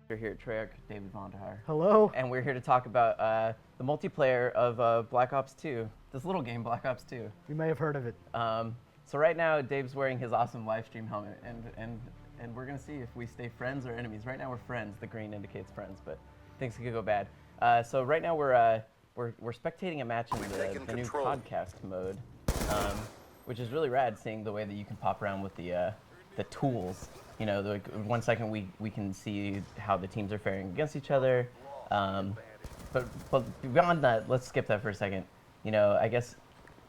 We're here at Treyarch, David Vonderhaar. Hello. And we're here to talk about the multiplayer of Black Ops 2, this little game, Black Ops 2. You may have heard of it. So right now, Dave's wearing his awesome live stream helmet, and we're going to see if we stay friends or enemies. Right now, we're friends. The green indicates friends, but things could go bad. So right now, we're spectating a match in the new podcast mode, which is really rad, seeing the way that you can pop around with the tools. You know, 1 second we can see how the teams are faring against each other. But beyond that, let's skip that for a second. You know, I guess,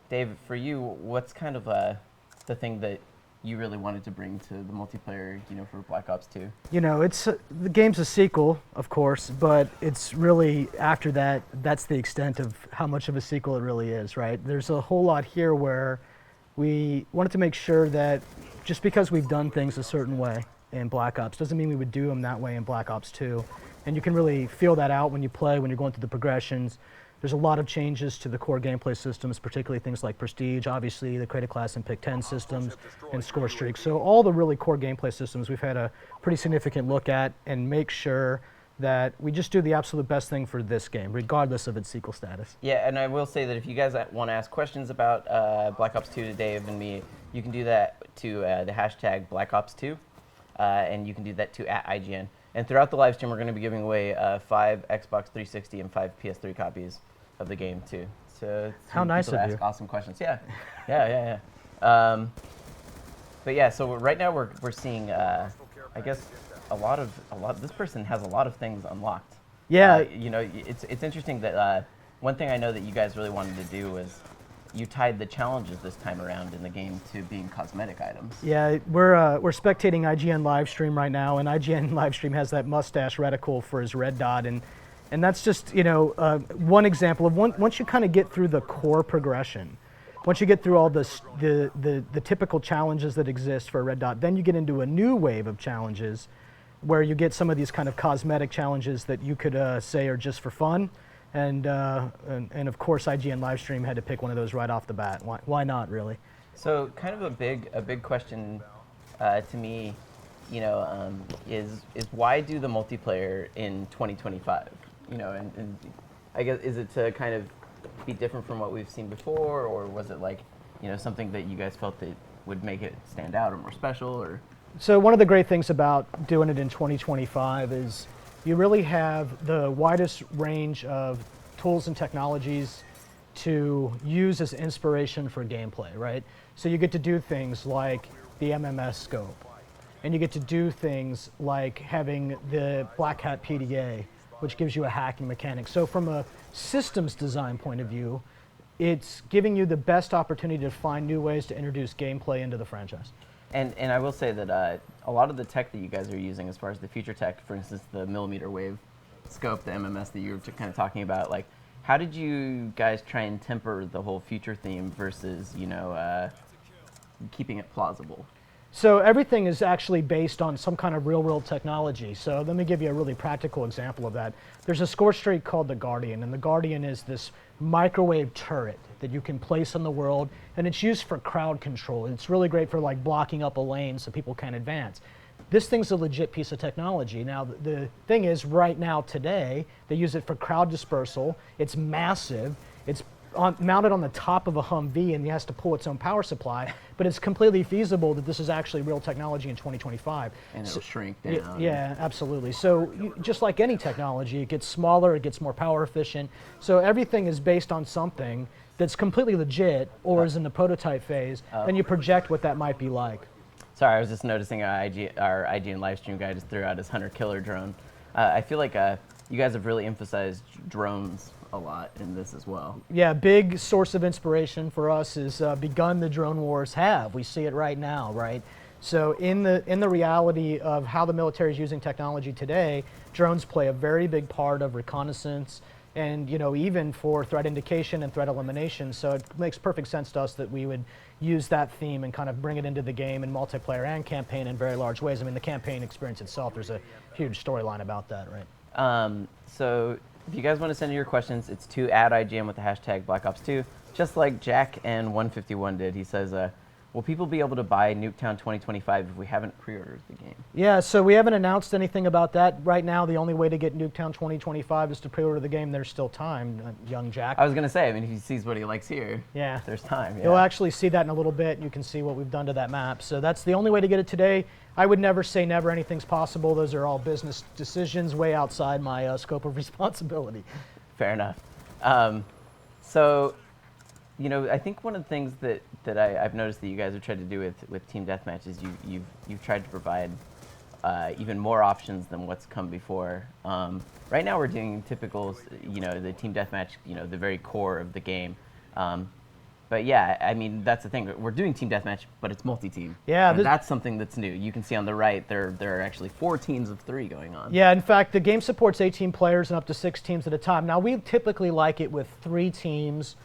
Dave, for you, what's kind of the thing that you really wanted to bring to the multiplayer, you know, for Black Ops 2? You know, the game's a sequel, of course, but it's really, after that, that's the extent of how much of a sequel it really is, right? There's a whole lot here where we wanted to make sure that just because we've done things a certain way in Black Ops doesn't mean we would do them that way in Black Ops 2. And you can really feel that out when you play, when you're going through the progressions. There's a lot of changes to the core gameplay systems, particularly things like Prestige, obviously, the Creative Class and Pick 10 systems, and Scorestreak. So all the really core gameplay systems we've had a pretty significant look at and make sure that we just do the absolute best thing for this game, regardless of its sequel status. Yeah, and I will say that if you guys want to ask questions about Black Ops 2 to Dave and me, you can do that to the hashtag Black Ops 2, and you can do that too at IGN. And throughout the live stream, we're going to be giving away 5 Xbox 360 and 5 PS3 copies of the game too. So how nice of ask you. Awesome questions. Yeah, yeah. But yeah, so right now we're seeing, I guess, a lot. This person has a lot of things unlocked. Yeah. You know, it's interesting that one thing I know that you guys really wanted to do was you tied the challenges this time around in the game to being cosmetic items. Yeah, we're spectating IGN live stream right now, and IGN live stream has that mustache reticle for his red dot, and that's just, you know, one example of once you kind of get through the core progression, once you get through all the typical challenges that exist for a red dot, then you get into a new wave of challenges where you get some of these kind of cosmetic challenges that you could say are just for fun. And of course, IGN livestream had to pick one of those right off the bat. Why not, really? So, kind of a big question to me, you know, is why do the multiplayer in 2025? You know, and I guess, is it to kind of be different from what we've seen before, or was it like, you know, something that you guys felt that would make it stand out or more special, or? So one of the great things about doing it in 2025 is you really have the widest range of tools and technologies to use as inspiration for gameplay, right? So you get to do things like the MMS scope, and you get to do things like having the Black Hat PDA, which gives you a hacking mechanic. So from a systems design point of view, it's giving you the best opportunity to find new ways to introduce gameplay into the franchise. And I will say that a lot of the tech that you guys are using, as far as the future tech, for instance, the millimeter wave scope, the MMS that you were kind of talking about, like, how did you guys try and temper the whole future theme versus, you know, keeping it plausible? So everything is actually based on some kind of real-world technology. So let me give you a really practical example of that. There's a Scorestreak called the Guardian, and the Guardian is this microwave turret that you can place on the world, and it's used for crowd control. It's really great for like blocking up a lane so people can't advance. This thing's a legit piece of technology. Now, the thing is, right now, today, they use it for crowd dispersal. It's massive. It's mounted on the top of a Humvee, and it has to pull its own power supply, but it's completely feasible that this is actually real technology in 2025. And it'll shrink down. Yeah, absolutely. So just like any technology, it gets smaller, it gets more power efficient. So everything is based on something that's completely legit or is in the prototype phase, and you project what that might be like. Sorry, I was just noticing our IGN live stream guy just threw out his hunter-killer drone. I feel like you guys have really emphasized drones a lot in this as well. Yeah, big source of inspiration for us is begun the drone wars have. We see it right now, right? So in the reality of how the military is using technology today, drones play a very big part of reconnaissance and, you know, even for threat indication and threat elimination. So it makes perfect sense to us that we would use that theme and kind of bring it into the game in multiplayer and campaign in very large ways. I mean, the campaign experience itself, there's a huge storyline about that, right? So if you guys want to send in your questions, it's to @IGN with the hashtag Black Ops 2, just like Jack and 151 did. He says, will people be able to buy Nuketown 2025 if we haven't pre-ordered the game? Yeah, so we haven't announced anything about that. Right now, the only way to get Nuketown 2025 is to pre-order the game. There's still time, young Jack. I was going to say, I mean, if he sees what he likes here, Yeah. there's time. Yeah. You'll actually see that in a little bit. You can see what we've done to that map. So that's the only way to get it today. I would never say never. Anything's possible. Those are all business decisions way outside my scope of responsibility. Fair enough. So, you know, I think one of the things that I've noticed that you guys have tried to do with Team Deathmatch is you've tried to provide even more options than what's come before. Right now we're doing typical, you know, the Team Deathmatch, you know, the very core of the game. But yeah, I mean, that's the thing. We're doing Team Deathmatch, but it's multi-team. Yeah, and that's something that's new. You can see on the right, there are actually 4 teams of 3 going on. Yeah, in fact, the game supports 18 players and up to 6 teams at a time. Now, we typically like it with 3 teams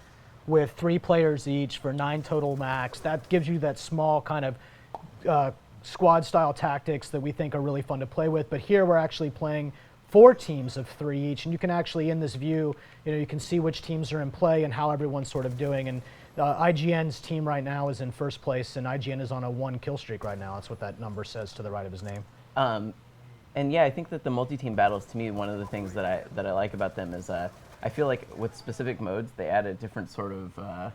with 3 players each for 9 total max. That gives you that small kind of squad-style tactics that we think are really fun to play with. But here we're actually playing 4 teams of 3 each, and you can actually, in this view, you know, you can see which teams are in play and how everyone's sort of doing. And IGN's team right now is in first place, and IGN is on a 1 kill streak right now. That's what that number says to the right of his name. And yeah, I think that the multi-team battles, to me, one of the things that I like about them is I feel like with specific modes, they add a different sort of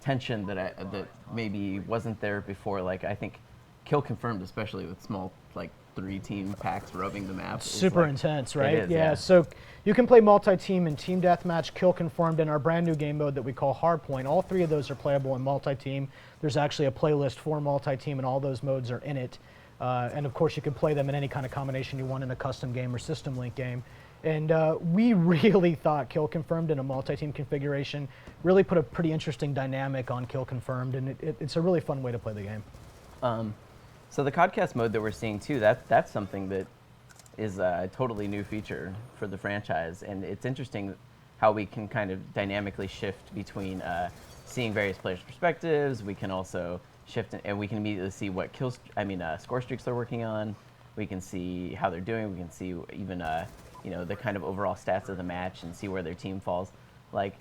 tension that maybe wasn't there before. Like, I think Kill Confirmed, especially with small, like, 3-team packs rubbing the map. Super like, intense, right? It is, yeah, so you can play multi-team and Team Deathmatch, Kill Confirmed, in our brand new game mode that we call Hardpoint. All 3 of those are playable in multi-team. There's actually a playlist for multi-team, and all those modes are in it. And of course, you can play them in any kind of combination you want in a custom game or system link game. And we really thought Kill Confirmed in a multi-team configuration really put a pretty interesting dynamic on Kill Confirmed, and it's a really fun way to play the game. So the Codcast mode that we're seeing too, that's something that is a totally new feature for the franchise, and it's interesting how we can kind of dynamically shift between seeing various players' perspectives. We can also shift, and we can immediately see what score streaks they're working on. We can see how they're doing. We can see even you know, the kind of overall stats of the match and see where their team falls. Like,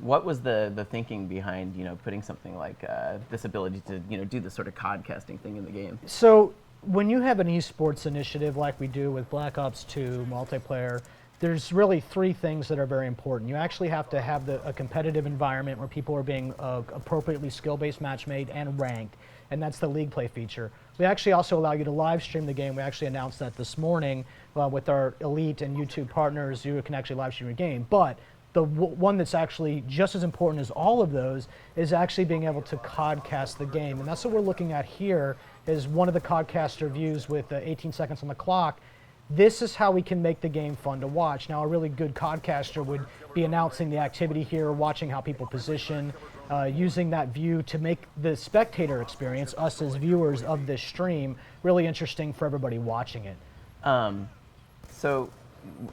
what was the thinking behind, you know, putting something like this ability to, you know, do this sort of codcasting thing in the game? So when you have an esports initiative like we do with Black Ops 2 multiplayer, there's really 3 things that are very important. You actually have to have a competitive environment where people are being appropriately skill-based match made and ranked, and that's the league play feature. We actually also allow you to live stream the game. We actually announced that this morning with our Elite and YouTube partners. You can actually live stream your game, but the one that's actually just as important as all of those is actually being able to codcast the game. And that's what we're looking at here is one of the codcaster views with 18 seconds on the clock. This is how we can make the game fun to watch. Now, a really good codcaster would be announcing the activity here, watching how people position, using that view to make the spectator experience, us as viewers of this stream, really interesting for everybody watching it. So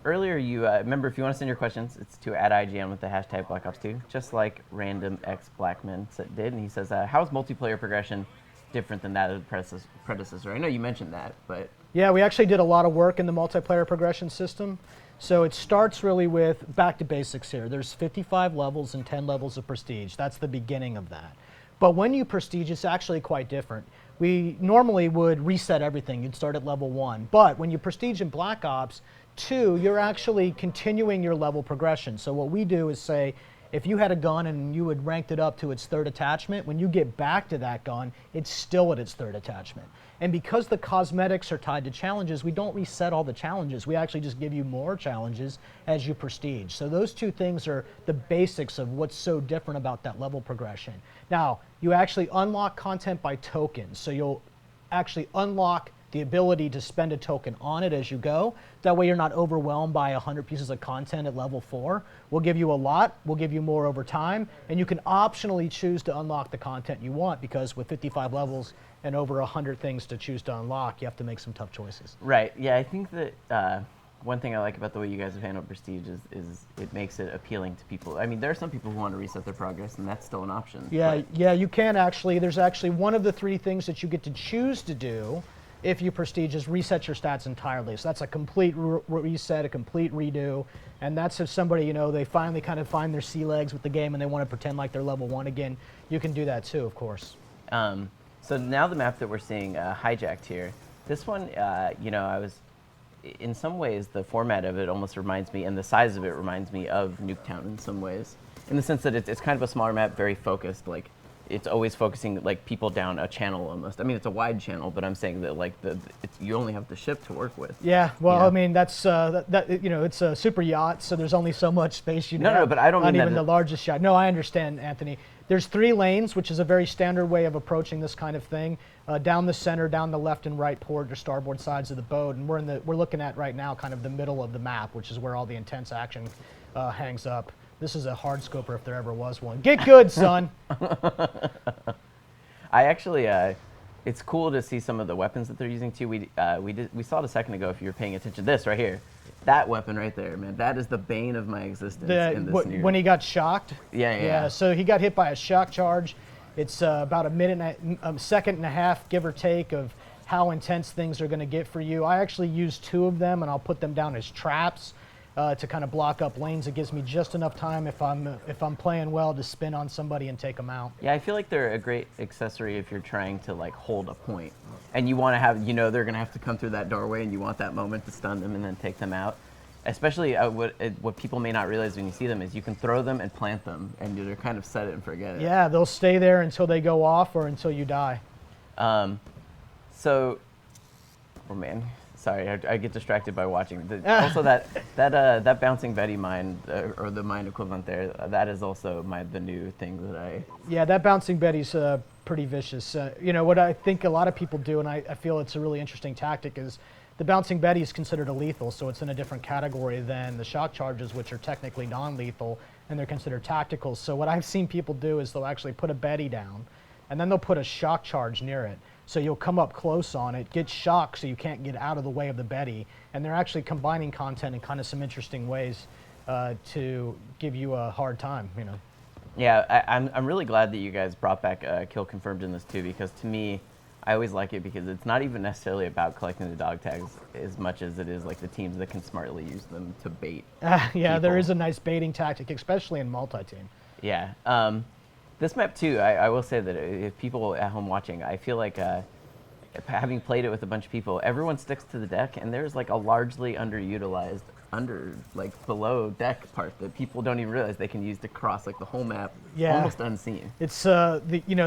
earlier, you remember, if you want to send your questions, it's to @IGN with the hashtag Black Ops 2, just like Random X Blackman did. And he says, how is multiplayer progression different than that of the predecessor? I know you mentioned that, but... Yeah, we actually did a lot of work in the multiplayer progression system. So it starts really with back to basics here. There's 55 levels and 10 levels of prestige. That's the beginning of that. But when you prestige, it's actually quite different. We normally would reset everything. You'd start at level 1. But when you prestige in Black Ops 2, you're actually continuing your level progression. So what we do is say, if you had a gun and you had ranked it up to its 3rd attachment, when you get back to that gun, it's still at its 3rd attachment. And because the cosmetics are tied to challenges, we don't reset all the challenges. We actually just give you more challenges as you prestige. So those 2 things are the basics of what's so different about that level progression. Now, you actually unlock content by tokens. So you'll actually unlock the ability to spend a token on it as you go. That way you're not overwhelmed by 100 pieces of content at level 4. We'll give you a lot, we'll give you more over time, and you can optionally choose to unlock the content you want, because with 55 levels and over 100 things to choose to unlock, you have to make some tough choices. Right, yeah, I think that one thing I like about the way you guys have handled Prestige is it makes it appealing to people. I mean, there are some people who want to reset their progress, and that's still an option. Yeah, yeah, you can actually. There's actually one of the 3 things that you get to choose to do if you prestige is reset your stats entirely. So that's a complete reset, a complete redo. And that's if somebody, you know, they finally kind of find their sea legs with the game and they want to pretend like they're level 1 again. You can do that too, of course. So now the map that we're seeing hijacked here, this one, in some ways, the format of it almost reminds me, and the size of it reminds me of Nuketown in some ways, in the sense that it's kind of a smaller map, very focused. Like, it's always focusing like people down a channel almost. I mean, it's a wide channel, but I'm saying that like you only have the ship to work with. Yeah, well, you know? I mean that's it's a super yacht, so there's only so much space you have. No, but I don't mean not even the largest yacht. No, I understand, Anthony. There's 3 lanes, which is a very standard way of approaching this kind of thing. Down the center, down the left and right port or starboard sides of the boat, and we're looking at right now kind of the middle of the map, which is where all the intense action hangs up. This is a hard scoper if there ever was one. Get good, son. I actually, it's cool to see some of the weapons that they're using too. We saw it a second ago. If you were paying attention, this right here, that weapon right there, man, that is the bane of my existence in this new. When he got shocked. Yeah. So he got hit by a shock charge. It's about a second and a half, give or take, of how intense things are going to get for you. I actually use 2 of them, and I'll put them down as traps. To kind of block up lanes. It gives me just enough time if I'm playing well to spin on somebody and take them out. Yeah, I feel like they're a great accessory if you're trying to like hold a point, and you want to have, they're gonna have to come through that doorway, and you want that moment to stun them and then take them out. Especially what people may not realize when you see them is you can throw them and plant them, and they're kind of set it and forget it. Yeah, they'll stay there until they go off or until you die. Oh man. Sorry, I get distracted by watching. Also, that bouncing Betty mine, or the mine equivalent there, that is also the new thing that I. Yeah, that bouncing Betty's pretty vicious. What I think a lot of people do, and I feel it's a really interesting tactic, is the bouncing Betty is considered a lethal, so it's in a different category than the shock charges, which are technically non-lethal, and they're considered tactical. So what I've seen people do is they'll actually put a Betty down, and then they'll put a shock charge near it. So you'll come up close on it, get shocked so you can't get out of the way of the Betty, and they're actually combining content in kind of some interesting ways to give you a hard time, Yeah, I'm really glad that you guys brought back Kill Confirmed in this too, because to me, I always like it because it's not even necessarily about collecting the dog tags as much as it is like the teams that can smartly use them to bait. Yeah, there people. is a nice baiting tactic, especially in multi-team. Yeah. This map too, I will say that if people at home watching, I feel like having played it with a bunch of people, everyone sticks to the deck, and there's like a largely underutilized below deck part that people don't even realize they can use to cross like the whole map, almost unseen. It's the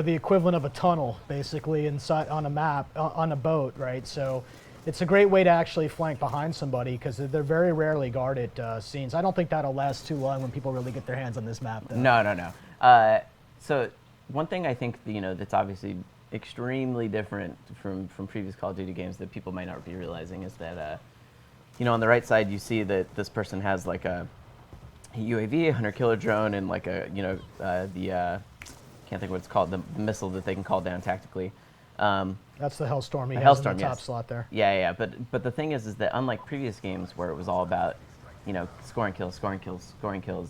equivalent of a tunnel basically inside on a map on a boat, right? So it's a great way to actually flank behind somebody because they're very rarely guarded scenes. I don't think that'll last too long when people really get their hands on this map, though. No. So one thing I think that's obviously extremely different from previous Call of Duty games that people might not be realizing is that on the right side you see that this person has like a UAV, 100-killer drone, and like a can't think what it's called, the missile that they can call down tactically. That's the Hellstorm he has in the top yes. slot there. Yeah. But the thing is that unlike previous games where it was all about scoring kills.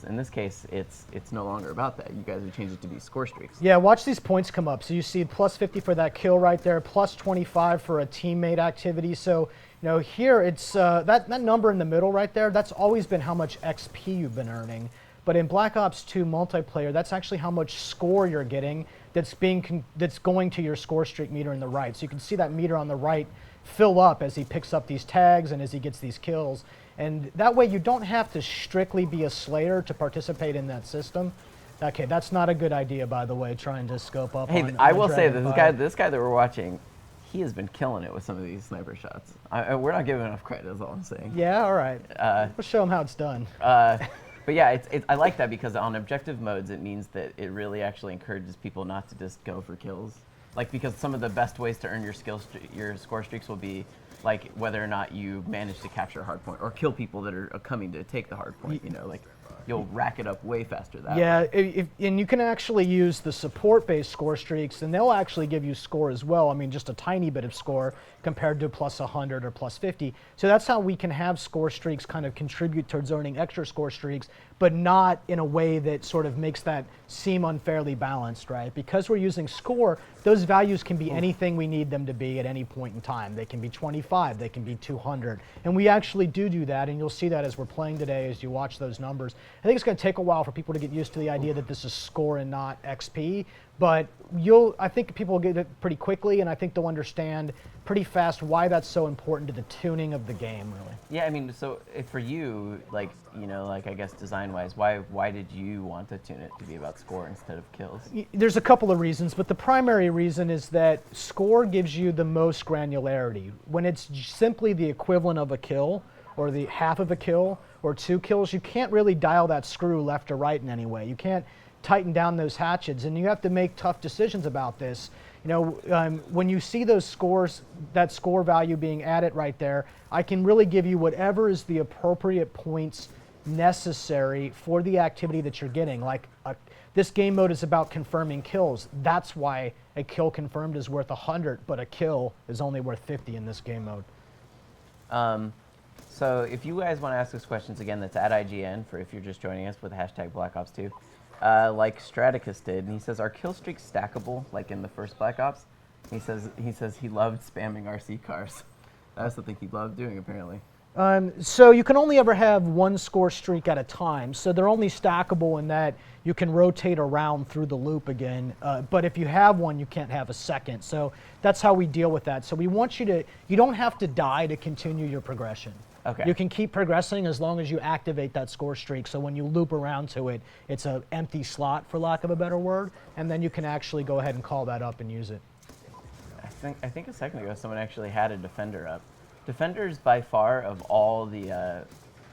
In this case, it's no longer about that. You guys have changed it to be score streaks. Yeah, watch these points come up. So you see plus 50 for that kill right there, plus 25 for a teammate activity. So here it's that number in the middle right there. That's always been how much XP you've been earning. But in Black Ops 2 multiplayer, that's actually how much score you're getting. That's going to your score streak meter in the right. So you can see that meter on the right fill up as he picks up these tags and as he gets these kills. And that way you don't have to strictly be a Slayer to participate in that system. Okay, that's not a good idea, by the way, trying to scope up on I will say that this guy that we're watching, he has been killing it with some of these sniper shots. We're not giving enough credit, is all I'm saying. Yeah, all right. We'll show him how it's done. But yeah, I like that because on objective modes, it means that it really actually encourages people not to just go for kills. Like, because some of the best ways to earn your score streaks will be like whether or not you manage to capture a hard point or kill people that are coming to take the hard point. Like you'll rack it up way faster that way. And you can actually use the support-based score streaks, and they'll actually give you score as well. I mean, just a tiny bit of score compared to plus 100 or plus 50. So that's how we can have score streaks kind of contribute towards earning extra score streaks, but not in a way that sort of makes that seem unfairly balanced, right? Because we're using score, those values can be anything we need them to be at any point in time. They can be 25, they can be 200. And we actually do that, and you'll see that as we're playing today as you watch those numbers. think it's going to take a while for people to get used to the idea that this is score and not XP. But I think people will get it pretty quickly, and I think they'll understand pretty fast why that's so important to the tuning of the game, really. Yeah, I mean, so for you, like, you know, like I guess design-wise, why did you want to tune it to be about score instead of kills? There's a couple of reasons, but the primary reason is that score gives you the most granularity. When it's simply the equivalent of a kill, or the half of a kill, or 2 kills, you can't really dial that screw left or right in any way. You can't tighten down those hatchets, and you have to make tough decisions about this. You know, when you see those scores, that score value being added right there, I can really give you whatever is the appropriate points necessary for the activity that you're getting. Like this game mode is about confirming kills. That's why a kill confirmed is worth 100, but a kill is only worth 50 in this game mode. So if you guys want to ask us questions again, that's at IGN for if you're just joining us with hashtag Black Ops 2. Like Straticus did, and he says, are kill streaks stackable like in the first Black Ops? He says he loved spamming RC cars. That's the thing he loved doing, apparently. So you can only ever have one score streak at a time. So they're only stackable in that you can rotate around through the loop again. But if you have one, you can't have a second. So that's how we deal with that. So we want you don't have to die to continue your progression. Okay. You can keep progressing as long as you activate that score streak. So when you loop around to it, it's an empty slot, for lack of a better word, and then you can actually go ahead and call that up and use it. I think a second ago someone actually had a defender up. Defenders, by far, of all the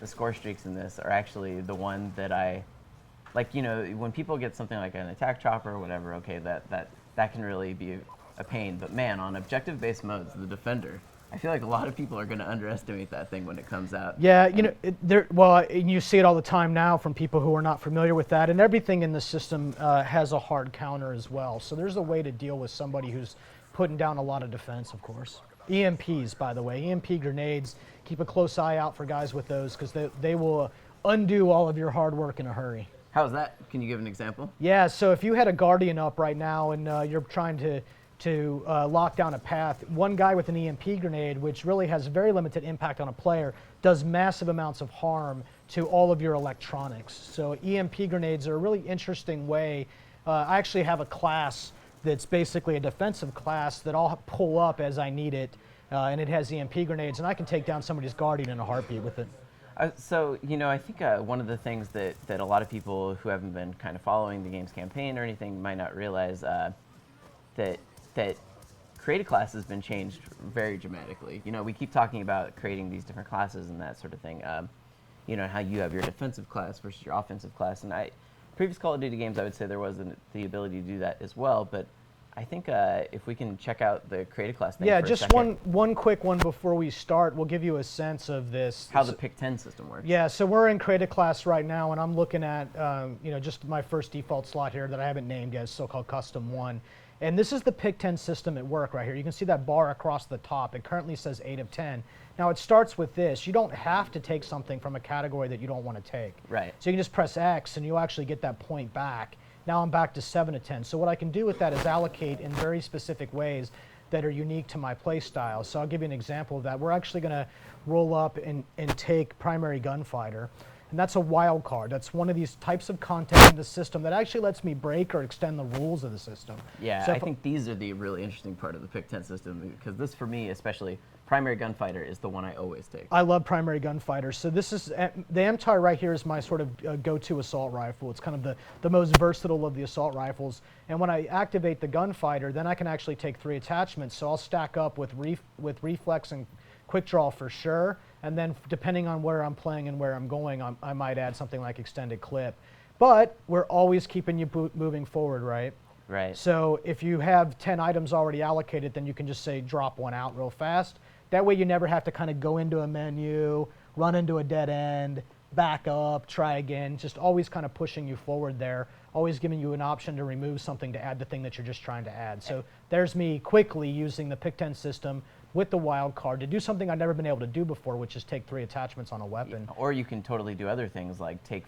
score streaks in this, are actually the one that I like. You know, when people get something like an attack chopper or whatever, okay, that can really be a pain. But man, on objective-based modes, the defender, I feel like a lot of people are going to underestimate that thing when it comes out. Yeah, you know, you see it all the time now from people who are not familiar with that, and everything in the system has a hard counter as well. So there's a way to deal with somebody who's putting down a lot of defense, of course. EMPs, by the way, EMP grenades, keep a close eye out for guys with those because they will undo all of your hard work in a hurry. How's that? Can you give an example? Yeah, so if you had a Guardian up right now and you're trying to lock down a path, one guy with an EMP grenade, which really has very limited impact on a player, does massive amounts of harm to all of your electronics. So EMP grenades are a really interesting way. I actually have a class that's basically a defensive class that I'll pull up as I need it, and it has EMP grenades, and I can take down somebody's Guardian in a heartbeat with it. So, you know, I think one of the things that a lot of people who haven't been kind of following the game's campaign or anything might not realize that created class has been changed very dramatically. You know, we keep talking about creating these different classes and that sort of thing. You know, how you have your defensive class versus your offensive class. And previous Call of Duty games, I would say there wasn't the ability to do that as well. But I think if we can check out the created class thing yeah, for just a second. one quick one before we start. We'll give you a sense of this. How the pick 10 system works. Yeah, so we're in created class right now, and I'm looking at you know, just my first default slot here that I haven't named yet, so-called custom 1. And this is the pick 10 system at work right here. You can see that bar across the top. It currently says 8 of 10. Now it starts with this. You don't have to take something from a category that you don't want to take. Right. So you can just press X and you'll actually get that point back. Now I'm back to 7 of 10. So what I can do with that is allocate in very specific ways that are unique to my play style. So I'll give you an example of that. We're actually going to roll up and take primary gunfighter. And that's a wild card. That's one of these types of content in the system that actually lets me break or extend the rules of the system. Yeah, so I think these are the really interesting part of the pick 10 system, because this, for me especially, primary gunfighter is the one I always take. I love primary gunfighter. So this is, the MTAR right here is my sort of go-to assault rifle. It's kind of the most versatile of the assault rifles. And when I activate the gunfighter, then I can actually take 3 attachments. So I'll stack up with reflex and quick draw for sure. And then depending on where I'm playing and where I'm going, I might add something like extended clip. But we're always keeping you moving forward, right? Right. So if you have 10 items already allocated, then you can just say drop one out real fast. That way you never have to kind of go into a menu, run into a dead end, back up, try again. Just always kind of pushing you forward there, always giving you an option to remove something to add the thing that you're just trying to add. So there's me quickly using the pick 10 system with the wild card to do something I've never been able to do before, which is take 3 attachments on a weapon. Or you can totally do other things like take,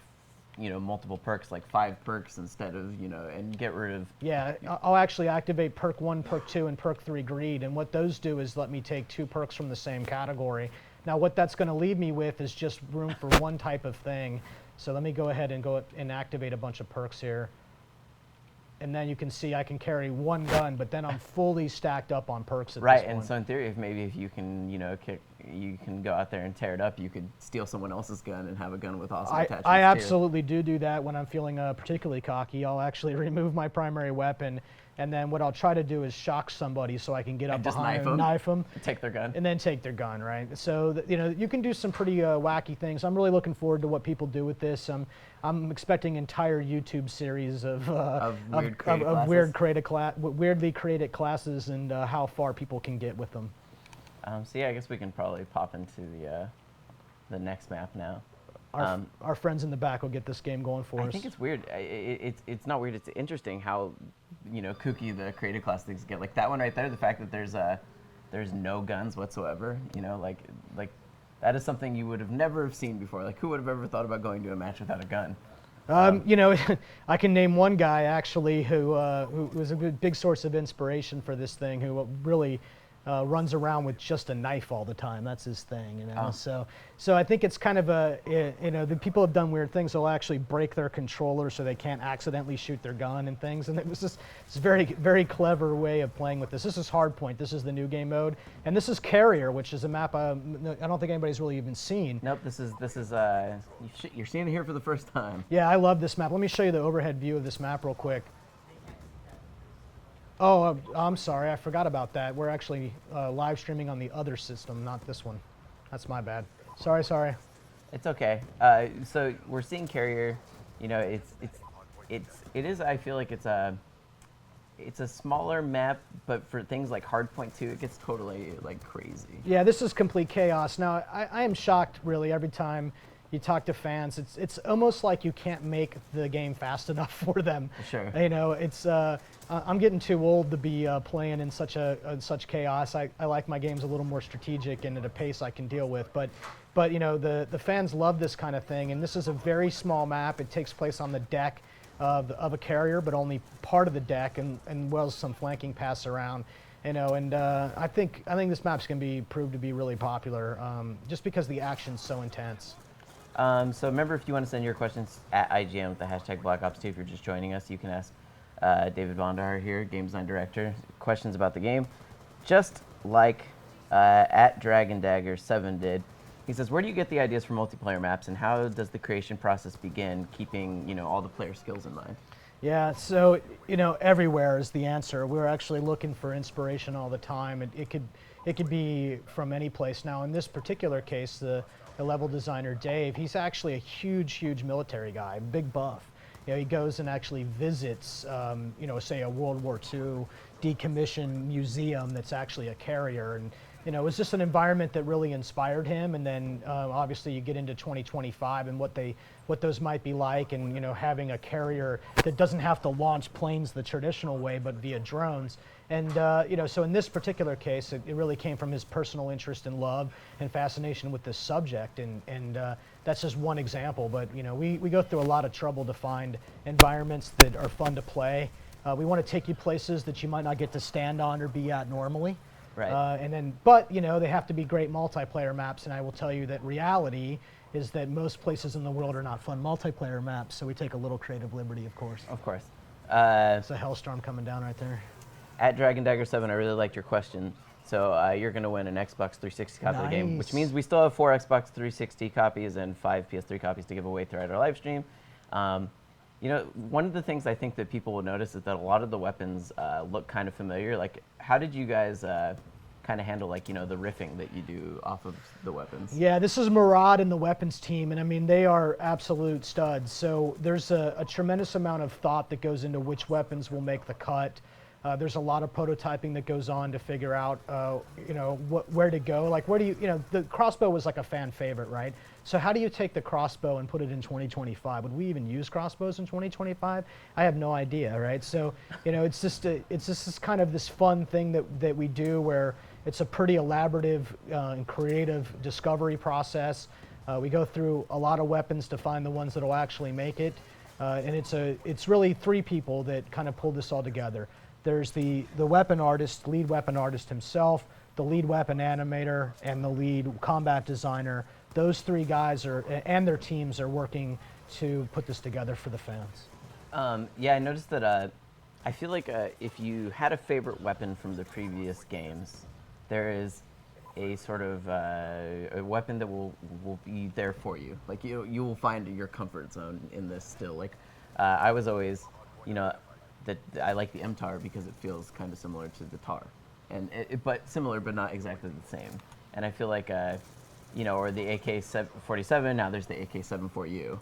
you know, multiple perks, like 5 perks instead of, you know, and get rid of. Yeah, I'll actually activate perk 1, perk 2, and perk 3 greed, and what those do is let me take 2 perks from the same category. Now what that's going to leave me with is just room for one type of thing, So let me go ahead and activate a bunch of perks here. And then you can see I can carry one gun, but then I'm fully stacked up on perks at Right, this and point. so in theory, if you can, you can go out there and tear it up, you could steal someone else's gun and have a gun with awesome attachments I too. absolutely do that when I'm feeling particularly cocky. I'll actually remove my primary weapon, and then what I'll try to do is shock somebody so I can get up just behind and knife them. Take their gun. And then take their gun, right? So, you can do some pretty wacky things. I'm really looking forward to what people do with this. I'm expecting entire YouTube series of weirdly created classes and how far people can get with them. So yeah, I guess we can probably pop into the next map now. Our friends in the back will get this game going for us. I think it's weird. It's not weird. It's interesting how kooky the creative class things get. Like that one right there, the fact that there's no guns whatsoever. Like that is something you would have never seen before. Like who would have ever thought about going to a match without a gun? I can name one guy actually who was a big source of inspiration for this thing. Who really runs around with just a knife all the time. That's his thing, Oh. So I think it's kind of the people have done weird things. They'll actually break their controller so they can't accidentally shoot their gun and things. And it was just it's a very, very clever way of playing with this. This is Hardpoint. This is the new game mode, and this is Carrier, which is a map I don't think anybody's really even seen. Nope. This is you're seeing it here for the first time. Yeah, I love this map. Let me show you the overhead view of this map real quick. Oh, I'm sorry. I forgot about that. We're actually live streaming on the other system, not this one. That's my bad. Sorry. It's okay. So we're seeing Carrier. It is. I feel like it's a smaller map, but for things like Hardpoint 2, it gets totally like crazy. Yeah, this is complete chaos. Now, I am shocked really every time you talk to fans. It's almost like you can't make the game fast enough for them. Sure. It's I'm getting too old to be playing in such chaos. I like my games a little more strategic and at a pace I can deal with. But the fans love this kind of thing, and this is a very small map. It takes place on the deck of a carrier, but only part of the deck, and well, some flanking pass around. I think this map's going to be proved to be really popular, just because the action's so intense. So remember, if you want to send your questions at IGN with the hashtag BlackOps2, if you're just joining us, you can ask David Bondar here, Game Design Director, questions about the game, just like at Dragon Dagger 7 did. He says, where do you get the ideas for multiplayer maps, and how does the creation process begin, keeping all the player skills in mind? Yeah, so everywhere is the answer. We're actually looking for inspiration all the time. It could be from any place. Now, in this particular case, the level designer Dave, he's actually a huge military guy, big buff. He goes and actually visits, say a World War II decommissioned museum that's actually a carrier, and it was just an environment that really inspired him. And then obviously you get into 2025 and what those might be like, and having a carrier that doesn't have to launch planes the traditional way, but via drones. And so in this particular case, it really came from his personal interest and love and fascination with this subject, and that's just one example. But we go through a lot of trouble to find environments that are fun to play. We want to take you places that you might not get to stand on or be at normally. Right. But they have to be great multiplayer maps, and I will tell you that reality is that most places in the world are not fun multiplayer maps. So we take a little creative liberty, of course. Of course. It's a hellstorm coming down right there. At Dragon Dagger 7, I really liked your question. So you're going to win an Xbox 360 copy of the game, which means we still have 4 Xbox 360 copies and 5 PS3 copies to give away throughout our live stream. One of the things I think that people will notice is that a lot of the weapons look kind of familiar. Like, how did you guys kind of handle, the riffing that you do off of the weapons? Yeah, this is Murad and the weapons team, and I mean, they are absolute studs. So there's a tremendous amount of thought that goes into which weapons will make the cut. There's a lot of prototyping that goes on to figure out, where to go. Like, where do you, the crossbow was like a fan favorite, right? So how do you take the crossbow and put it in 2025? Would we even use crossbows in 2025? I have no idea, right? So, it's just this kind of this fun thing that we do where it's a pretty elaborative and creative discovery process. We go through a lot of weapons to find the ones that will actually make it, and it's really 3 people that kind of pull this all together. There's the weapon artist, lead weapon artist himself, the lead weapon animator, and the lead combat designer. Those 3 guys and their teams are working to put this together for the fans. Yeah, I noticed that I feel like if you had a favorite weapon from the previous games, there is a sort of a weapon that will be there for you. Like you will find your comfort zone in this still. Like I was always, that I like the MTAR because it feels kind of similar to the TAR, and but similar but not exactly the same. And I feel like or the AK-47. Now there's the AK-74U.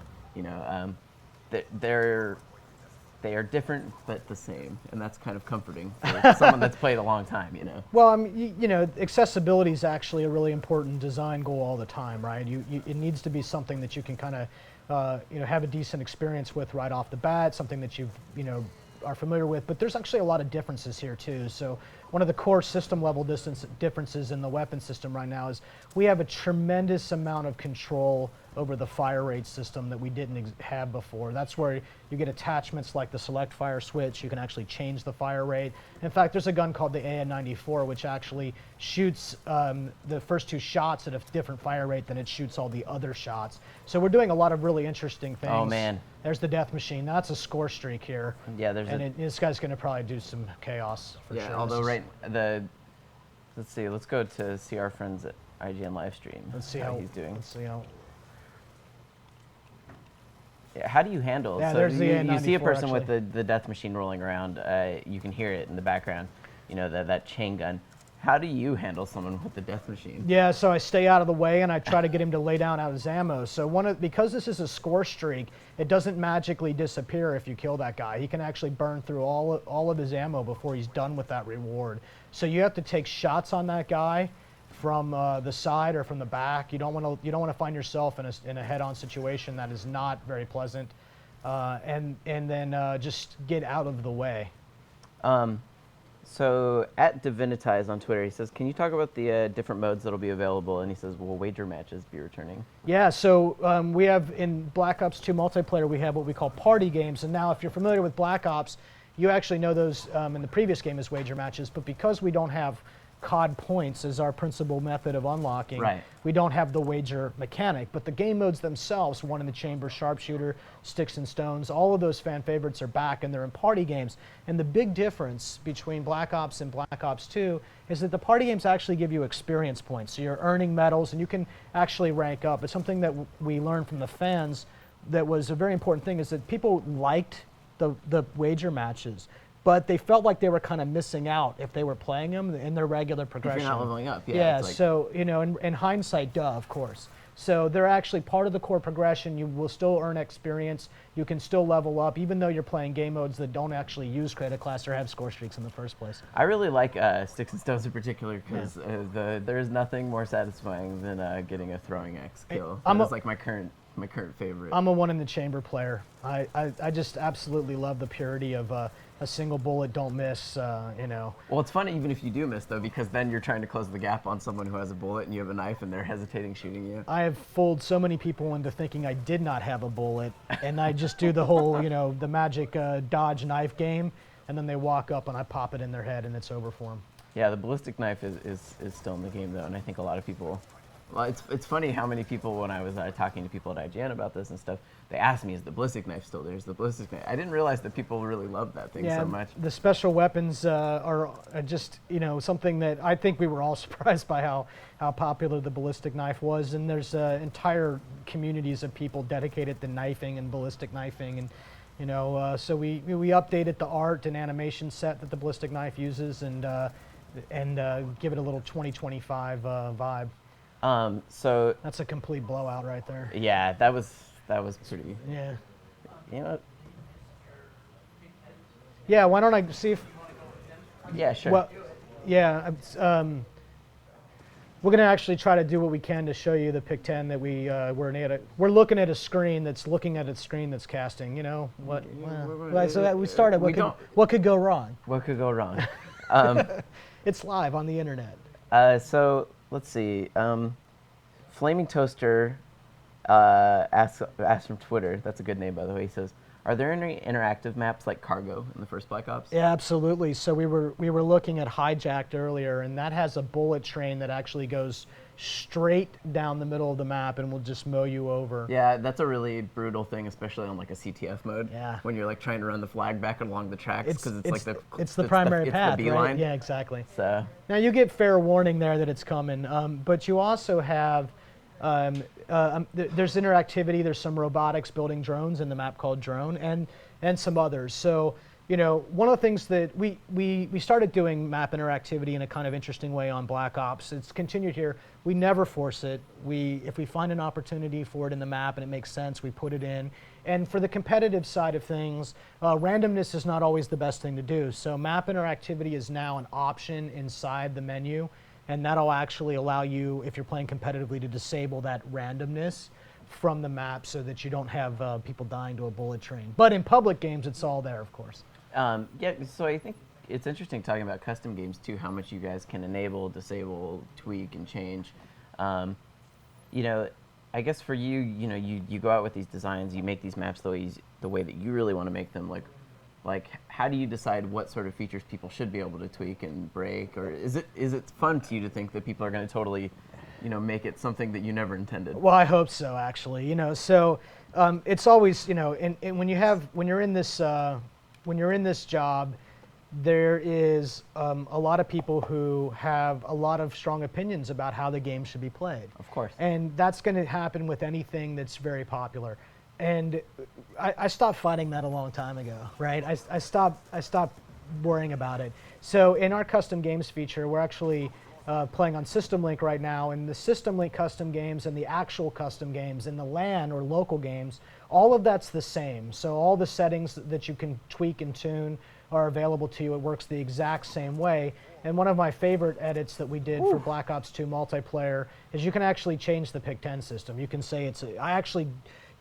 They are different but the same, and that's kind of comforting for someone that's played a long time. Well, I mean, accessibility is actually a really important design goal all the time, right? It needs to be something that you can kind of, have a decent experience with right off the bat, something that are familiar with. But there's actually a lot of differences here too. So one of the core system level differences in the weapon system right now is we have a tremendous amount of control over the fire rate system that we didn't have before. That's where you get attachments like the select fire switch. You can actually change the fire rate. In fact, there's a gun called the AN-94 which actually shoots the first 2 shots at a different fire rate than it shoots all the other shots. So we're doing a lot of really interesting things. Oh man. There's the death machine. That's a Scorestreak here. Yeah, this guy's going to probably do some chaos for sure. Yeah, although let's see. Let's go to see our friends at IGN live stream. Let's see how he's doing. Let's see how. Yeah, how do you handle? Yeah, so there's the you see a AN-94 person actually. with the death machine rolling around. You can hear it in the background. That chain gun. How do you handle someone with the death machine? Yeah, so I stay out of the way and I try to get him to lay down out his ammo. So because this is a score streak, it doesn't magically disappear if you kill that guy. He can actually burn through all of his ammo before he's done with that reward. So you have to take shots on that guy from the side or from the back. You don't want to find yourself in a head-on situation that is not very pleasant, and then just get out of the way. So at Divinitize on Twitter, he says, "Can you talk about the different modes that'll be available?" And he says, "Will wager matches be returning?" Yeah, so we have in Black Ops 2 multiplayer, we have what we call party games. And now if you're familiar with Black Ops, you actually know those in the previous game as wager matches. But because we don't have COD points as our principal method of unlocking, right, we don't have the wager mechanic. But the game modes themselves, One in the Chamber, Sharpshooter, Sticks and Stones, all of those fan favorites are back and they're in party games. And the big difference between Black Ops and Black Ops 2 is that the party games actually give you experience points. So you're earning medals and you can actually rank up. It's something that we learned from the fans that was a very important thing, is that people liked the wager matches, but they felt like they were kind of missing out if they were playing them in their regular progression. If you're not leveling up, yeah. Yeah, so, in hindsight, of course. So they're actually part of the core progression. You will still earn experience. You can still level up, even though you're playing game modes that don't actually use credit class or have score streaks in the first place. I really like Sticks and Stones in particular because there's nothing more satisfying than getting a throwing axe kill. That's like my current favorite. I'm a One in the Chamber player. I just absolutely love the purity of a single bullet, don't miss, Well, it's funny even if you do miss, though, because then you're trying to close the gap on someone who has a bullet and you have a knife and they're hesitating shooting you. I have fooled so many people into thinking I did not have a bullet, and I just do the whole, the magic dodge knife game, and then they walk up and I pop it in their head and it's over for them. Yeah, the ballistic knife is still in the game, though, and I think a lot of people... Well, it's funny how many people, when I was talking to people at IGN about this and stuff, they asked me, is the ballistic knife still there? Is the ballistic knife? I didn't realize that people really love that thing so much. The special weapons are just, something that I think we were all surprised by how popular the ballistic knife was. And there's entire communities of people dedicated to knifing and ballistic knifing. And, so we updated the art and animation set that the ballistic knife uses and give it a little 2025 vibe. So that's a complete blowout right there. Yeah, that was pretty. Yeah. You know. Yeah. Why don't I see if? Yeah, sure. Well, yeah. We're gonna actually try to do what we can to show you the pick 10 that we're looking at a screen that's looking at a screen that's casting. What? So that we started. What could go wrong? What could go wrong? It's live on the internet. So. Let's see. Flaming Toaster asks from Twitter. That's a good name, by the way. He says, Are there any interactive maps like Cargo in the first Black Ops? Yeah, absolutely. So we were looking at Hijacked earlier, and that has a bullet train that actually goes straight down the middle of the map and will just mow you over. Yeah, that's a really brutal thing, especially on like a CTF mode. Yeah. When you're like trying to run the flag back along the tracks because it's like the primary path, it's the right? beeline. Yeah, exactly. So now you get fair warning there that it's coming, but you also have there's interactivity. There's some robotics building drones in the map called Drone, and some others. So you know, one of the things that we started doing map interactivity in a kind of interesting way on Black Ops. It's continued here. We never force it. If we find an opportunity for it in the map and it makes sense, we put it in. And for the competitive side of things, randomness is not always the best thing to do. So map interactivity is now an option inside the menu, and that'll actually allow you, if you're playing competitively, to disable that randomness from the map so that you don't have people dying to a bullet train. But in public games, it's all there, of course. Yeah, so I think it's interesting talking about custom games too, how much you guys can enable, disable, tweak, and change. You know, I guess for you, you know, you go out with these designs, you make these maps the way that you really want to make them. Like how do you decide what sort of features people should be able to tweak and break, or is it fun to you to think that people are going to totally, you know, make it something that you never intended? Well, I hope so, actually. You know, so it's always, you know, and when you're in this job, there is a lot of people who have a lot of strong opinions about how the game should be played. Of course. And that's going to happen with anything that's very popular. And I stopped fighting that a long time ago, right? I stopped worrying about it. So in our custom games feature, we're actually playing on System Link right now, and the System Link custom games and the actual custom games and the LAN or local games, all of that's the same. So all the settings that you can tweak and tune are available to you. It works the exact same way. And one of my favorite edits that we did for Black Ops 2 multiplayer is you can actually change the pick 10 system. You can say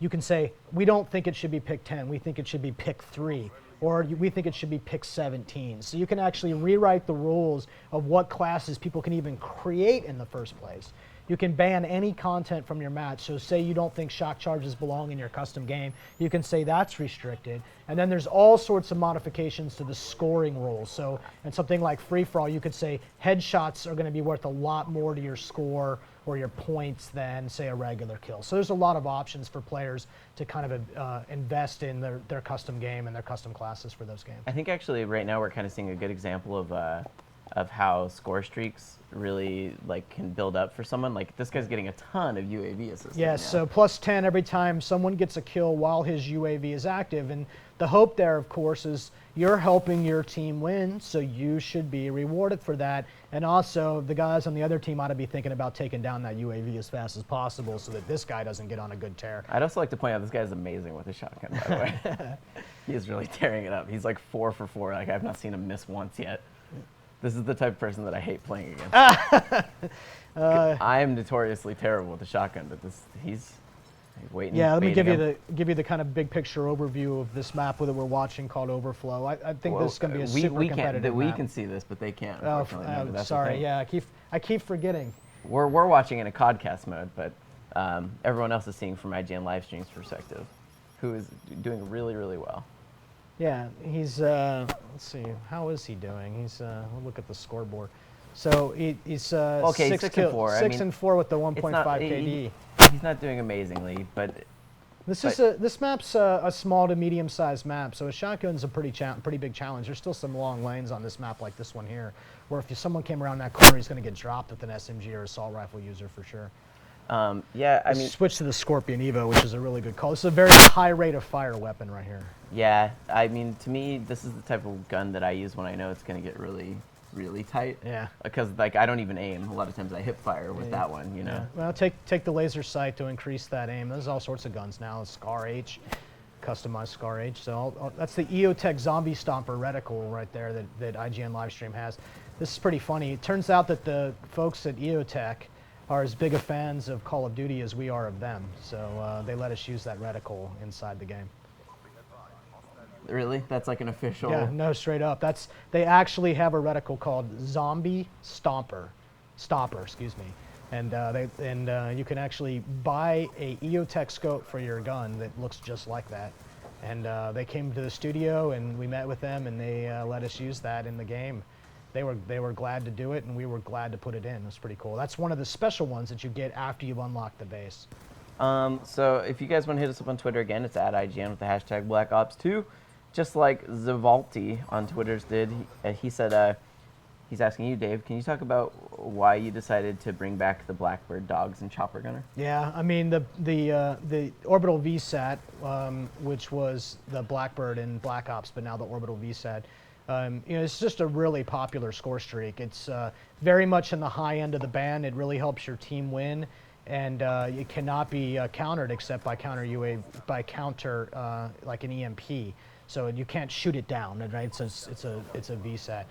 you can say, we don't think it should be pick 10, we think it should be pick 3. Or we think it should be pick 17. So you can actually rewrite the rules of what classes people can even create in the first place. You can ban any content from your match. So say you don't think shock charges belong in your custom game, you can say that's restricted. And then there's all sorts of modifications to the scoring rules. So in something like free-for-all, you could say headshots are going to be worth a lot more to your score or your points than, say, a regular kill. So there's a lot of options for players to kind of invest in their custom game and their custom classes for those games. I think actually right now we're kind of seeing a good example of how Scorestreaks really like can build up for someone. Like this guy's getting a ton of UAV assists. Yes, right so plus 10 every time someone gets a kill while his UAV is active. And the hope there, of course, is you're helping your team win, so you should be rewarded for that. And also, the guys on the other team ought to be thinking about taking down that UAV as fast as possible so that this guy doesn't get on a good tear. I'd also like to point out this guy's amazing with his shotgun, by the way. He is really tearing it up. He's like 4 for 4. Like I've not seen him miss once yet. This is the type of person that I hate playing against. I am notoriously terrible with the shotgun, but he's waiting. Yeah, let me give you the kind of big picture overview of this map that we're watching called Overflow. I think this is going to be a super competitive we map. can see this, but they can't. Oh, That's sorry. Yeah, I keep forgetting. We're watching in a podcast mode, but everyone else is seeing from IGN live streams perspective, who is doing really, really well. Yeah, he's, let's see, how is he doing? He's, we'll look at the scoreboard. So he's okay, 6 and 4. 6 and 4 with the 1.5 KD. He's not doing amazingly, but this map's a small to medium-sized map, so a shotgun's a pretty big challenge. There's still some long lanes on this map, like this one here, where if someone came around that corner, he's going to get dropped with an SMG or assault rifle user for sure. Yeah, I mean, switch to the Scorpion Evo, which is a really good call. It's a very high rate of fire weapon right here. Yeah, I mean, to me, this is the type of gun that I use when I know it's going to get really, really tight. Yeah. Because like I don't even aim. A lot of times I hip fire with that one, you know. Yeah. Well, take the laser sight to increase that aim. There's all sorts of guns now. Scar H, customized Scar H. So that's the EOTech Zombie Stomper reticle right there that IGN Livestream has. This is pretty funny. It turns out that the folks at EOTech are as big a fans of Call of Duty as we are of them. So they let us use that reticle inside the game. Really? That's like an official... Yeah, no, straight up. They actually have a reticle called Zombie Stopper, excuse me. And you can actually buy a EOTech scope for your gun that looks just like that. And they came to the studio, and we met with them, and they let us use that in the game. They were glad to do it, and we were glad to put it in. It was pretty cool. That's one of the special ones that you get after you've unlocked the base. So if you guys want to hit us up on Twitter again, it's at IGN with the hashtag Black Ops 2. Just like Zavalti on Twitter's did. He said, he's asking you, Dave, can you talk about why you decided to bring back the Blackbird dogs and Chopper Gunner? Yeah, I mean the orbital VSAT, which was the Blackbird in Black Ops, but now the orbital VSAT. It's just a really popular score streak. It's very much in the high end of the band. It really helps your team win, and it cannot be countered except by counter like an EMP. So you can't shoot it down, right? So it's a VSAT.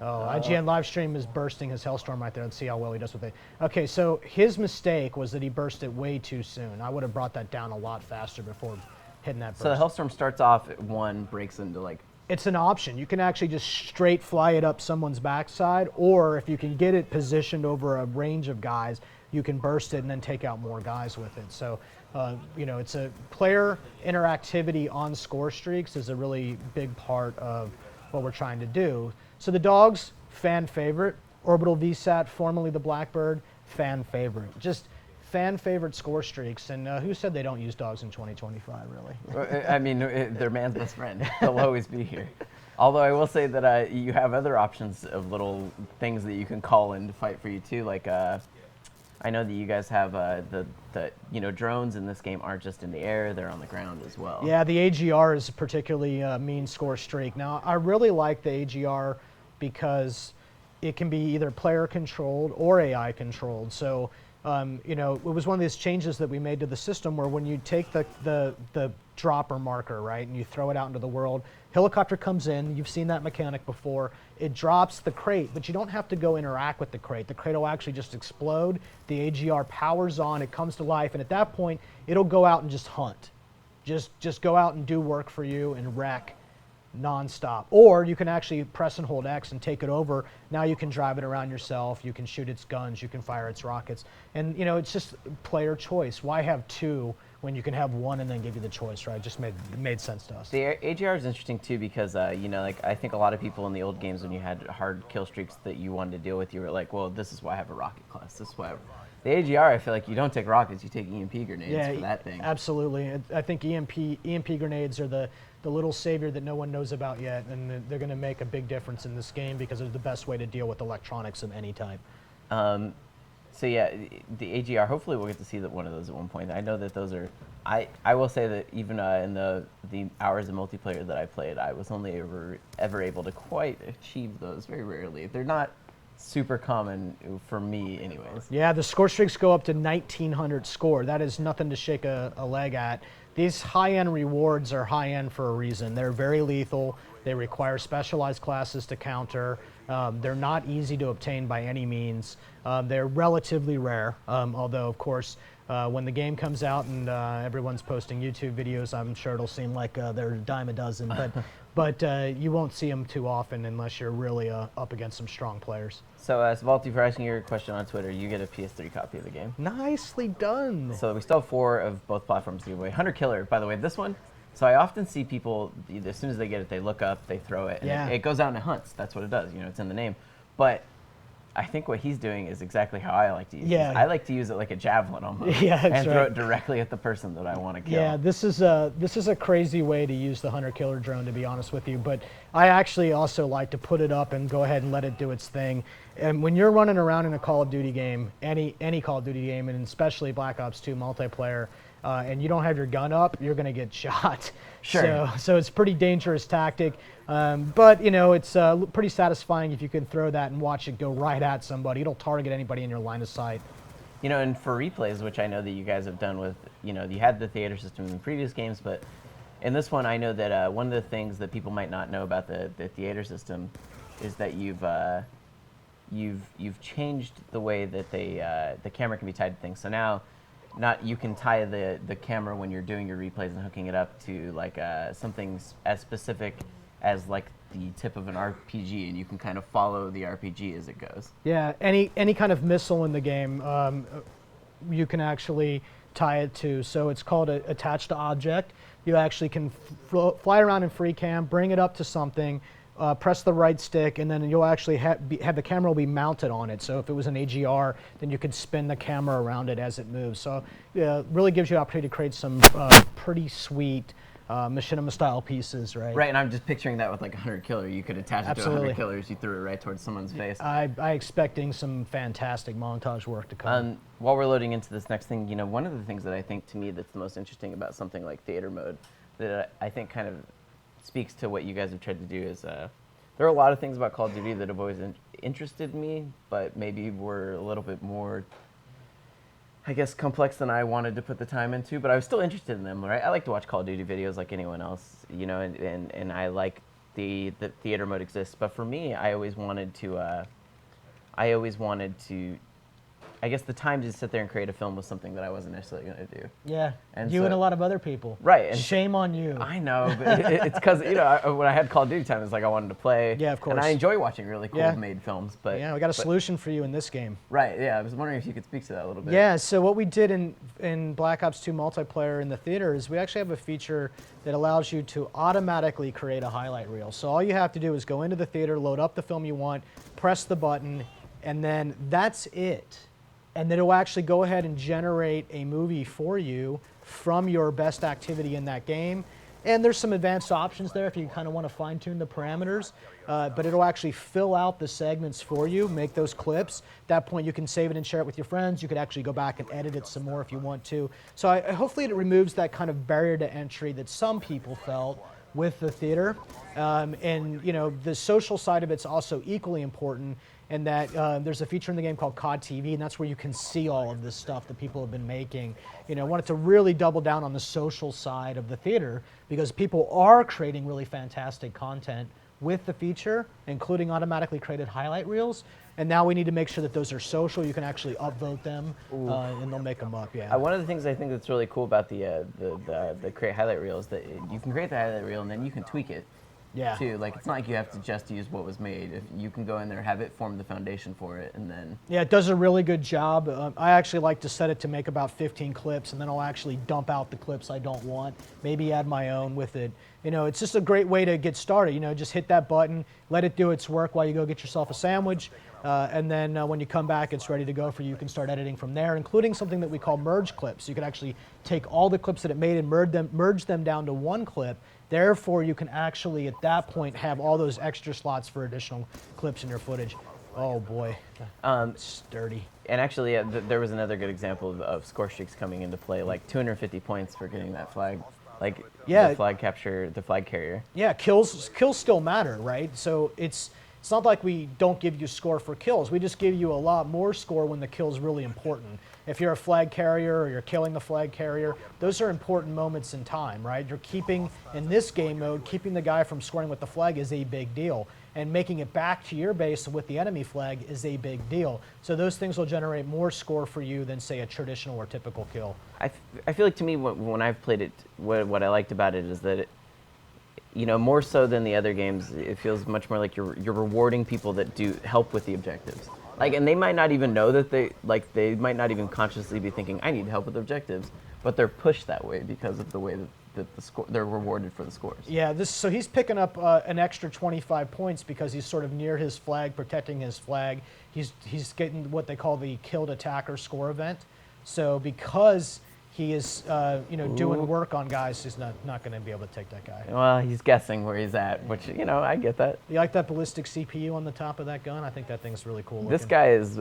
Oh, IGN live stream is bursting his Hellstorm right there. Let's see how well he does with it. Okay, so his mistake was that he burst it way too soon. I would have brought that down a lot faster before hitting that burst. So the Hellstorm starts off at 1, breaks into like... It's an option. You can actually just straight fly it up someone's backside, or if you can get it positioned over a range of guys, you can burst it and then take out more guys with it. So, it's a player interactivity on score streaks is a really big part of what we're trying to do. So the dogs, fan favorite. Orbital VSAT, formerly the Blackbird, fan favorite. Just fan favorite score streaks. And who said they don't use dogs in 2025, really? I mean, they're man's best friend. They'll always be here. Although I will say that you have other options of little things that you can call in to fight for you too. Like I know that you guys have the drones in this game aren't just in the air; they're on the ground as well. Yeah, the AGR is a particularly mean score streak. Now, I really like the AGR because it can be either player controlled or AI controlled. So, it was one of these changes that we made to the system where when you take the dropper marker, right, and you throw it out into the world, helicopter comes in, you've seen that mechanic before, it drops the crate, but you don't have to go interact with the crate. The crate will actually just explode, the AGR powers on, it comes to life, and at that point, it'll go out and just hunt. Just go out and do work for you and wreck nonstop. Or you can actually press and hold X and take it over. Now you can drive it around yourself, you can shoot its guns, you can fire its rockets. And it's just player choice. Why have two when you can have one and then give you the choice, right? It just made sense to us. The AGR is interesting too because, I think a lot of people in the old games when you had hard kill streaks that you wanted to deal with, you were like, well, this is why I have a rocket class. This is why The AGR, I feel like you don't take rockets, you take EMP grenades for that thing. Absolutely. I think EMP grenades are the little savior that no one knows about yet, and they're going to make a big difference in this game because they're the best way to deal with electronics of any type. So yeah, the AGR, hopefully we'll get to see one of those at one point. I know that those are, I will say that even in the hours of multiplayer that I played, I was only ever able to quite achieve those very rarely. They're not super common for me anyways. Yeah, the score streaks go up to 1900 score. That is nothing to shake a leg at. These high-end rewards are high-end for a reason. They're very lethal. They require specialized classes to counter. They're not easy to obtain by any means. They're relatively rare, although, of course, when the game comes out and everyone's posting YouTube videos, I'm sure it'll seem like they're a dime a dozen, but you won't see them too often unless you're really up against some strong players. So, Svalti, for asking your question on Twitter, you get a PS3 copy of the game. Nicely done. So we still have 4 of both platforms to give away. Hunter Killer, by the way, this one. So I often see people, as soon as they get it, they look up, they throw it, and it goes out and it hunts. That's what it does. It's in the name. But I think what he's doing is exactly how I like to use it. I like to use it like a javelin almost, and throw it directly at the person that I want to kill. Yeah, this is a crazy way to use the Hunter Killer drone, to be honest with you. But I actually also like to put it up and go ahead and let it do its thing. And when you're running around in a Call of Duty game, any Call of Duty game, and especially Black Ops 2 multiplayer, and you don't have your gun up, you're going to get shot. Sure. So it's a pretty dangerous tactic. But, it's pretty satisfying if you can throw that and watch it go right at somebody. It'll target anybody in your line of sight. And for replays, which I know that you guys have done with, you had the theater system in previous games, but in this one, I know that one of the things that people might not know about the theater system is that you've changed the way that the camera can be tied to things. So now, you can tie the camera when you're doing your replays and hooking it up to like something as specific as like the tip of an RPG, and you can kind of follow the RPG as it goes. Yeah, any kind of missile in the game, you can actually tie it to. So it's called attached to object. you actually can fly around in free cam, bring it up to something, press the right stick, and then you'll actually have the camera will be mounted on it. So if it was an AGR, then you could spin the camera around it as it moves. So really gives you the opportunity to create some pretty sweet machinima style pieces, right? Right, and I'm just picturing that with like 100 killer. You could attach it Absolutely. to 100 killers. You threw it right towards someone's face. I expecting some fantastic montage work to come. While we're loading into this next thing, one of the things that I think to me that's the most interesting about something like theater mode that I think kind of speaks to what you guys have tried to do is there are a lot of things about Call of Duty that have always interested me, but maybe were a little bit more, I guess, complex than I wanted to put the time into, but I was still interested in them, right? I like to watch Call of Duty videos like anyone else, and I like the theater mode exists, but for me, I always wanted to, I guess the time to sit there and create a film was something that I wasn't necessarily going to do. Yeah, And you so- and a lot of other people. Right, and- Shame on you. I know, but it's because, when I had Call of Duty time, it's like I wanted to play. Yeah, of course. And I enjoy watching really cool Yeah. made films, but... Yeah, we got a solution for you in this game. Right, yeah, I was wondering if you could speak to that a little bit. Yeah, so what we did in Black Ops 2 multiplayer in the theater is we actually have a feature that allows you to automatically create a highlight reel. So all you have to do is go into the theater, load up the film you want, press the button, and then that's it. And then it will actually go ahead and generate a movie for you from your best activity in that game. And there's some advanced options there if you kind of want to fine-tune the parameters. But it'll actually fill out the segments for you, make those clips. At that point, you can save it and share it with your friends. You could actually go back and edit it some more if you want to. So hopefully it removes that kind of barrier to entry that some people felt with the theater. And the social side of it's also equally important, and that there's a feature in the game called COD TV, and that's where you can see all of this stuff that people have been making. I wanted to really double down on the social side of the theater because people are creating really fantastic content with the feature, including automatically created highlight reels. And now we need to make sure that those are social. You can actually upvote them, and they'll make them up. Yeah. One of the things I think that's really cool about the create highlight reel is that you can create the highlight reel and then you can tweak it. Yeah. Too. Like, it's not like you have to just use what was made. If you can go in there, have it form the foundation for it, and then... Yeah, it does a really good job. I actually like to set it to make about 15 clips, and then I'll actually dump out the clips I don't want, maybe add my own with it. It's just a great way to get started. Just hit that button, let it do its work while you go get yourself a sandwich, and then when you come back, it's ready to go for you. You can start editing from there, including something that we call merge clips. You can actually take all the clips that it made and merge them down to one clip. Therefore, you can actually, at that point, have all those extra slots for additional clips in your footage. Oh, boy. Sturdy. And actually, there was another good example of Scorestreaks coming into play, like 250 points for getting that flag. The flag capture, the flag carrier. Yeah, kills still matter, right? So it's not like we don't give you score for kills. We just give you a lot more score when the kill's really important. If you're a flag carrier or you're killing the flag carrier, those are important moments in time, right? You're keeping, in this game mode, keeping the guy from scoring with the flag is a big deal. And making it back to your base with the enemy flag is a big deal. So those things will generate more score for you than, say, a traditional or typical kill. I feel like, to me, when I've played it, what I liked about it is that more so than the other games, it feels much more like you're rewarding people that do help with the objectives. And they might not even know that they might not even consciously be thinking, I need help with objectives, but they're pushed that way because of the way that they're rewarded for the scores. Yeah, so he's picking up an extra 25 points because he's sort of near his flag, protecting his flag. He's getting what they call the killed attacker score event. So because he is doing work on guys, he's not going to be able to take that guy. Well, he's guessing where he's at, which, I get that. You like that ballistic CPU on the top of that gun? I think that thing's really cool looking. This guy is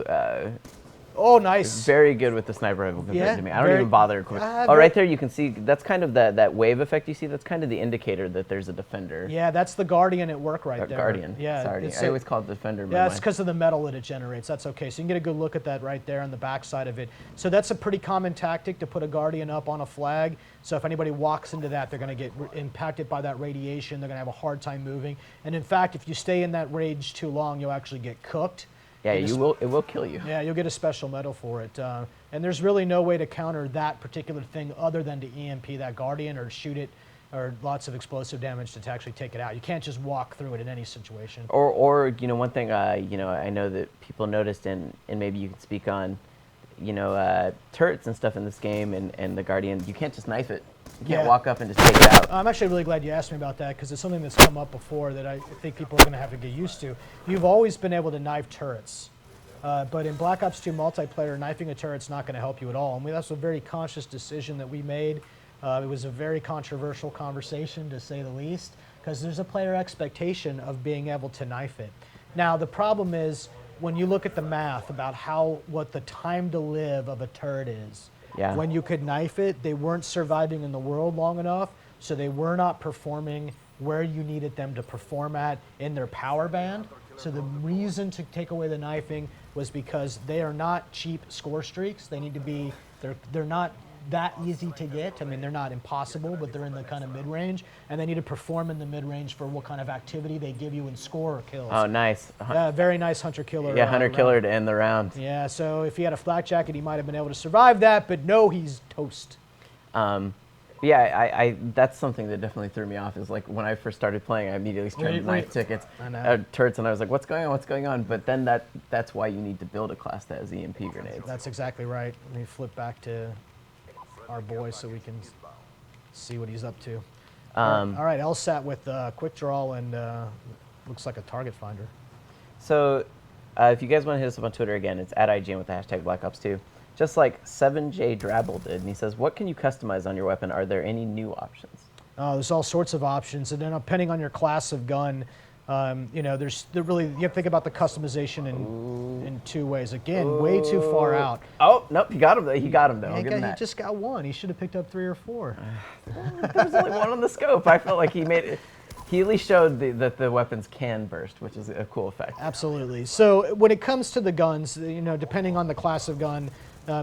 oh, nice. very good with the sniper rifle compared to me. I don't even bother equipping. Right there you can see, that's kind of that wave effect you see, that's kind of the indicator that there's a defender. Yeah, that's the Guardian at work right there. Guardian, yeah, sorry. I always call it defender. Yeah, it's because of the metal that it generates. That's okay. So you can get a good look at that right there on the back side of it. So that's a pretty common tactic to put a Guardian up on a flag. So if anybody walks into that, they're going to get impacted by that radiation. They're going to have a hard time moving. And in fact, if you stay in that range too long, you'll actually get cooked. Yeah, it will kill you. Yeah, you'll get a special medal for it. And there's really no way to counter that particular thing other than to EMP that Guardian or shoot it, or lots of explosive damage to actually take it out. You can't just walk through it in any situation. Or one thing I know that people noticed, and maybe you could speak on, turrets and stuff in this game, and the Guardian, you can't just knife it. You can't Yeah. walk up and just take it out. I'm actually really glad you asked me about that because it's something that's come up before that I think people are going to have to get used to. You've always been able to knife turrets, but in Black Ops 2 multiplayer, knifing a turret's not going to help you at all. And that's a very conscious decision that we made. It was a very controversial conversation, to say the least, because there's a player expectation of being able to knife it. Now, the problem is when you look at the math about what the time to live of a turret is, Yeah. when you could knife it, they weren't surviving in the world long enough, so they were not performing where you needed them to perform at in their power band. So the reason to take away the knifing was because they are not cheap score streaks. They need to be, they're not that easy to get. I mean, they're not impossible, but they're in the kind of mid-range, and they need to perform in the mid-range for what kind of activity they give you in score kills. Oh, nice. Very nice hunter-killer. Yeah, hunter-killer round. to end the round. Yeah, so if he had a flak jacket, he might have been able to survive that, but no, he's toast. Yeah, that's something that definitely threw me off. Is like when I first started playing, I immediately started knife tickets, turrets, and I was like, "What's going on? What's going on?" But then that's why you need to build a class that has EMP grenades. That's exactly right. Let me flip back to our boy so we can see what he's up to. All right, LSAT with quick draw and looks like a target finder. So, if you guys want to hit us up on Twitter again, it's at IGN with the hashtag Black Ops 2. Just like 7J Drabble did, and he says, "What can you customize on your weapon? Are there any new options?" There's all sorts of options, and then depending on your class of gun, you know, you have to think about the customization in two ways. Again, way too far out. Oh, nope, he got him though. He got him though. I'll give him He that. just got one. He should have picked up 3 or 4. There's only one on the scope. I felt like he made it. He at least showed that the weapons can burst, which is a cool effect. Absolutely. So when it comes to the guns, you know, depending on the class of gun,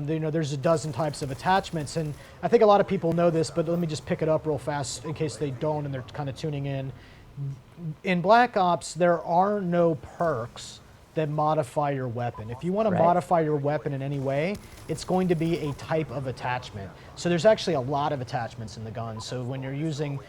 you know, there's a dozen types of attachments, and I think a lot of people know this, but let me just pick it up real fast in case they don't and they're kind of tuning in. In Black Ops, there are no perks that modify your weapon. If you want to modify your weapon in any way, it's going to be a type of attachment. So there's actually a lot of attachments in the gun. So when you're using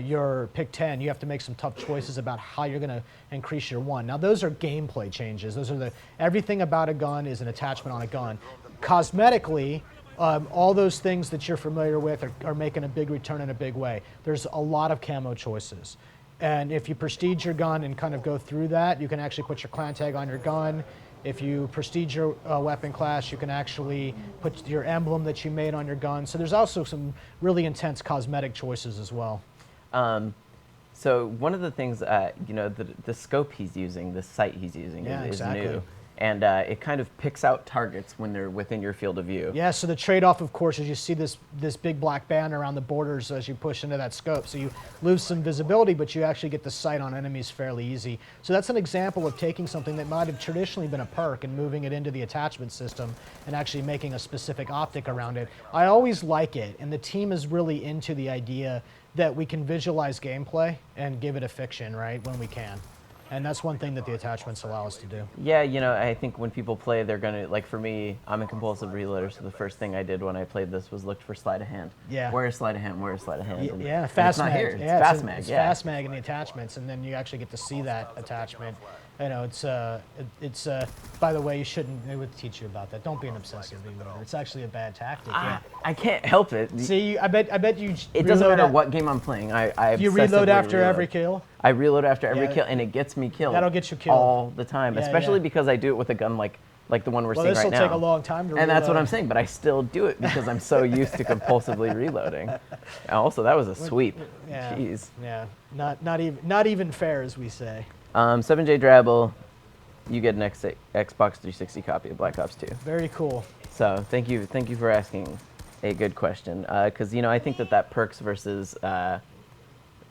your pick 10, you have to make some tough choices about how you're going to increase your one. Now those are gameplay changes. Those are everything about a gun is an attachment on a gun. Cosmetically, all those things that you're familiar with are making a big return in a big way. There's a lot of camo choices. And if you prestige your gun and kind of go through that, you can actually put your clan tag on your gun. If you prestige your weapon class, you can actually put your emblem that you made on your gun. So there's also some really intense cosmetic choices as well. So one of the things, you know, the scope he's using, the sight he's using is new. And it kind of picks out targets when they're within your field of view. Yeah, so the trade-off, of course, is you see this big black band around the borders as you push into that scope. So you lose some visibility, but you actually get the sight on enemies fairly easy. So that's an example of taking something that might have traditionally been a perk and moving it into the attachment system and actually making a specific optic around it. I always like it, and the team is really into the idea that we can visualize gameplay and give it a fiction, right, when we can. And that's one thing that the attachments allow us to do. Yeah, you know, I think when people play, they're going to, like for me, I'm a compulsive reloader, so the first thing I did when I played this was looked for sleight of hand. Yeah. Where is sleight of hand? Where is sleight of hand? Yeah, fast mag. It's fast mag. It's fast mag in the attachments, and then you actually get to see that attachment. You know, it's by the way, they would teach you about that. Don't be an obsessive reloader. It's actually a bad tactic. I can't help it. See, I bet you. It doesn't matter what game I'm playing. You reload after every kill. I reload after every kill, and it gets me killed. That'll get you killed all the time, especially because I do it with a gun like the one we're seeing right now. Well, this will take a long time to reload. And that's what I'm saying, but I still do it because I'm so used to compulsively reloading. Also, that was a sweep. Yeah. Jeez. Yeah. Not even fair, as we say. 7J Drabble, you get an Xbox 360 copy of Black Ops 2. Very cool. So thank you for asking a good question, because you know I think that perks versus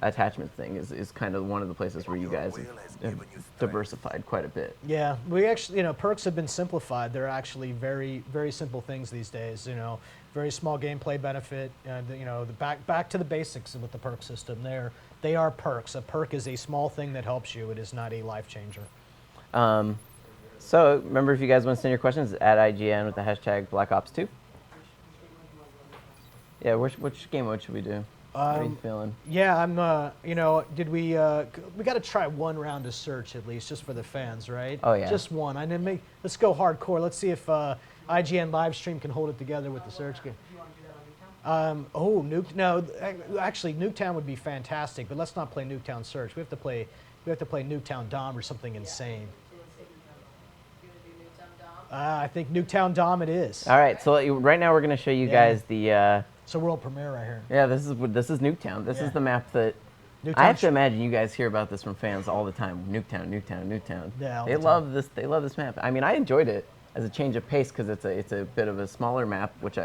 attachment thing is kind of one of the places where you guys have diversified quite a bit. Yeah, we actually, you know, perks have been simplified. They're actually very, very simple things these days. You know, very small gameplay benefit. You know, back to the basics with the perk system. They are perks. A perk is a small thing that helps you. It is not a life changer. So remember, if you guys want to send your questions, at IGN with the hashtag Black Ops 2. Yeah, which game mode should we do? How are you feeling? Yeah, I'm. You know, did we got to try one round of search at least, just for the fans, right? Oh yeah. Just one. I didn't let's go hardcore. Let's see if IGN live stream can hold it together with the search game. Actually, Nuketown would be fantastic, but let's not play Nuketown Search. We have to play Nuketown Dom or something insane. I think Nuketown Dom it is. All right, so right now we're going to show you guys the. It's a world premiere right here. Yeah, this is Nuketown. This is the map that. Nuketown I have to imagine you guys hear about this from fans all the time. Nuketown, Nuketown, Nuketown. Yeah, all they the time. love this. They love this map. I mean, I enjoyed it as a change of pace because it's a bit of a smaller map, which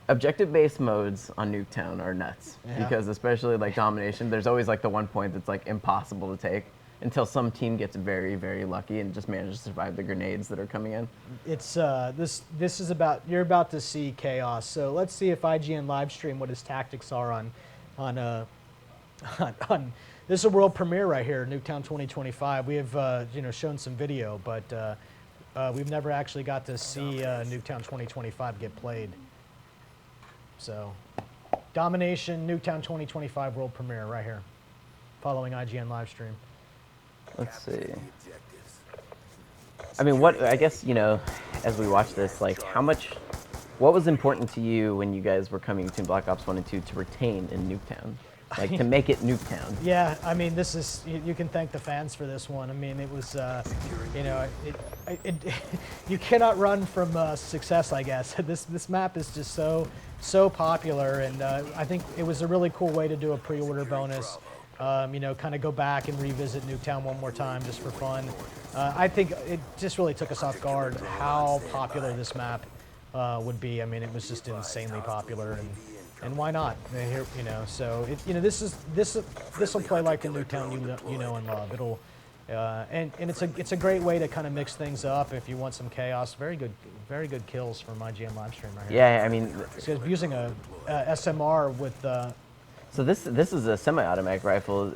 objective-based modes on Nuketown are nuts because especially like domination, there's always like the one point that's like impossible to take until some team gets very, very lucky and just manages to survive the grenades that are coming in. It's this is about you're about to see chaos. So let's see if IGN live stream what his tactics are on this is a world premiere right here, Nuketown 2025. We have shown some video, but we've never actually got to see Nuketown 2025 get played. So, Domination, Nuketown 2025 world premiere right here, following IGN live stream. Let's see. I mean, I guess, as we watch this, like, what was important to you when you guys were coming between Black Ops 1 and 2 to retain in Nuketown? Like, to make it Nuketown? Yeah, I mean, this is, you can thank the fans for this one. I mean, it was, you cannot run from success, I guess. This map is just so popular, and I think it was a really cool way to do a pre-order bonus. Kind of go back and revisit Nuketown one more time just for fun. I think it just really took us off guard how popular this map would be. I mean, it was just insanely popular, and why not? Here, so this will play like the Nuketown you know and love. It'll and it's a great way to kind of mix things up if you want some chaos. Very good kills from IGN live stream right here. Yeah, I mean, so using a SMR with. So this is a semi-automatic rifle.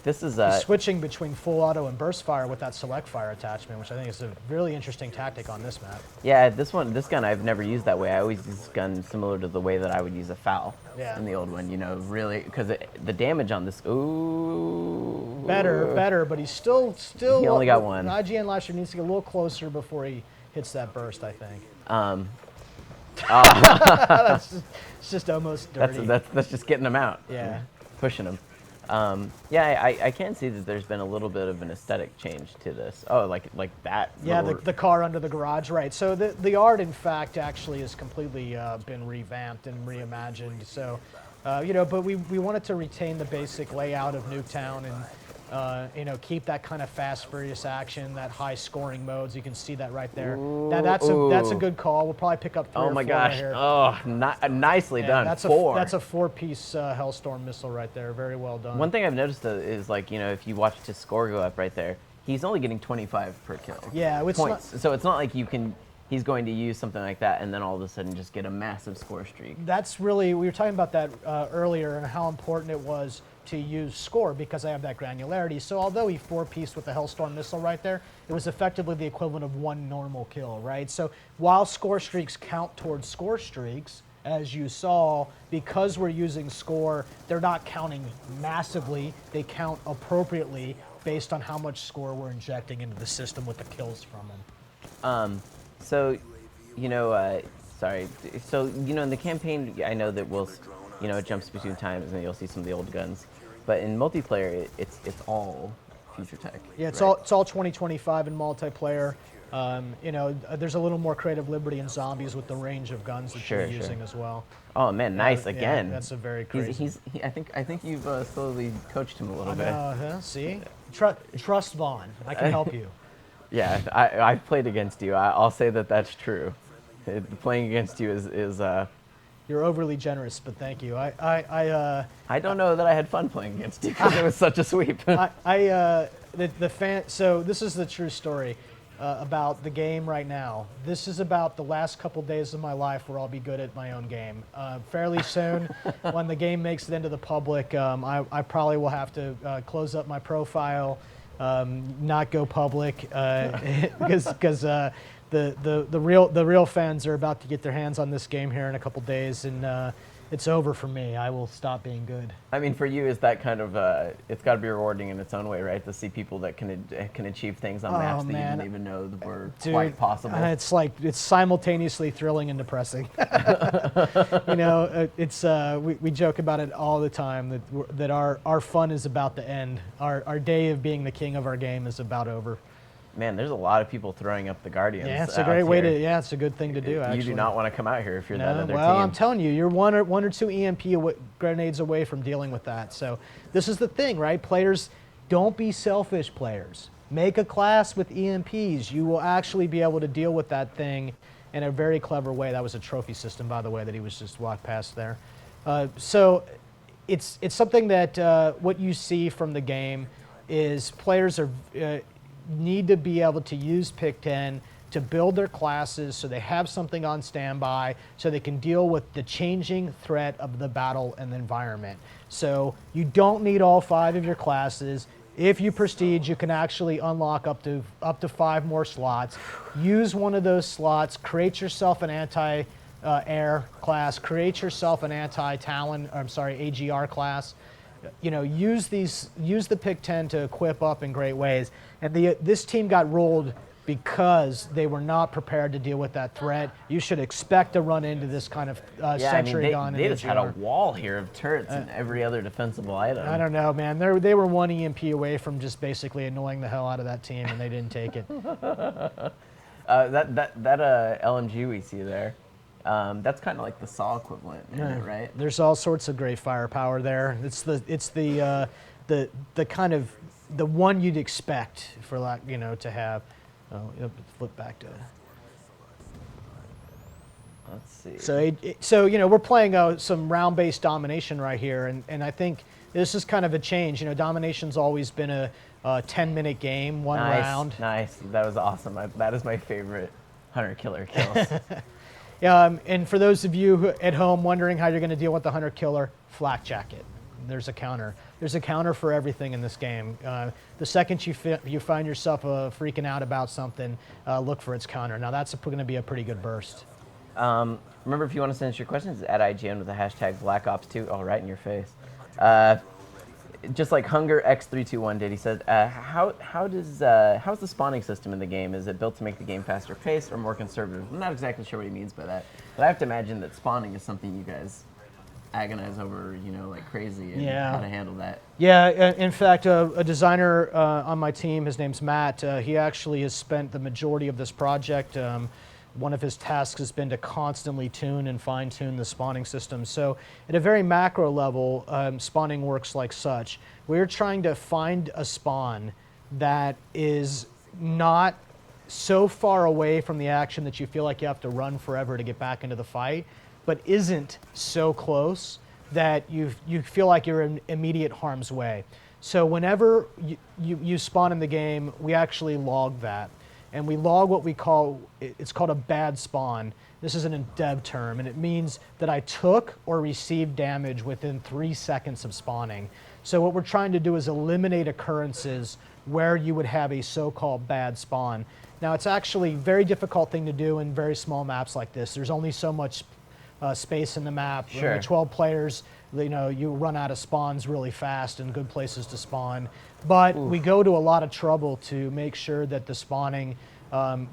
This is switching between full auto and burst fire with that select fire attachment, which I think is a really interesting tactic on this map. Yeah, this gun I've never used that way. I always use this gun similar to the way that I would use a FAL in the old one. Really, because the damage on this. Ooh. Better, but he's still. He only got one. IGN live stream needs to get a little closer before he hits that burst, I think. It's just almost dirty. That's just getting them out. Yeah. Pushing them. I can see that there's been a little bit of an aesthetic change to this. Oh, like that. Yeah, the car under the garage, right. So the art, in fact, actually has completely been revamped and reimagined. So, but we wanted to retain the basic layout of Nuketown and, keep that kind of fast, furious action, that high scoring modes. You can see that right there. Now that's a good call. We'll probably pick up 3 or 4 Oh my gosh! right here. Oh, nicely done. That's Four. That's a 4-piece Hellstorm missile right there. Very well done. One thing I've noticed is if you watch his score go up right there, he's only getting 25 per kill. Yeah, it's points. So it's not like he's going to use something like that and then all of a sudden just get a massive score streak. That's really, we were talking about that earlier and how important it was to use score because I have that granularity. So although he 4-pieced with the Hellstorm missile right there, it was effectively the equivalent of 1 normal kill, right? So while score streaks count towards score streaks, as you saw, because we're using score, they're not counting massively, they count appropriately based on how much score we're injecting into the system with the kills from them. So, sorry. So, in the campaign, I know that it jumps between times and you'll see some of the old guns. But in multiplayer, it's all future tech. Yeah, it's all 2025 in multiplayer. There's a little more creative liberty in zombies with the range of guns that you're using as well. Oh man, nice again. Yeah, that's a very crazy. I think you've slowly coached him a little bit. See, trust Vaughn. I can help you. Yeah, I've played against you. I'll say that's true. Playing against you is. You're overly generous, but thank you. I don't know that I had fun playing against you because it was such a sweep. So this is the true story about the game right now. This is about the last couple days of my life where I'll be good at my own game. Fairly soon, when the game makes it into the public, I probably will have to close up my profile, not go public, because the real fans are about to get their hands on this game here in a couple days, and it's over for me. I will stop being good. I mean, for you, is that kind of it's got to be rewarding in its own way, right? To see people that can achieve things on maps that you didn't even know that were quite possible. It's like it's simultaneously thrilling and depressing. You know, it's we joke about it all the time that our fun is about to end. Our day of being the king of our game is about over. Man, there's a lot of people throwing up the Guardians. Yeah, it's a great way to. Yeah, it's a good thing to do. Actually, you do not want to come out here if you're that other well, team. I'm telling you, you're one or two EMP grenades away from dealing with that. So this is the thing, right? Players, don't be selfish. Players, make a class with EMPs. You will actually be able to deal with that thing in a very clever way. That was a trophy system, by the way, that he was just walked past there. So it's something that what you see from the game is players are. Need to be able to use Pick 10 to build their classes so they have something on standby so they can deal with the changing threat of the battle and the environment. So you don't need all 5 of your classes. If you prestige, you can actually unlock up to 5 more slots. Use one of those slots, create yourself an anti-air class, create yourself an AGR class. You know, use the Pick 10 to equip up in great ways. And this team got rolled because they were not prepared to deal with that threat. You should expect to run into this kind of sentry gun. They just had a wall here of turrets and every other defensible item. I don't know, man. They were 1 EMP away from just basically annoying the hell out of that team, and they didn't take it. That LMG we see there. That's kind of like the SAW equivalent, right? There's all sorts of great firepower there. It's the kind of the one you'd expect for to have. Oh, flip back to. Let's see. So we're playing some round-based domination right here, and I think this is kind of a change. You know, domination's always been a 10-minute game, one round. Nice. That was awesome. That is my favorite hunter-killer kills. And for those of you at home wondering how you're going to deal with the hunter-killer, flak jacket. There's a counter. There's a counter for everything in this game. The second you find yourself freaking out about something, look for its counter. Now that's going to be a pretty good burst. Remember, if you want to send us your questions, at IGN with the hashtag BlackOps2. Oh, right in your face. Just like Hunger X321 did, he said, how's the spawning system in the game? Is it built to make the game faster paced or more conservative? I'm not exactly sure what he means by that, but I have to imagine that spawning is something you guys agonize over, like crazy, and how to handle that. Yeah, in fact, a designer on my team, his name's Matt, he actually has spent the majority of this project. One of his tasks has been to constantly tune and fine-tune the spawning system. So at a very macro level, spawning works like such. We're trying to find a spawn that is not so far away from the action that you feel like you have to run forever to get back into the fight, but isn't so close that you feel like you're in immediate harm's way. So whenever you spawn in the game, we actually log that. And we log what it's called a bad spawn. This isn't a dev term, and it means that I took or received damage within 3 seconds of spawning. So what we're trying to do is eliminate occurrences where you would have a so-called bad spawn. Now, it's actually a very difficult thing to do in very small maps like this. There's only so much space in the map. Sure. Only 12 players, you run out of spawns really fast and good places to spawn. But we go to a lot of trouble to make sure that the spawning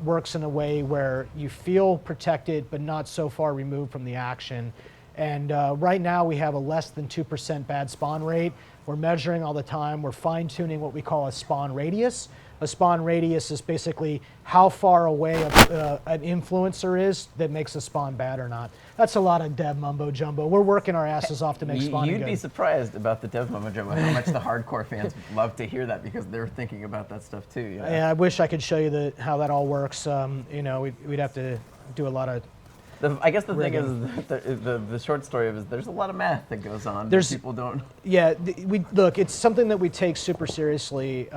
works in a way where you feel protected but not so far removed from the action. And right now we have a less than 2% bad spawn rate. We're measuring all the time. We're fine-tuning what we call a spawn radius. A spawn radius is basically how far away an influencer is that makes a spawn bad or not. That's a lot of dev mumbo jumbo. We're working our asses off to make spawning good. You'd be surprised about the dev mumbo jumbo, how much the hardcore fans love to hear that because they're thinking about that stuff too. Yeah, I wish I could show you how that all works. We'd have to do a lot of. I guess the thing is, the short story of it is there's a lot of math that goes on that people don't. Yeah, look, it's something that we take super seriously.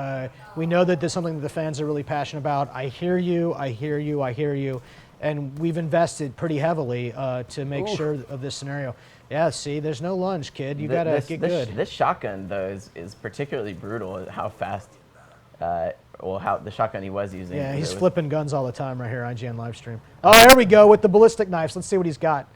We know that there's something that the fans are really passionate about. I hear you, and we've invested pretty heavily to make sure of this scenario. Yeah, see, there's no lunge, kid. You gotta get good. This shotgun though is particularly brutal. How fast. How the shotgun he was using. Yeah, he's flipping guns all the time right here, IGN live stream. Oh, there we go with the ballistic knives. Let's see what he's got.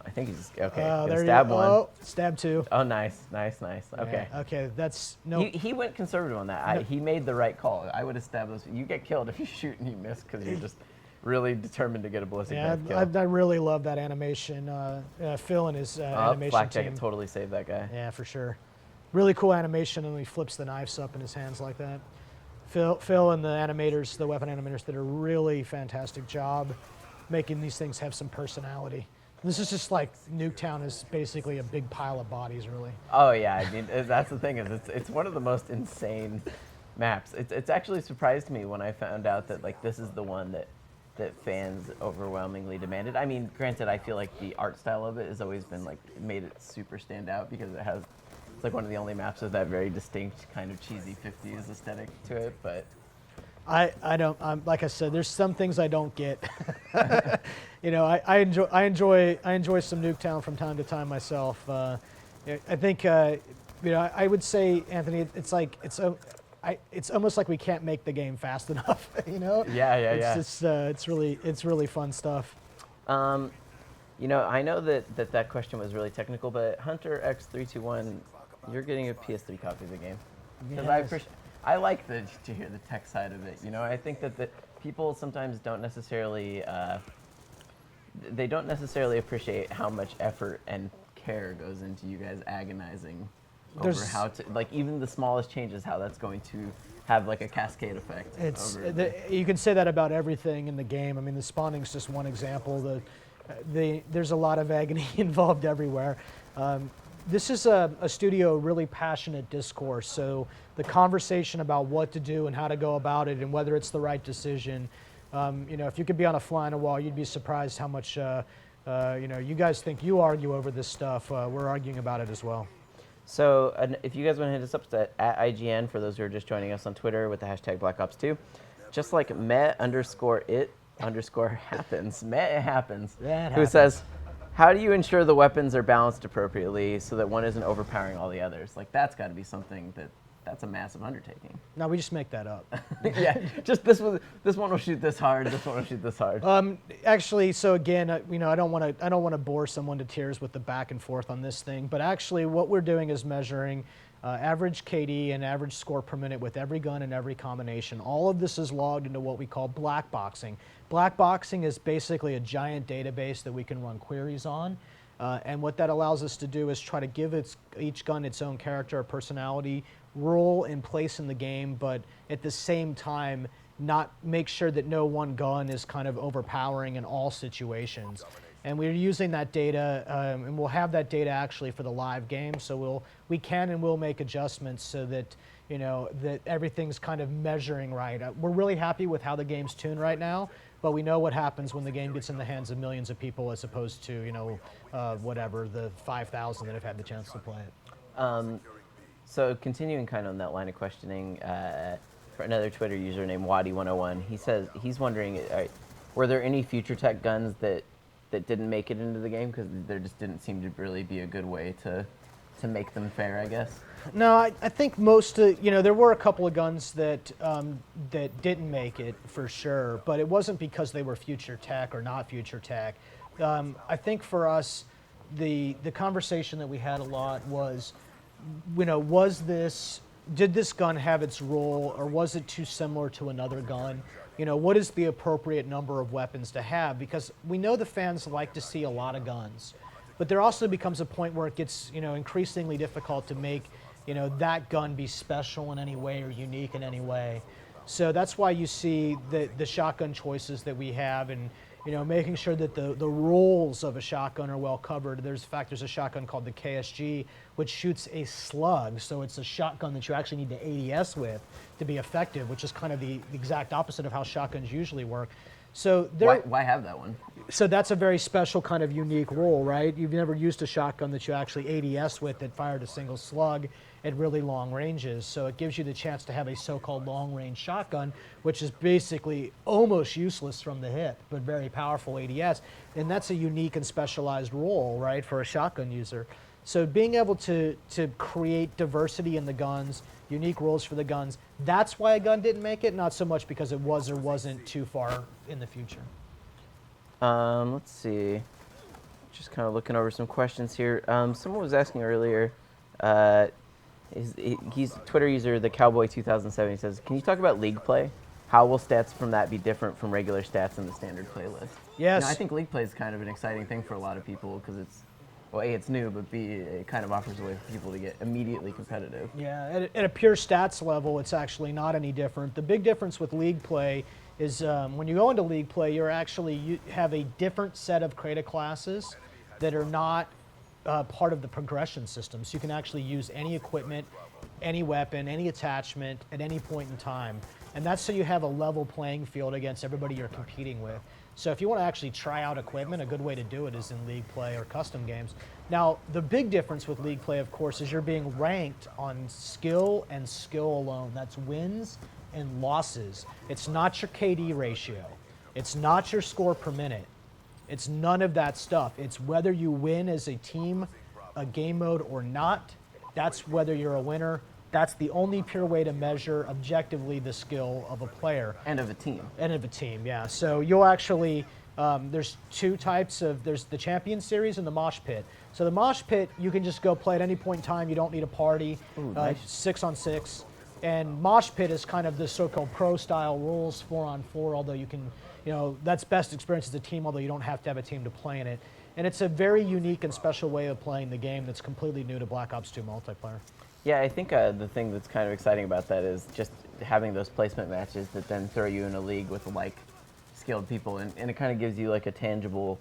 I think he's okay. Oh, Gonna there stab you one. Oh, stab 2. Oh, nice. Okay. Yeah, okay, that's no. He went conservative on that. He made the right call. I would have stabbed those. You get killed if you shoot and you miss because you're just really determined to get a ballistic Yeah, knife kill. I really love that animation. Phil and his animation Black team. Jacket totally saved that guy. Yeah, for sure. Really cool animation, and he flips the knives up in his hands like that. Phil and the animators, the weapon animators, did a really fantastic job making these things have some personality. This is just like Nuketown is basically a big pile of bodies, really. Oh yeah, I mean that's the thing is it's one of the most insane maps. It's actually surprised me when I found out that like this is the one that fans overwhelmingly demanded. I mean, granted, I feel like the art style of it has always been like made it super stand out because it's like one of the only maps with that very distinct kind of cheesy 50s aesthetic to it. But I don't like I said, there's some things I don't get. You know, I enjoy some Nuketown from time to time myself. I think you know, I would say, Anthony, it's like it's almost like we can't make the game fast enough. You know? Yeah. It's really fun stuff. You know, I know that question was really technical, but Hunter X321, you're getting a PS3 copy of the game because Yes. I like to hear the tech side of it. You know, I think that the people sometimes don't necessarily appreciate how much effort and care goes into you guys agonizing over how to, like, even the smallest changes, how that's going to have like a cascade effect. You can say that about everything in the game. I mean, the spawning's just one example. There's a lot of agony involved everywhere. This is a studio really passionate discourse, so the conversation about what to do and how to go about it and whether it's the right decision, you know, if you could be on a fly on a wall, you'd be surprised how much, you know, you guys think you argue over this stuff. We're arguing about it as well. So if you guys want to hit us up, it's at IGN for those who are just joining us on Twitter with the hashtag Black Ops 2. Just like Met_it_happens, Met it happens, who says, how do you ensure the weapons are balanced appropriately so that one isn't overpowering all the others? Like, that's got to be something that's a massive undertaking. No, we just make that up. Yeah, just this one will shoot this hard, this one will shoot this hard. Actually, so again, you know, I don't want to bore someone to tears with the back and forth on this thing, but actually what we're doing is measuring average KD and average score per minute with every gun and every combination. All of this is logged into what we call black boxing. Black boxing is basically a giant database that we can run queries on. And what that allows us to do is try to give each gun its own character or personality, role and place in the game, but at the same time, not make sure that no one gun is kind of overpowering in all situations. And we're using that data, and we'll have that data actually for the live game. So we can and will make adjustments so that, you know, that everything's kind of measuring right. We're really happy with how the game's tuned right now, but we know what happens when the game gets in the hands of millions of people as opposed to, you know, whatever, the 5,000 that have had the chance to play it. So continuing kind of on that line of questioning, for another Twitter user named Wadi101, he says he's wondering, were there any future tech guns that didn't make it into the game because there just didn't seem to really be a good way to make them fair, I guess? No, I think most, you know, there were a couple of guns that that didn't make it for sure, but it wasn't because they were future tech or not future tech. I think for us, the conversation that we had a lot was, you know, did this gun have its role, or was it too similar to another gun? You know, what is the appropriate number of weapons to have? Because we know the fans like to see a lot of guns, but there also becomes a point where it gets, you know, increasingly difficult to make, you know, that gun be special in any way or unique in any way. So that's why you see the shotgun choices that we have, and, you know, making sure that the roles of a shotgun are well covered. There's a shotgun called the KSG, which shoots a slug. So it's a shotgun that you actually need to ADS with to be effective, which is kind of the exact opposite of how shotguns usually work. So why have that one? So that's a very special kind of unique role, right? You've never used a shotgun that you actually ADS with that fired a single slug at really long ranges. So it gives you the chance to have a so-called long-range shotgun, which is basically almost useless from the hip, but very powerful ADS. And that's a unique and specialized role, right, for a shotgun user. So being able to create diversity in the guns, unique roles for the guns, that's why a gun didn't make it, not so much because it was or wasn't too far in the future. Let's see. just kind of looking over some questions here. Someone was asking earlier, he's a Twitter user, the Cowboy 2007. He says, "Can you talk about league play? How will stats from that be different from regular stats in the standard playlist?" Yes. I think league play is kind of an exciting thing for a lot of people because it's, well, A, it's new, but B, it kind of offers a way for people to get immediately competitive. Yeah, at a pure stats level, it's actually not any different. The big difference with league play is when you go into league play, you have a different set of creative classes that are not part of the progression system. So you can actually use any equipment, any weapon, any attachment at any point in time. And that's so you have a level playing field against everybody you're competing with. So if you want to actually try out equipment, a good way to do it is in league play or custom games. Now, the big difference with league play, of course, is you're being ranked on skill and skill alone. That's wins and losses. It's not your KD ratio. It's not your score per minute. It's none of that stuff. It's whether you win as a team, a game mode or not. That's whether you're a winner. That's the only pure way to measure objectively the skill of a player. And of a team. And of a team, yeah. So you'll actually, there's two types of, there's the Champion Series and the Mosh Pit. So the Mosh Pit, you can just go play at any point in time. You don't need a party. Ooh, nice. 6-on-6. And Mosh Pit is kind of the so-called pro-style rules, 4-on-4, although you can, that's best experience as a team, although you don't have to have a team to play in it. And it's a very unique and special way of playing the game that's completely new to Black Ops 2 multiplayer. Yeah, I think the thing that's kind of exciting about that is just having those placement matches that then throw you in a league with like skilled people, and it kind of gives you like a tangible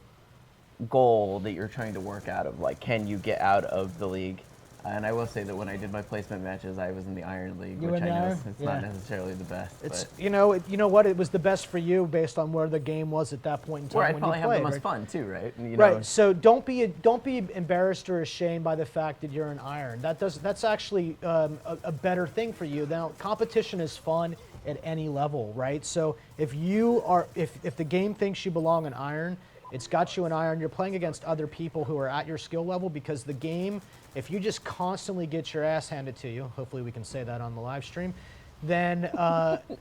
goal that you're trying to work out of, like, can you get out of the league? And I will say that when I did my placement matches, I was in the Iron League, which I know it's not necessarily the best. It's but you know what, it was the best for you based on where the game was at that point in time. Where I'd when probably you have played, the most right? fun too, right? Right. So don't be embarrassed or ashamed by the fact that you're an Iron. That's actually a better thing for you. Now, competition is fun at any level, right? So if the game thinks you belong in Iron, it's got you in Iron. You're playing against other people who are at your skill level, because the game, if you just constantly get your ass handed to you, hopefully we can say that on the live stream, then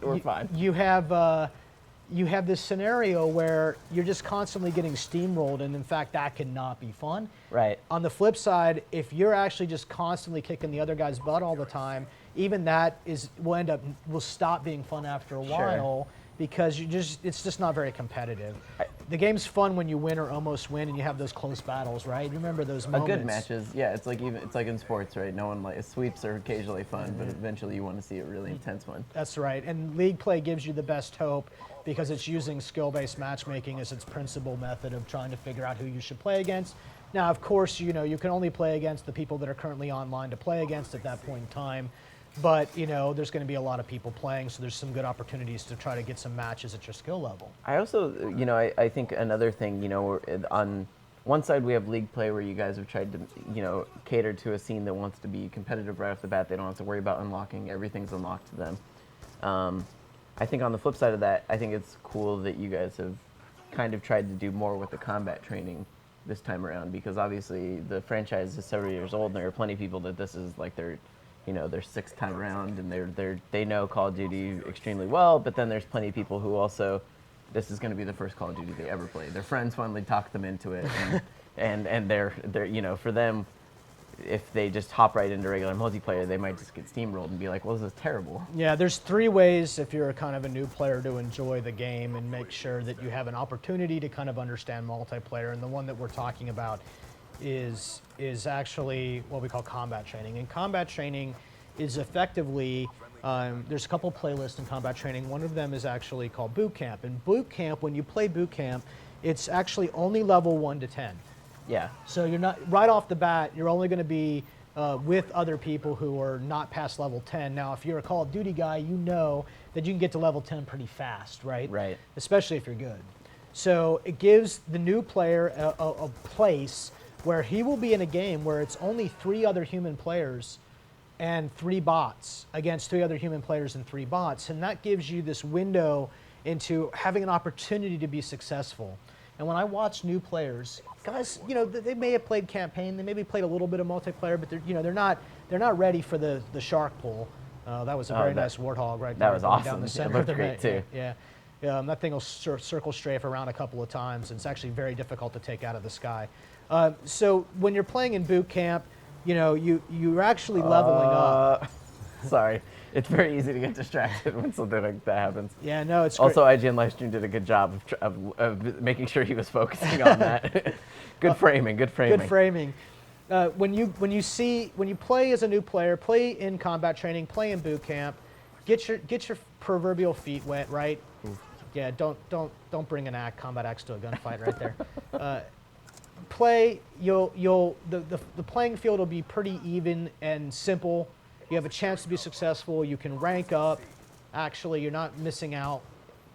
we're fine. You have this scenario where you're just constantly getting steamrolled, and in fact that cannot be fun. Right. On the flip side, if you're actually just constantly kicking the other guy's butt all the time, even that will stop being fun after a while, because it's just not very competitive. The game's fun when you win or almost win, and you have those close battles, right? You remember those moments. Good matches, yeah. It's like in sports, right? No one sweeps are occasionally fun, but eventually you want to see a really intense one. That's right. And league play gives you the best hope, because it's using skill-based matchmaking as its principal method of trying to figure out who you should play against. Now, of course, you can only play against the people that are currently online to play against at that point in time. But, there's going to be a lot of people playing, so there's some good opportunities to try to get some matches at your skill level. I also, I think another thing, on one side we have league play where you guys have tried to, cater to a scene that wants to be competitive right off the bat. They don't have to worry about unlocking. Everything's unlocked to them. I think on the flip side of that, I think it's cool that you guys have kind of tried to do more with the combat training this time around, because obviously the franchise is several years old, and there are plenty of people that this is like their sixth time around, and they know Call of Duty extremely well. But then there's plenty of people who also, this is going to be the first Call of Duty they ever played. Their friends finally talked them into it, and they're for them, if they just hop right into regular multiplayer, they might just get steamrolled and be like, well, this is terrible. Yeah, there's 3 ways if you're kind of a new player to enjoy the game and make sure that you have an opportunity to kind of understand multiplayer. And the one that we're talking about is actually what we call combat training. And combat training is effectively, there's a couple playlists in combat training. One of them is actually called boot camp. And boot camp, when you play boot camp, it's actually only level 1 to 10. Yeah. So you're not, right off the bat, you're only going to be with other people who are not past level 10. Now, if you're a Call of Duty guy, you know that you can get to level 10 pretty fast, right? Right. Especially if you're good. So it gives the new player a place where he will be in a game where it's only 3 other human players and 3 bots against 3 other human players and 3 bots. And that gives you this window into having an opportunity to be successful. And when I watch new players, guys, they may have played campaign, they maybe played a little bit of multiplayer, but they're not ready for the shark pull. That was a very nice warthog right there. That was awesome. Down the center It looked of the great too. Yeah. That thing will circle strafe around a couple of times, and it's actually very difficult to take out of the sky. So when you're playing in boot camp, you're actually leveling up. Sorry. It's very easy to get distracted when something like that happens. Yeah, no, it's great. Also, IGN Livestream did a good job of making sure he was focusing on that. Good framing, good framing. Good framing. When you play as a new player, play in combat training, play in boot camp, get your proverbial feet wet, right? Oof. Yeah, don't bring an combat axe to a gunfight right there. Play, the playing field will be pretty even and simple. You have a chance to be successful. You can rank up. Actually, you're not missing out.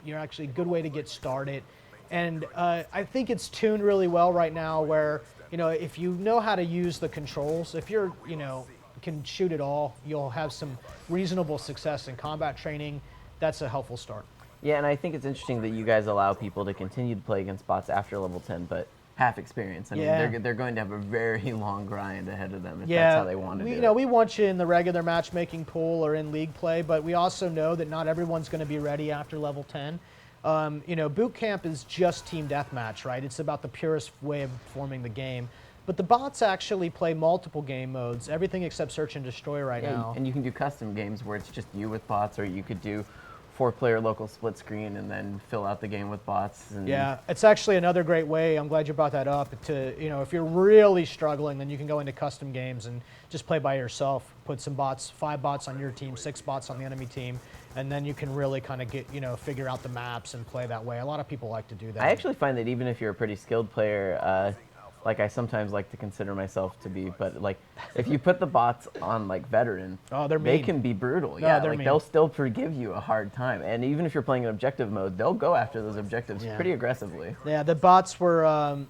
You're actually a good way to get started. And I think it's tuned really well right now where, if you know how to use the controls, if you're, can shoot it all, you'll have some reasonable success in combat training. That's a helpful start. Yeah, and I think it's interesting that you guys allow people to continue to play against bots after level 10, but half experience. I mean, they're going to have a very long grind ahead of them if that's how they want to do it. We want you in the regular matchmaking pool or in league play, but we also know that not everyone's going to be ready after level 10. Boot camp is just team deathmatch, right? It's about the purest way of forming the game. But the bots actually play multiple game modes, everything except search and destroy right now. And you can do custom games where it's just you with bots, or you could do 4-player local split screen and then fill out the game with bots. And yeah, it's actually another great way. I'm glad you brought that up. If you're really struggling, then you can go into custom games and just play by yourself. Put some bots, 5 bots on your team, 6 bots on the enemy team, and then you can really kind of get, figure out the maps and play that way. A lot of people like to do that. I actually find that even if you're a pretty skilled player, like I sometimes like to consider myself to be, but like if you put the bots on like veteran, they can be brutal. Yeah, like they'll still forgive you a hard time. And even if you're playing in objective mode, they'll go after those objectives pretty aggressively. Yeah, the bots were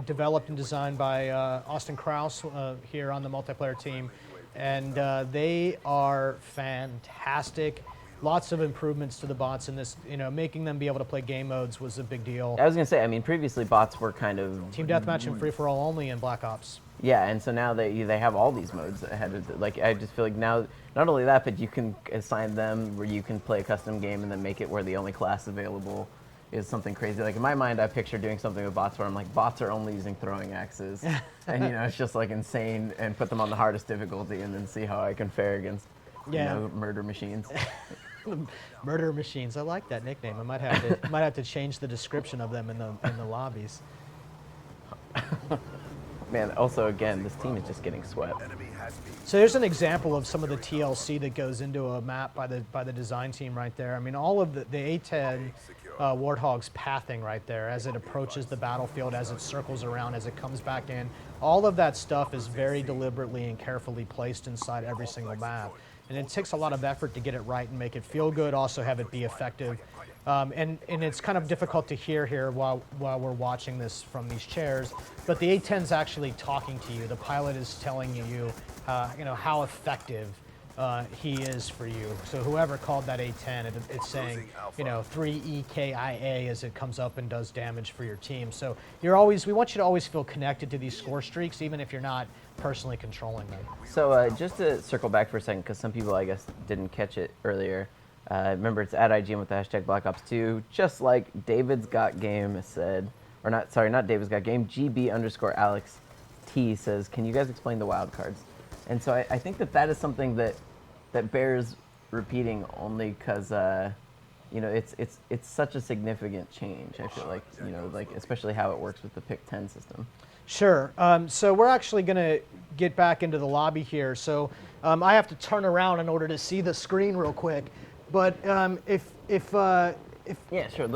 developed and designed by Austin Krause here on the multiplayer team, and they are fantastic. Lots of improvements to the bots in this, making them be able to play game modes was a big deal. I was going to say, I mean, previously bots were kind of team deathmatch and free-for-all only in Black Ops. Yeah, and so now they have all these modes ahead of, like, I just feel like now, not only that, but you can assign them where you can play a custom game and then make it where the only class available is something crazy. Like in my mind, I picture doing something with bots where I'm like, bots are only using throwing axes. And it's just like insane, and put them on the hardest difficulty and then see how I can fare against murder machines. Murder machines. I like that nickname. I might have to change the description of them in the lobbies. Man, also again, this team is just getting swept. So here's an example of some of the TLC that goes into a map by the design team right there. I mean, all of the A10 Warthog's pathing right there as it approaches the battlefield, as it circles around, as it comes back in. All of that stuff is very deliberately and carefully placed inside every single map. And it takes a lot of effort to get it right and make it feel good, also have it be effective. And it's kind of difficult to hear here while we're watching this from these chairs, but the A10's actually talking to you. The pilot is telling you, how effective he is for you. So whoever called that A10, it's saying, 3 EKIA as it comes up and does damage for your team. So we want you to always feel connected to these score streaks, even if you're not personally controlling them. So just to circle back for a second, because some people, I guess, didn't catch it earlier. Remember, it's at IGN with the hashtag Black Ops 2, just like David's Got Game said, or not David's Got Game, GB_Alex T says, can you guys explain the wild cards? And so I think that is something that bears repeating, only because it's such a significant change. I feel like, especially how it works with the pick 10 system. Sure. So we're actually going to get back into the lobby here. So I have to turn around in order to see the screen real quick. But yeah, sure.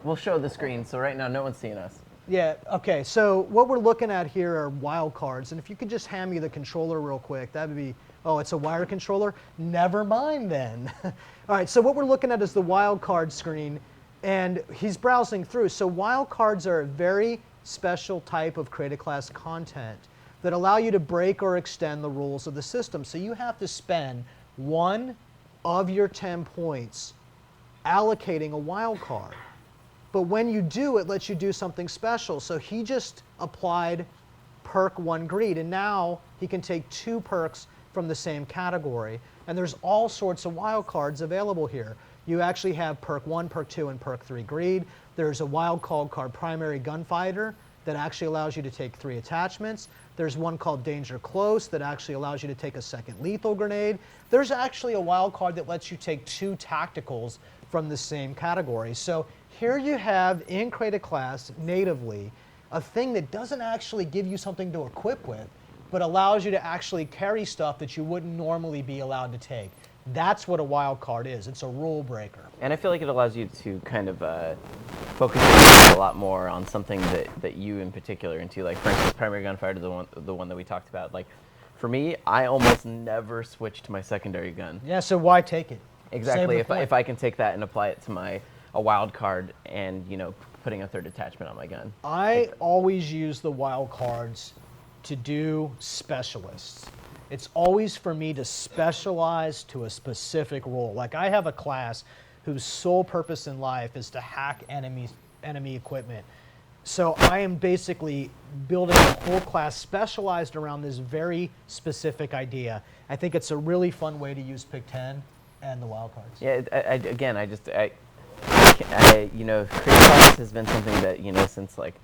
We'll show the screen. So right now, no one's seeing us. Yeah. Okay. So what we're looking at here are wild cards, and if you could just hand me the controller real quick, that would be. Oh, it's a wire controller. Never mind then. All right. So what we're looking at is the wild card screen, and he's browsing through. So wild cards are a very special type of create a class content that allow you to break or extend the rules of the system. So you have to spend 1 of your 10 points allocating a wild card. But when you do, it lets you do something special. So he just applied perk 1 greed, and now he can take 2 perks from the same category. And there's all sorts of wild cards available here. You actually have perk 1, perk 2, and perk 3 greed. There's a wild card primary gunfighter that actually allows you to take 3 attachments. There's one called Danger Close that actually allows you to take a second lethal grenade. There's actually a wild card that lets you take 2 tacticals from the same category. So here you have in Create a Class natively a thing that doesn't actually give you something to equip with, but allows you to actually carry stuff that you wouldn't normally be allowed to take. That's what a wild card is. It's a rule breaker. And I feel like it allows you to kind of focus a lot more on something that you in particular into. Like, for instance, primary gunfighter, the one that we talked about. Like, for me, I almost never switch to my secondary gun. Yeah, so why take it? Exactly. If I can take that and apply it to a wild card and, you know, putting a 3rd attachment on my gun. I always use the wild cards to do specialists. It's always for me to specialize to a specific role. Like, I have a class whose sole purpose in life is to hack enemy equipment. So I am basically building a whole class specialized around this very specific idea. I think it's a really fun way to use pick 10 and the wild cards. Yeah, you know, create class has been something that, you know, since like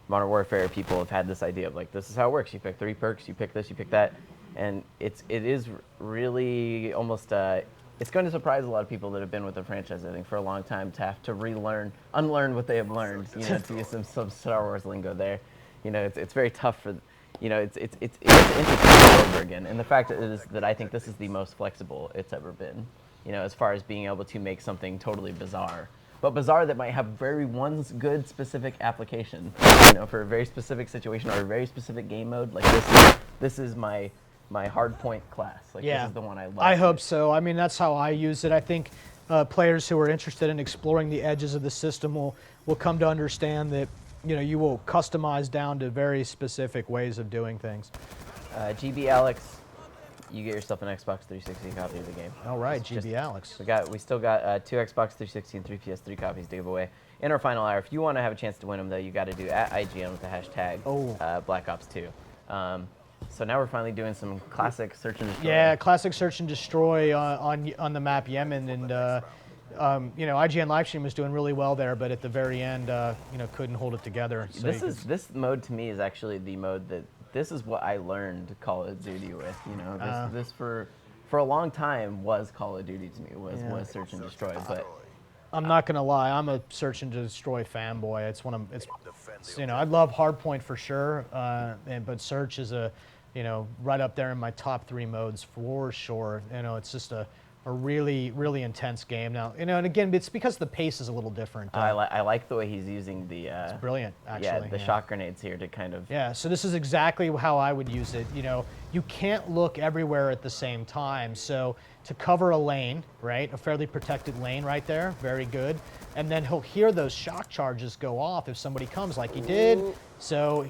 Modern Warfare, people have had this idea of like, this is how it works. You pick 3 perks, you pick this, you pick that. And it is really almost, it's going to surprise a lot of people that have been with the franchise, I think, for a long time to have to unlearn what they have learned, you know, to use some Star Wars lingo there. You know, it's very tough for, you know, it's interesting all over again. And the fact that I think this is the most flexible it's ever been, you know, as far as being able to make something totally bizarre. But bizarre that might have one good specific application, you know, for a very specific situation or a very specific game mode. Like this is my hard point class. Like, yeah. This is the one I love. I hope so. I mean, that's how I use it. I think players who are interested in exploring the edges of the system will come to understand that, you know, you will customize down to very specific ways of doing things. GB Alex, you get yourself an Xbox 360 copy of the game. All right, GB Alex. We still got 2 Xbox 360 and 3 PS3 copies to give away in our final hour. If you want to have a chance to win them, though, you got to do at IGN with the hashtag Black Ops 2. So now we're finally doing some classic search and destroy. Yeah, classic search and destroy on the map Yemen, and you know, IGN livestream was doing really well there, but at the very end, you know, couldn't hold it together. So this mode to me is actually the mode that this is what I learned Call of Duty with. You know, this for a long time was Call of Duty to me. Was search and destroy, but. I'm not gonna lie, I'm a search and destroy fanboy. It's you know, I love Hardpoint for sure, but search is right up there in my top 3 modes for sure. You know, it's just a really, really intense game now. You know, and again, it's because the pace is a little different. I like the way he's using the. It's brilliant, actually. Yeah, the shock grenades here to kind of. Yeah, so this is exactly how I would use it. You know, you can't look everywhere at the same time. So to cover a lane, right, a fairly protected lane right there, very good. And then he'll hear those shock charges go off if somebody comes, like he did. So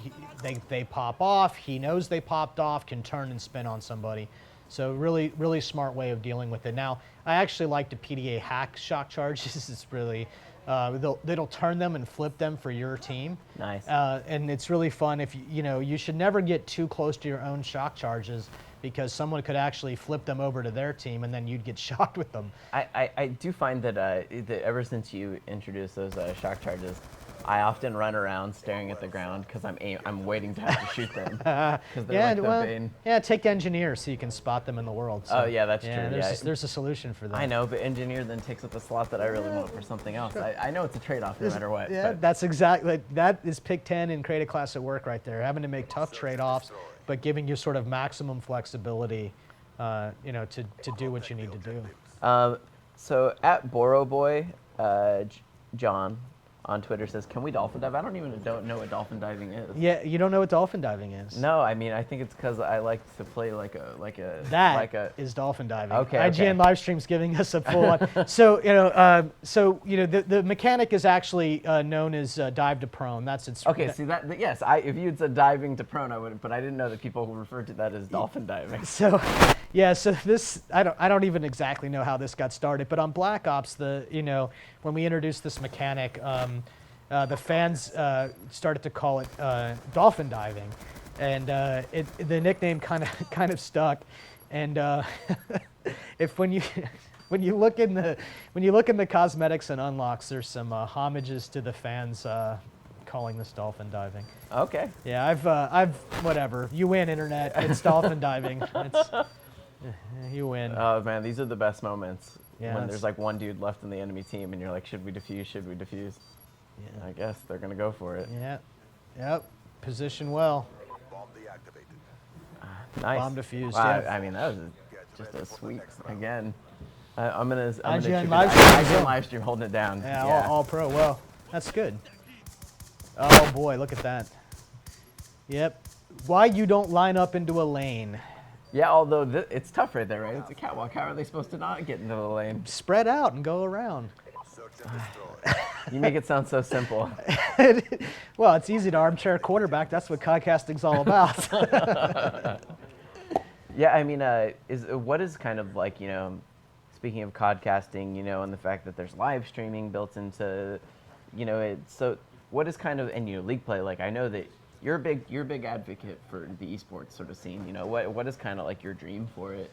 they pop off. He knows they popped off, can turn and spin on somebody. So really, really smart way of dealing with it. Now, I actually like to PDA hack shock charges. It's really, they'll turn them and flip them for your team. Nice. And it's really fun. If you know, you should never get too close to your own shock charges because someone could actually flip them over to their team and then you'd get shocked with them. I do find that, that ever since you introduced those shock charges, I often run around staring at the ground because I'm waiting to have to shoot them. Yeah, take engineer so you can spot them in the world. So, oh yeah, that's true. There's a solution for that. I know, but engineer then takes up a slot that I really want for something else. I know it's a trade-off no matter what. Yeah, that's exactly, that is pick 10 and create a class at work right there. Having to make tough trade-offs, but giving you sort of maximum flexibility, you know, to do what you need to do. So at Boroboy, John on Twitter says, "Can we dolphin dive?" I don't know what dolphin diving is. Yeah, you don't know what dolphin diving is? No, I mean I think it's because I like to play like a That is dolphin diving. Okay. IGN livestream's giving us a full on. So you know, the mechanic is actually known as dive to prone. That's its. Okay, see that? Yes, if you had said diving to prone, I would, but I didn't know that people referred to that as dolphin diving. So, yeah, so this I don't even exactly know how this got started, but on Black Ops, when we introduced this mechanic, the fans started to call it dolphin diving, and the nickname kind of stuck. And if when you when you look in the cosmetics and unlocks, there's some homages to the fans calling this dolphin diving. Okay. Yeah, I've whatever. You win, internet. It's dolphin diving. You win. Oh man, these are the best moments. Yeah, When there's like one dude left in the enemy team and you're like, should we defuse? Should we defuse? Yeah. I guess they're gonna go for it. Yeah. Yep. Position well. Nice. Bomb defused. Wow, Yeah. I mean, that was just a sweep again. I'm gonna IGN IGN live stream holding it down. Yeah, all pro. Well, that's good. Oh boy, look at that. Yep. Why you don't line up into a lane? Yeah, although it's tough right there, right? It's a catwalk. How are they supposed to not get into the lane? Spread out and go around. You make it sound so simple. Well, it's easy to armchair quarterback. That's what podcasting's all about. Yeah, I mean, what is kind of like, speaking of podcasting, and the fact that there's live streaming built into, so what is kind of, and league play, like I know that you're a big advocate for the esports sort of scene. What is kind of like your dream for it?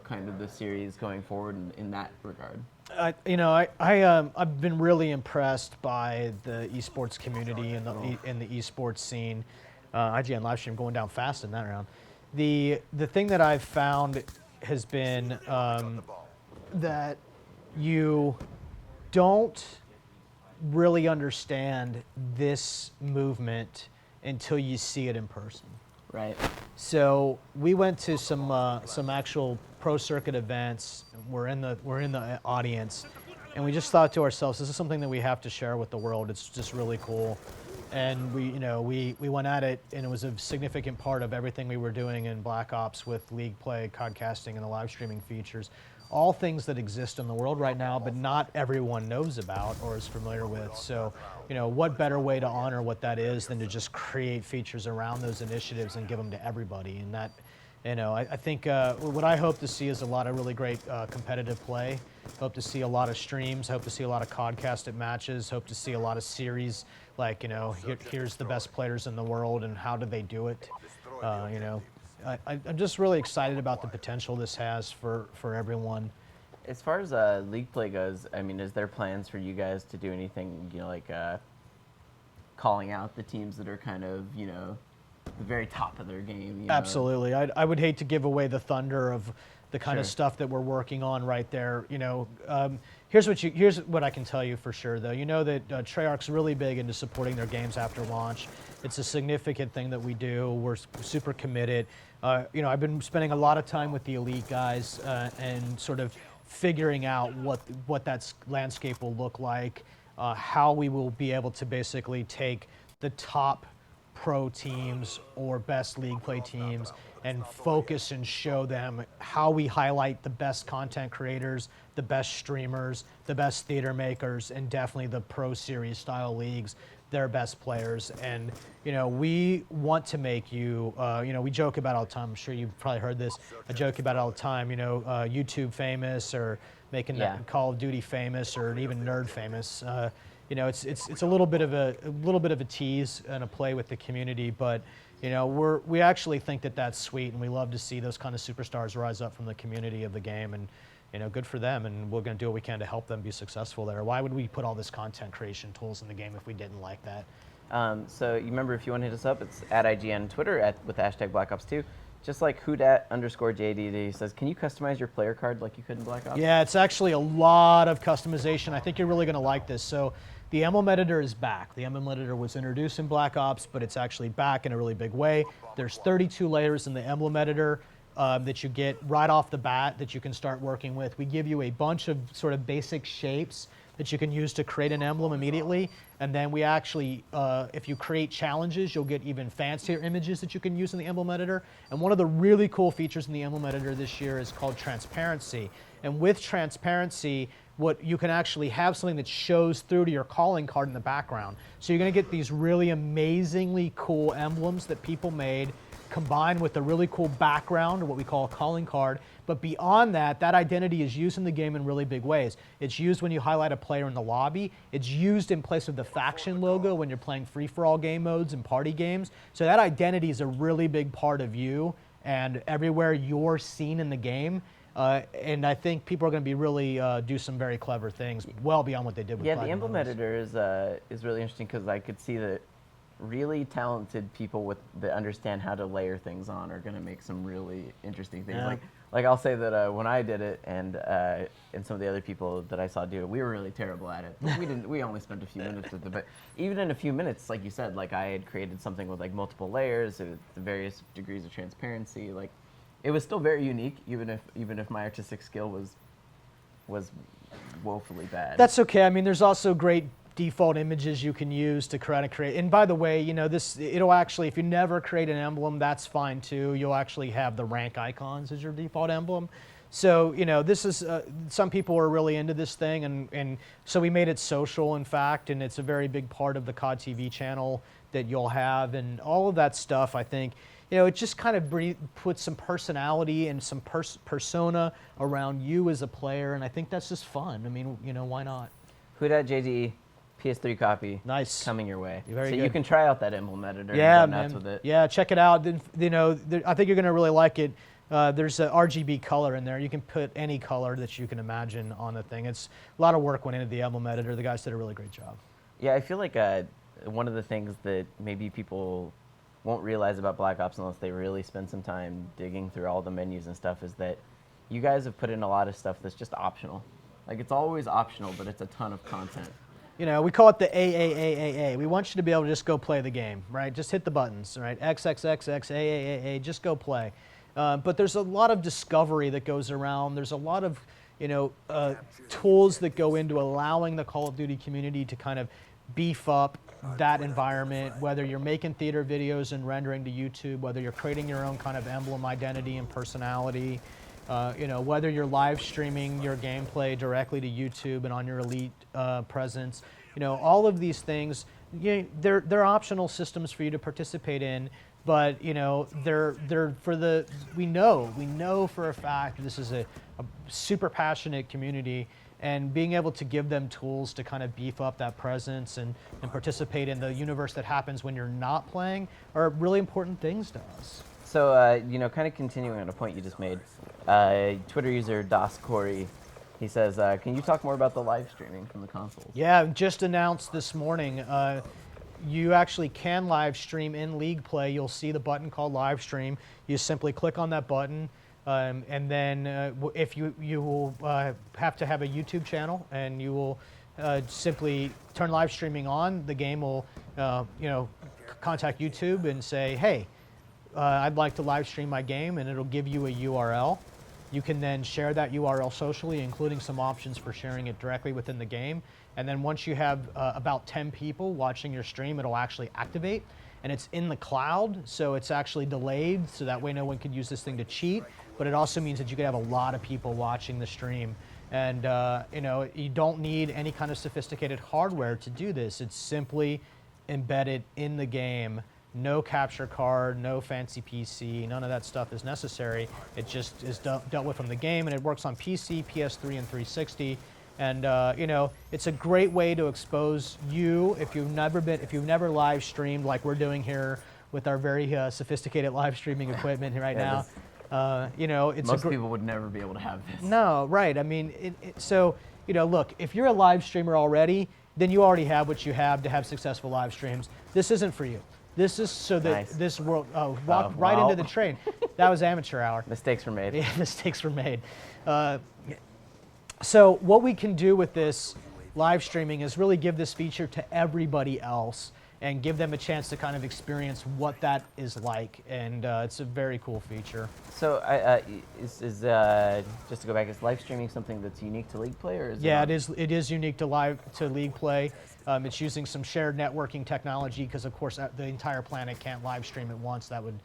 Kind of the series going forward in that regard. I've been really impressed by the esports community and the esports scene. IGN live stream going down fast in that round. The thing that I've found has been that you don't really understand this movement until you see it in person. Right. So we went to some actual pro circuit events. We're in the audience, and we just thought to ourselves, this is something that we have to share with the world. It's just really cool, and we went at it, and it was a significant part of everything we were doing in Black Ops with league play, podcasting, and the live streaming features. All things that exist in the world right now, but not everyone knows about or is familiar with. So, what better way to honor what that is than to just create features around those initiatives and give them to everybody? And that, I think what I hope to see is a lot of really great competitive play. Hope to see a lot of streams. Hope to see a lot of podcasted matches. Hope to see a lot of series like, here's the best players in the world and how do they do it? I'm just really excited about the potential this has for everyone. As far as league play goes, I mean, is there plans for you guys to do anything, like calling out the teams that are kind of, the very top of their game? Absolutely. I would hate to give away the thunder of the kind of stuff that we're working on right there. Here's what I can tell you for sure, though. You know that Treyarch's really big into supporting their games after launch. It's a significant thing that we do. We're super committed. I've been spending a lot of time with the elite guys and sort of figuring out what that landscape will look like, how we will be able to basically take the top pro teams or best league play teams and focus and show them how we highlight the best content creators, the best streamers, the best theater makers, and definitely the pro series style leagues, their best players. And we want to make you, we joke about it all the time. I'm sure you've probably heard this. I joke about it all the time. YouTube famous, or making Call of Duty famous, or even nerd famous. It's a little bit of a tease and a play with the community, but we actually think that that's sweet, and we love to see those kind of superstars rise up from the community of the game, and good for them, and we're going to do what we can to help them be successful there. Why would we put all this content creation tools in the game if we didn't like that? So you remember, if you want to hit us up, it's at IGN Twitter with hashtag Black Ops 2. Just like Hoodat_JDD says, can you customize your player card like you could in Black Ops? Yeah, it's actually a lot of customization. I think you're really going to like this. So the Emblem editor is back. The Emblem editor was introduced in Black Ops, but it's actually back in a really big way. There's 32 layers in the Emblem editor that you get right off the bat that you can start working with. We give you a bunch of sort of basic shapes that you can use to create an emblem immediately. And then we actually, if you create challenges, you'll get even fancier images that you can use in the Emblem editor. And one of the really cool features in the Emblem editor this year is called transparency. And with transparency, what you can actually have something that shows through to your calling card in the background. So you're going to get these really amazingly cool emblems that people made, combined with a really cool background, or what we call a calling card. But beyond that, that identity is used in the game in really big ways. It's used when you highlight a player in the lobby. It's used in place of the faction logo when you're playing free-for-all game modes and party games. So that identity is a really big part of you. and everywhere you're seen in the game. And I think people are going to be really do some very clever things, well beyond what they did with Yeah, the Platinum Emblem Moments. editor is really interesting because I could see that really talented people that understand how to layer things on are going to make some really interesting things. Yeah. Like I'll say that when I did it and some of the other people that I saw do it, we were really terrible at it. We only spent a few minutes with it, but even in a few minutes, like you said, like I had created something with like multiple layers, with the various degrees of transparency. Like it was still very unique, even if my artistic skill was woefully bad. That's okay. I mean, there's also great default images you can use to try to create. And by the way, you know, it'll actually, if you never create an emblem, that's fine too. You'll actually have the rank icons as your default emblem. So, you know, this is, some people are really into this thing, and so we made it social, in fact, and it's a very big part of the COD TV channel that you'll have, and all of that stuff, I think, you know, it just kind of puts some personality and some persona around you as a player, and I think that's just fun. I mean, you know, why not? Who.JD PS3 copy. Nice. Coming your way. Very so good. you can try out that Emblem editor Yeah, and go nuts man. with it. Yeah, check it out. You know, I think you're going to really like it. There's a RGB color in there. You can put any color that you can imagine on the thing. It's a lot of work went into the Emblem editor. The guys did a really great job. Yeah, I feel like one of the things that maybe people won't realize about Black Ops unless they really spend some time digging through all the menus and stuff is that you guys have put in a lot of stuff that's just optional. Like it's always optional, but it's a ton of content. You know, we call it the AAAAA. We want you to be able to just go play the game, right? Just hit the buttons, right? XXXX, AAAA, just go play. But there's a lot of discovery that goes around. There's a lot of, you know, tools that go into allowing the Call of Duty community to kind of beef up that environment, whether you're making theater videos and rendering to YouTube, whether you're creating your own kind of emblem identity and personality, you know, whether you're live streaming your gameplay directly to YouTube and on your Elite presence, you know, all of these things, they're optional systems for you to participate in, but you know, they're for the, we know for a fact this is a super passionate community, and being able to give them tools to kind of beef up that presence and participate in the universe that happens when you're not playing are really important things to us. So, you know, kind of continuing on a point you just made, Twitter user Das Corey, he says, can you talk more about the live streaming from the consoles? Yeah, just announced this morning, you actually can live stream in League Play. You'll see the button called live stream. You simply click on that button, and then if you will have to have a YouTube channel, and you will simply turn live streaming on. The game will, you know, contact YouTube and say, hey, I'd like to live stream my game, and it'll give you a URL. You can then share that URL socially, including some options for sharing it directly within the game. And then once you have about 10 people watching your stream, it'll actually activate. And it's in the cloud, so it's actually delayed, so that way no one can use this thing to cheat. But it also means that you could have a lot of people watching the stream. And you know, you don't need any kind of sophisticated hardware to do this. It's simply embedded in the game. No capture card, no fancy PC, none of that stuff is necessary. It just is dealt with from the game, and it works on PC, PS3, and 360. And you know, it's a great way to expose you if you've never live streamed like we're doing here with our very sophisticated live streaming equipment right now. You know, it's most people would never be able to have this. No, right? I mean, so you know, look, if you're a live streamer already, then you already have what you have to have successful live streams. This isn't for you. This is so that Nice. this world walked right wow. into the train. That was amateur hour. Mistakes were made. Yeah, mistakes were made. So what we can do with this live streaming is really give this feature to everybody else and give them a chance to kind of experience what that is like. And it's a very cool feature. So, just to go back, is live streaming something that's unique to League Play, or is Yeah, it it is unique to League Play. It's using some shared networking technology because, of course, the entire planet can't live stream at once. That would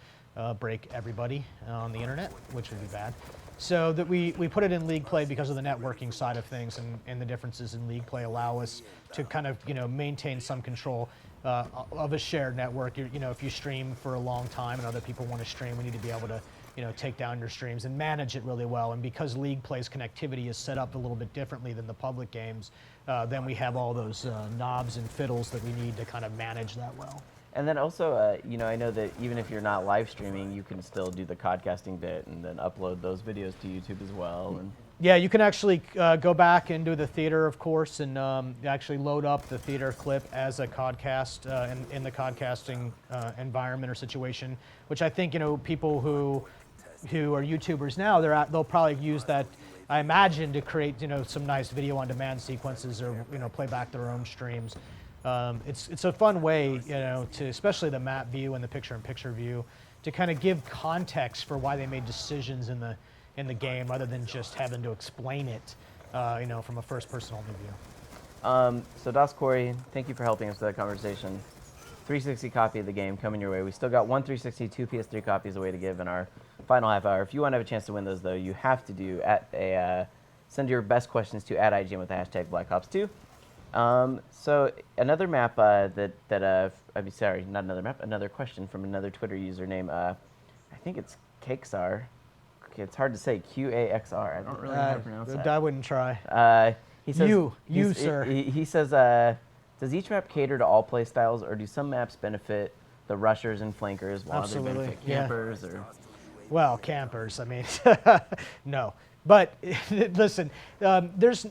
break everybody on the internet, which would be bad. So that we put it in League Play because of the networking side of things, and the differences in League Play allow us to kind of, you know, maintain some control of a shared network. You know, if you stream for a long time and other people want to stream, we need to be able to, you know, take down your streams and manage it really well. And because League Play's connectivity is set up a little bit differently than the public games, then we have all those knobs and fiddles that we need to kind of manage that well. And then also, you know, I know that even if you're not live streaming, you can still do the podcasting bit and then upload those videos to YouTube as well. And Yeah, you can actually go back and do the theater, of course, and actually load up the theater clip as a podcast in the podcasting environment or situation, which I think, you know, people who are YouTubers now, they'll probably use that, I imagine, to create, you know, some nice video on demand sequences or, you know, play back their own streams. It's a fun way, you know, to, especially the map view and the picture-in-picture view, to kind of give context for why they made decisions in the game, rather than just having to explain it, you know, from a first-person only view. So Das Corey, thank you for helping us with that conversation. 360 copy of the game coming your way. We still got 1 360, 2 PS3 copies away to give in our final half hour. If you want to have a chance to win those, though, you have to do send your best questions to @IGN with the hashtag Black Ops 2. So another map another question from another Twitter username. I think it's Kakesar. It's hard to say, QAXR. I don't really know how to pronounce that. I wouldn't try. He says, sir. He says, does each map cater to all play styles, or do some maps benefit the rushers and flankers while others benefit campers? Yeah. Or Well, campers, I mean, no. But listen, there's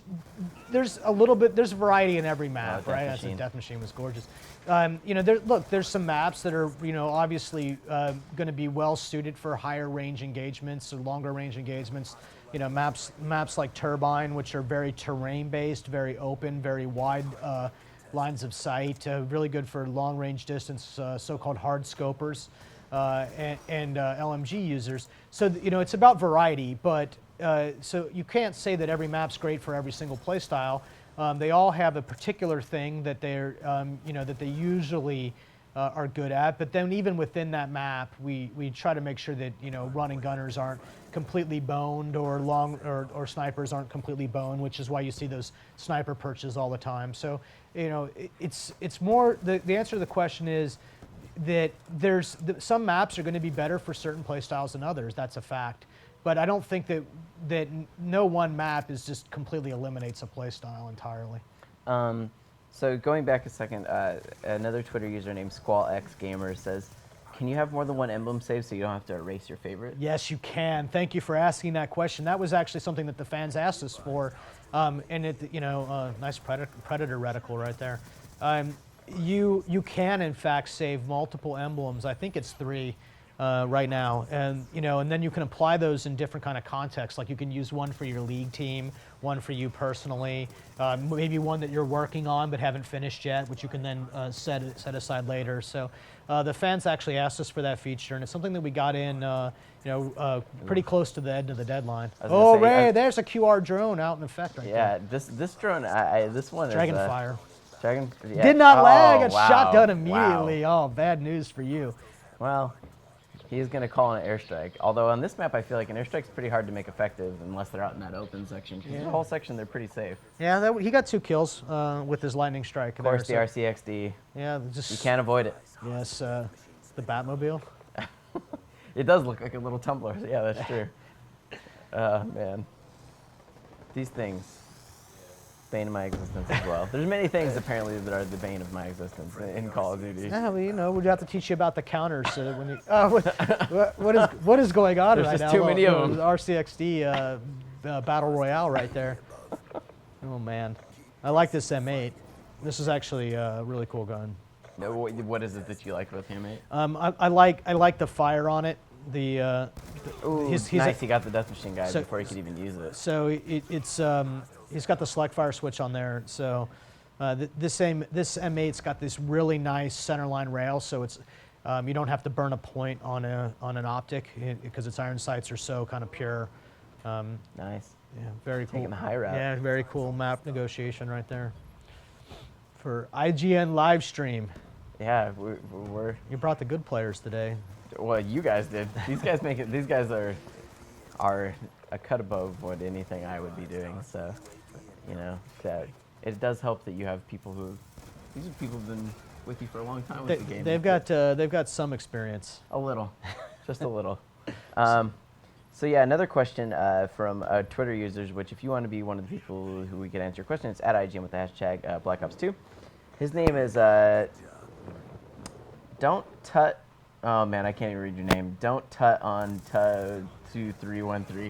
a little bit, there's variety in every map, right? That's the Death Machine was gorgeous. You know, there's some maps that are, you know, obviously going to be well suited for higher range engagements or longer range engagements. You know, maps like Turbine, which are very terrain based, very open, very wide lines of sight, really good for long range distance, so-called hard scopers and LMG users. So, you know, it's about variety, but so you can't say that every map's great for every single play style. They all have a particular thing that they're, you know, that they usually are good at. But then even within that map, we try to make sure that, you know, running gunners aren't completely boned, or or snipers aren't completely boned, which is why you see those sniper perches all the time. So, you know, it's more, the answer to the question is that some maps are going to be better for certain play styles than others. That's a fact. But I don't think that no one map is just completely eliminates a play style entirely. So going back a second, another Twitter user named SquallXGamer says, can you have more than one emblem save so you don't have to erase your favorite? Yes, you can. Thank you for asking that question. That was actually something that the fans asked us for, and it, you know, nice predator reticle right there. You can in fact save multiple emblems. I think it's 3 right now, and you know, and then you can apply those in different kind of contexts. Like you can use one for your league team, one for you personally, maybe one that you're working on but haven't finished yet, which you can then set aside later. So the fans actually asked us for that feature, and it's something that we got in, you know, pretty close to the end of the deadline. Oh, Ray, there's a QR drone out in effect right there. Yeah, this drone, this one Dragonfire. Yeah. Did not lag. Got shot down immediately. Wow. Oh, bad news for you. Well, he's going to call an airstrike. Although on this map, I feel like an airstrike's pretty hard to make effective unless they're out in that open section. Because the whole section, they're pretty safe. Yeah, he got 2 kills with his lightning strike. Of course, the RCXD. Yeah, you can't avoid it. Yes, the Batmobile. It does look like a little tumbler. Yeah, that's true. Man. These things, bane of my existence as well. There's many things apparently that are the bane of my existence in Call of Duty. Yeah, well, you know, we'd have to teach you about the counters so that when you, what is going on There's right now? There's just too many of them. The RCXD Battle Royale right there. Oh man, I like this M8. This is actually a really cool gun. What is it that you like with him, mate? I like the fire on it. He's nice. He got the Death Machine guy before he could even use it. So he's got the select fire switch on there. So this M8's got this really nice centerline rail. So it's you don't have to burn a point on an optic because its iron sights are so kind of pure. Nice. Yeah, very cool. Taking the high route. Yeah, very cool map negotiation right there. For IGN live stream. Yeah, we're. You brought the good players today. Well, you guys did. These guys make it. These guys are a cut above what anything I would be doing. So, you know, that it does help that you have people who. These are people who've been with you for a long time with the game. They've got some experience. A little, just a little. So yeah, another question from Twitter users, which if you want to be one of the people who we could answer your question, it's @IGN with the hashtag Black Ops 2. His name is don't tut. Oh man, I can't even read your name. Don't tut on 2313.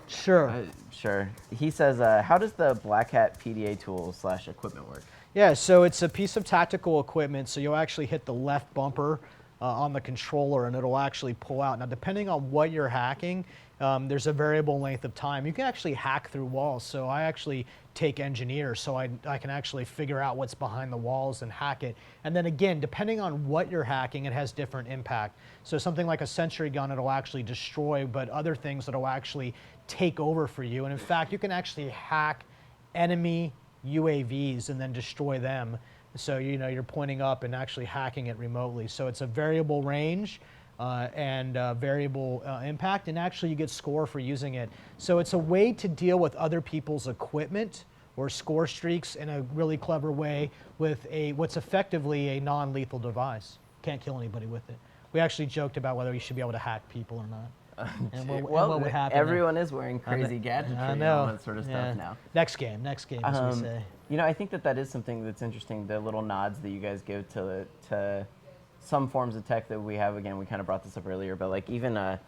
Sure. Sure. He says, how does the Black Hat PDA tool / equipment work? Yeah, so it's a piece of tactical equipment, so you'll actually hit the left bumper on the controller and it'll actually pull out. Now, depending on what you're hacking, there's a variable length of time. You can actually hack through walls, so I actually take engineer, so I can actually figure out what's behind the walls and hack it. And then again, depending on what you're hacking, it has different impact. So something like a sentry gun, it'll actually destroy, but other things it'll actually take over for you. And in fact, you can actually hack enemy UAVs and then destroy them. So you're pointing up and actually hacking it remotely. So it's a variable range and variable impact, and actually you get score for using it. So it's a way to deal with other people's equipment or score streaks in a really clever way with what's effectively a non-lethal device. Can't kill anybody with it. We actually joked about whether you should be able to hack people or not. And what would happen everyone is wearing crazy gadgetry and all that sort of stuff now. Next game, as we say. I think that is something that's interesting, the little nods that you guys give to some forms of tech that we have. Again, we kind of brought this up earlier, but like even the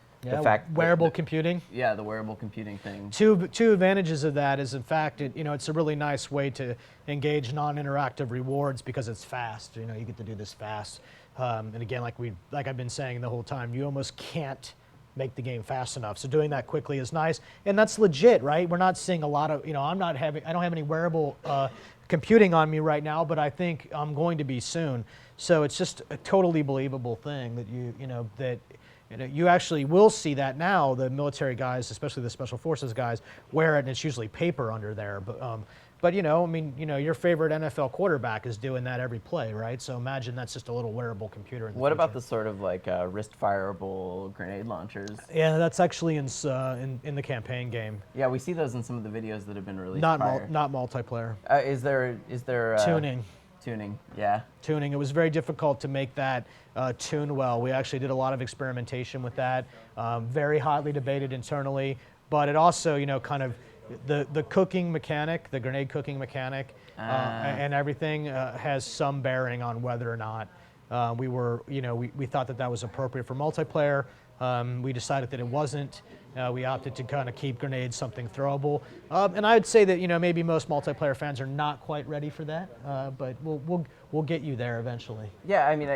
fact wearable computing. Yeah, the wearable computing thing. Two advantages of that is, in fact, it's a really nice way to engage non-interactive rewards because it's fast. You get to do this fast. And again, like I've been saying the whole time, you almost can't make the game fast enough. So doing that quickly is nice, and that's legit, right? We're not seeing a lot of, I don't have any wearable computing on me right now, but I think I'm going to be soon. So it's just a totally believable thing that you actually will see that now. The military guys, especially the special forces guys, wear it, and it's usually paper under there. But your favorite NFL quarterback is doing that every play, right? So imagine that's just a little wearable computer. What about the sort of like wrist fireable grenade launchers? Yeah, that's actually in the campaign game. Yeah, we see those in some of the videos that have been released. Not multiplayer. Is there tuning? Tuning, yeah. Tuning. It was very difficult to make that tune well. We actually did a lot of experimentation with that. Very hotly debated internally, but it also, kind of. The cooking mechanic, the grenade cooking mechanic, and everything has some bearing on whether or not we thought that was appropriate for multiplayer. We decided that it wasn't. We opted to kind of keep grenades something throwable, and I would say that maybe most multiplayer fans are not quite ready for that, but we'll get you there eventually. Yeah, I mean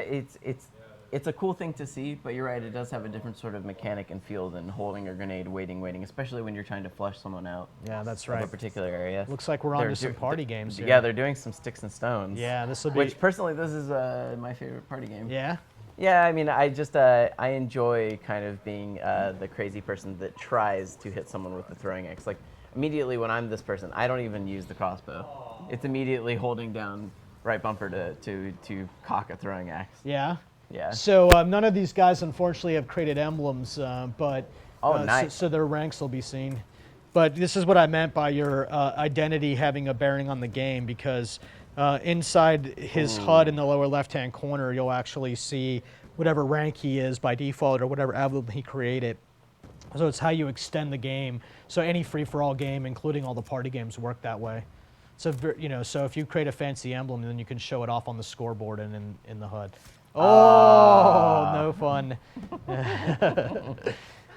it's a cool thing to see, but you're right, it does have a different sort of mechanic and feel than holding a grenade, waiting, especially when you're trying to flush someone out. Yeah, that's right. Of a particular area. Looks like we're on to some party games here. Yeah, they're doing some sticks and stones. Yeah, this will be. Which personally, this is my favorite party game. Yeah. Yeah, I mean, I enjoy kind of being the crazy person that tries to hit someone with the throwing axe. Like immediately when I'm this person, I don't even use the crossbow. It's immediately holding down right bumper to cock a throwing axe. Yeah. Yeah. So none of these guys, unfortunately, have created emblems, but nice. So their ranks will be seen. But this is what I meant by your identity having a bearing on the game, because inside his HUD in the lower left-hand corner, you'll actually see whatever rank he is by default or whatever emblem he created. So it's how you extend the game. So any free-for-all game, including all the party games, work that way. So so if you create a fancy emblem, then you can show it off on the scoreboard and in the HUD. Oh, no fun.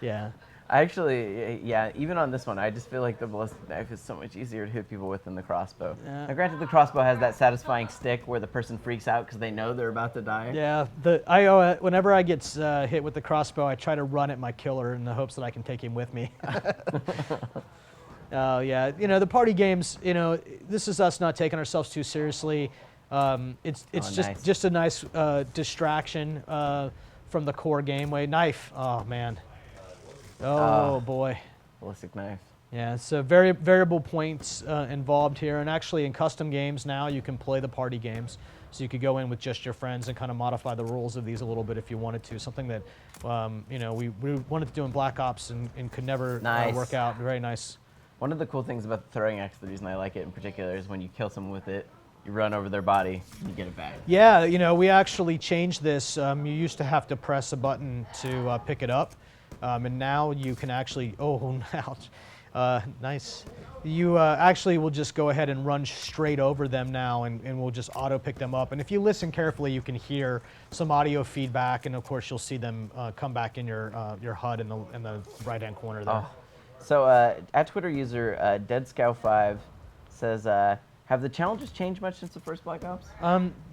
Yeah. Actually, yeah, even on this one, I just feel like the ballistic knife is so much easier to hit people with than the crossbow. Yeah. Now, granted, the crossbow has that satisfying stick where the person freaks out because they know they're about to die. Yeah, whenever I get hit with the crossbow, I try to run at my killer in the hopes that I can take him with me. Yeah, the party games, this is us not taking ourselves too seriously. It's nice. just a nice distraction from the core game. Knife. Oh man. Oh boy. Ballistic knife. Yeah. So variable points involved here, and actually in custom games now you can play the party games. So you could go in with just your friends and kind of modify the rules of these a little bit if you wanted to. Something that we wanted to do in Black Ops and could never work out. Very nice. One of the cool things about the throwing axe, the reason I like it in particular, is when you kill someone with it, you run over their body, and you get it back. Yeah, we actually changed this. You used to have to press a button to pick it up, and now you can actually, Nice. You actually will just go ahead and run straight over them now, and we'll just auto pick them up. And if you listen carefully, you can hear some audio feedback, and of course you'll see them come back in your HUD in the right-hand corner there. Oh. So at Twitter user DeadScow5 says, have the challenges changed much since the first Black Ops?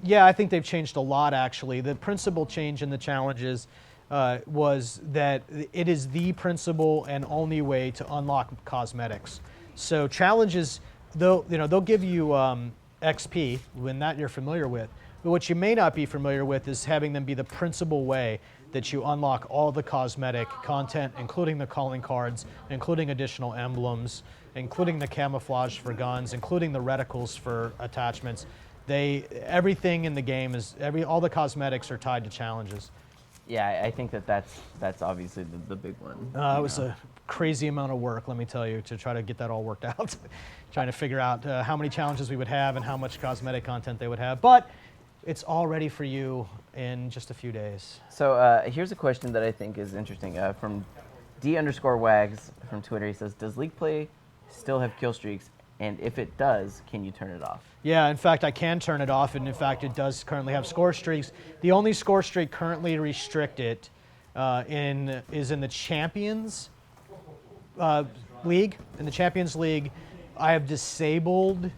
Yeah, I think they've changed a lot, actually. The principal change in the challenges was that it is the principal and only way to unlock cosmetics. So challenges, they'll give you XP, when that you're familiar with. But what you may not be familiar with is having them be the principal way that you unlock all the cosmetic content, including the calling cards, including additional emblems, including the camouflage for guns, including the reticles for attachments. Everything in the game all the cosmetics are tied to challenges. Yeah, I think that's obviously the big one. It was a crazy amount of work, let me tell you, to try to get that all worked out. Trying to figure out how many challenges we would have and how much cosmetic content they would have. But it's all ready for you in just a few days. So here's a question that I think is interesting from D_wags from Twitter. He says, does League Play still have kill streaks? And if it does, can you turn it off? Yeah, in fact, I can turn it off, and in fact, it does currently have score streaks. The only score streak currently restricted is in the Champions League. In the Champions League, I have disabled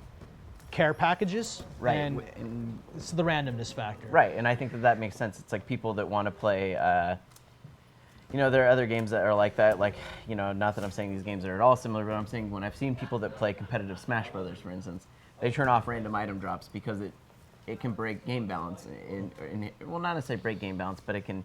care packages, Right. and it's the randomness factor. Right, and I think that makes sense. It's like people that want to play, there are other games that are like that, not that I'm saying these games are at all similar, but I'm saying when I've seen people that play competitive Smash Brothers, for instance, they turn off random item drops because it can break game balance. Well, not necessarily break game balance, but it can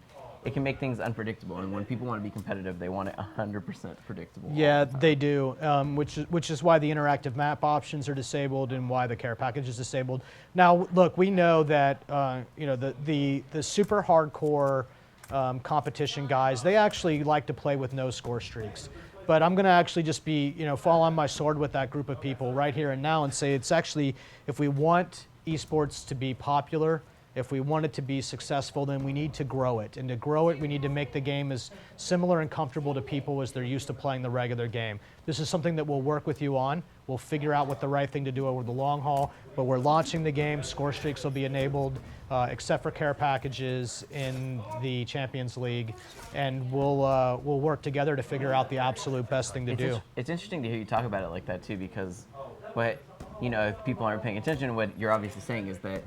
make things unpredictable. And when people want to be competitive, they want it 100% predictable. Yeah, they do, which is why the interactive map options are disabled and why the care package is disabled. Now, look, we know that the super hardcore competition guys, they actually like to play with no score streaks. But I'm going to actually just fall on my sword with that group of people right here and now and say it's actually, if we want esports to be popular, if we want it to be successful, then we need to grow it. And to grow it, we need to make the game as similar and comfortable to people as they're used to playing the regular game. This is something that we'll work with you on. We'll figure out what the right thing to do over the long haul, but we're launching the game. Score streaks will be enabled, except for care packages in the Champions League, and we'll work together to figure out the absolute best thing to do. It's interesting to hear you talk about it like that too, because if people aren't paying attention, what you're obviously saying is that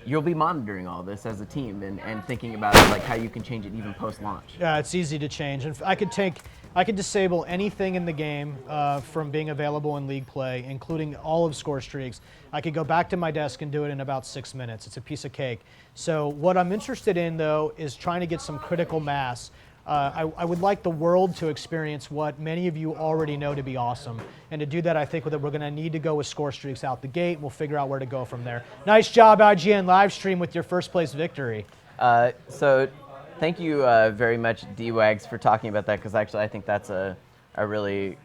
you'll be monitoring all this as a team and thinking about it, like how you can change it even post-launch. Yeah, it's easy to change. And I could disable anything in the game from being available in League Play, including all of score streaks. I could go back to my desk and do it in about 6 minutes. It's a piece of cake. So what I'm interested in, though, is trying to get some critical mass. I would like the world to experience what many of you already know to be awesome. And to do that, I think that we're going to need to go with score streaks out the gate. We'll figure out where to go from there. Nice job, IGN live stream, with your first place victory. So thank you very much, D-Wags, for talking about that, because actually I think that's a really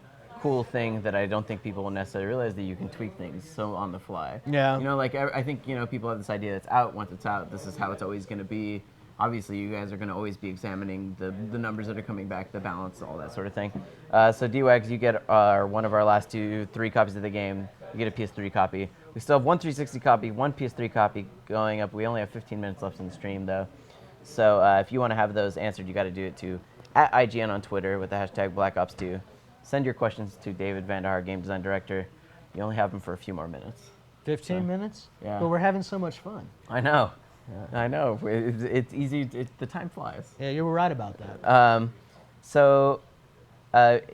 cool thing that I don't think people will necessarily realize, that you can tweak things so on the fly. Yeah. I think people have this idea that's out. Once it's out, this is how it's always going to be. Obviously, you guys are going to always be examining the numbers that are coming back, the balance, all that sort of thing. So D-Wags, you get one of our last 3 copies of the game. You get a PS3 copy. We still have one 360 copy, one PS3 copy going up. We only have 15 minutes left in the stream, though. So if you want to have those answered, you got to do it to @IGN on Twitter with the hashtag BlackOps2. Send your questions to David Vandehar, Game Design Director. You only have them for a few more minutes. 15 minutes? Yeah. But we're having so much fun. I know. Yeah. I know. It's easy. The time flies. Yeah, you were right about that.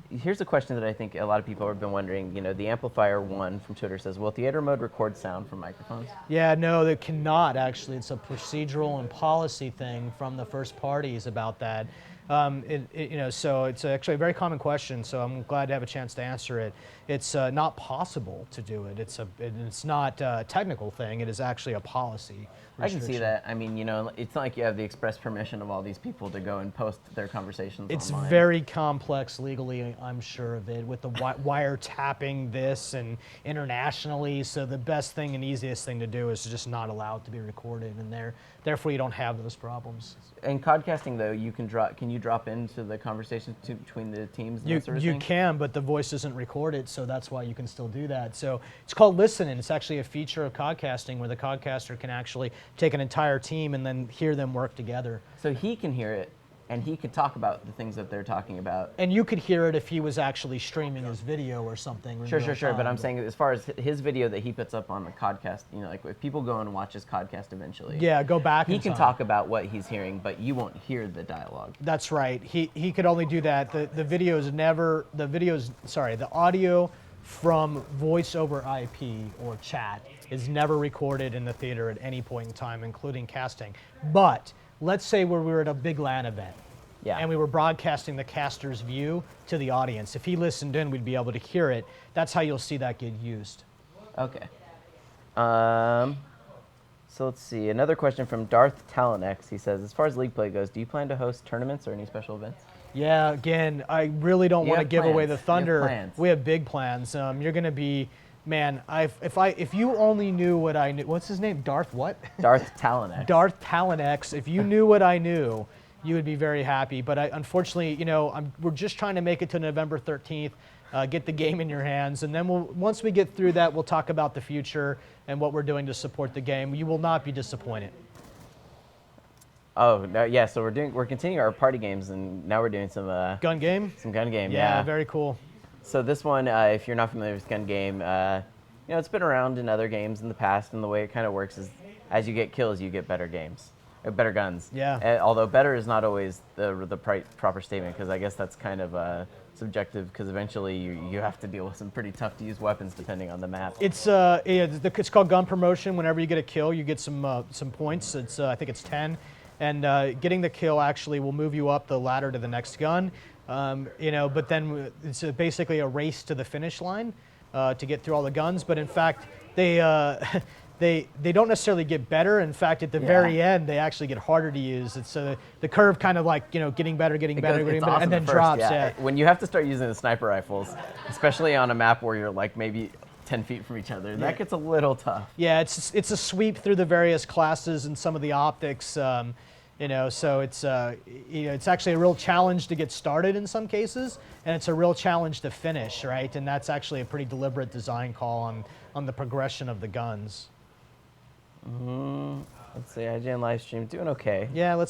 Here's a question that I think a lot of people have been wondering. The Amplifier 1 from Twitter says, will theater mode record sound from microphones? Yeah, no, they cannot, actually. It's a procedural and policy thing from the first parties about that. So it's actually a very common question, so I'm glad to have a chance to answer it. it's not possible to do it. It's not a technical thing. It is actually a policy I can see restriction. that. I mean, you know, it's not like you have the express permission of all these people to go and post their conversations It's online. very complex legally, I'm sure of it, with the wiretapping this and internationally. So the best thing and easiest thing to do is to just not allow it to be recorded, and therefore you don't have those problems. In codcasting, though, you can drop. Can you drop into the conversations between the teams and that sort of You thing? can, but the voice isn't recorded, so that's why you can still do that. So it's called listening. It's actually a feature of codcasting where the codcaster can actually take an entire team and then hear them work together. So he can hear it, and he could talk about the things that they're talking about. And you could hear it if he was actually streaming his video or something. in Sure, real sure. But time. I'm saying as far as his video that he puts up on the codcast, you know, like if people go and watch his codcast eventually, Yeah, go back. he in can time. talk about what he's hearing, but you won't hear the dialogue. That's right. He could only do that. The audio from voice over IP or chat is never recorded in the theater at any point in time, including casting. But let's say we were at a big LAN event. Yeah. And we were broadcasting the caster's view to the audience. If he listened in, we'd be able to hear it. That's how you'll see that get used. Okay. So let's see. Another question from Darth Talonx. He says, as far as league play goes, do you plan to host tournaments or any special events? Yeah, again, I really don't You want to have give away the plans. You have thunder. plans. We have big plans. You're going to be, man, if you only knew what I knew, what's his name? Darth what? Darth Talonx. Darth Talonx. If you knew what I knew, you would be very happy. But unfortunately, you know, we're just trying to make it to November 13th, get the game in your hands, and then once we get through that, we'll talk about the future and what we're doing to support the game. You will not be disappointed. Oh, no, yeah. So we're continuing our party games, and now we're doing some Gun game? gun game. Yeah, Yeah. very cool. So this one, if you're not familiar with gun game, you know, it's been around in other games in the past, and the way it kind of works is, as you get kills, you get better games, better guns. Yeah. Although better is not always the proper statement, because I guess that's kind of subjective, because eventually you have to deal with some pretty tough to use weapons depending on the map. It's called gun promotion. Whenever you get a kill, you get some points. I think it's 10, and getting the kill actually will move you up the ladder to the next gun. You know, but then it's basically a race to the finish line to get through all the guns. But in fact, they don't necessarily get better. In fact, at the very end, they actually get harder to use. It's the curve kind of like, you know, getting better, It's awesome and then at first, drops. Yeah. When you have to start using the sniper rifles, especially on a map where you're like maybe 10 feet from each other, that gets a little tough. Yeah, it's a sweep through the various classes and some of the optics. You know, so it's you know, it's actually a real challenge to get started in some cases, and it's a real challenge to finish, right? And that's actually a pretty deliberate design call on the progression of the guns. Let's see, IGN live stream doing okay. Yeah, we're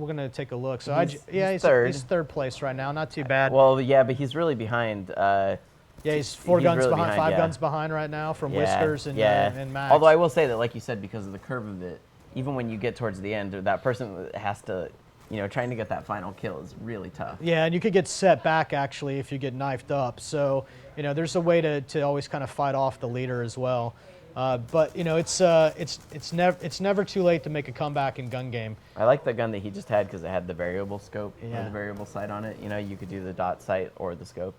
gonna take a look. So He's third. He's third place right now, not too bad. Well, yeah, but he's really behind. Yeah, he's four he's guns really behind, behind, five yeah. guns behind right now from Whiskers and Max. Although I will say that, like you said, because of the curve of it, even when you get towards the end, that person has to, you know, trying to get that final kill is really tough. Yeah, and you could get set back actually if you get knifed up. So, you know, there's a way to always kind of fight off the leader as well. But you know, it's never too late to make a comeback in gun game. I like the gun that he just had because it had the variable scope or Yeah. the variable sight on it. You know, you could do the dot sight or the scope.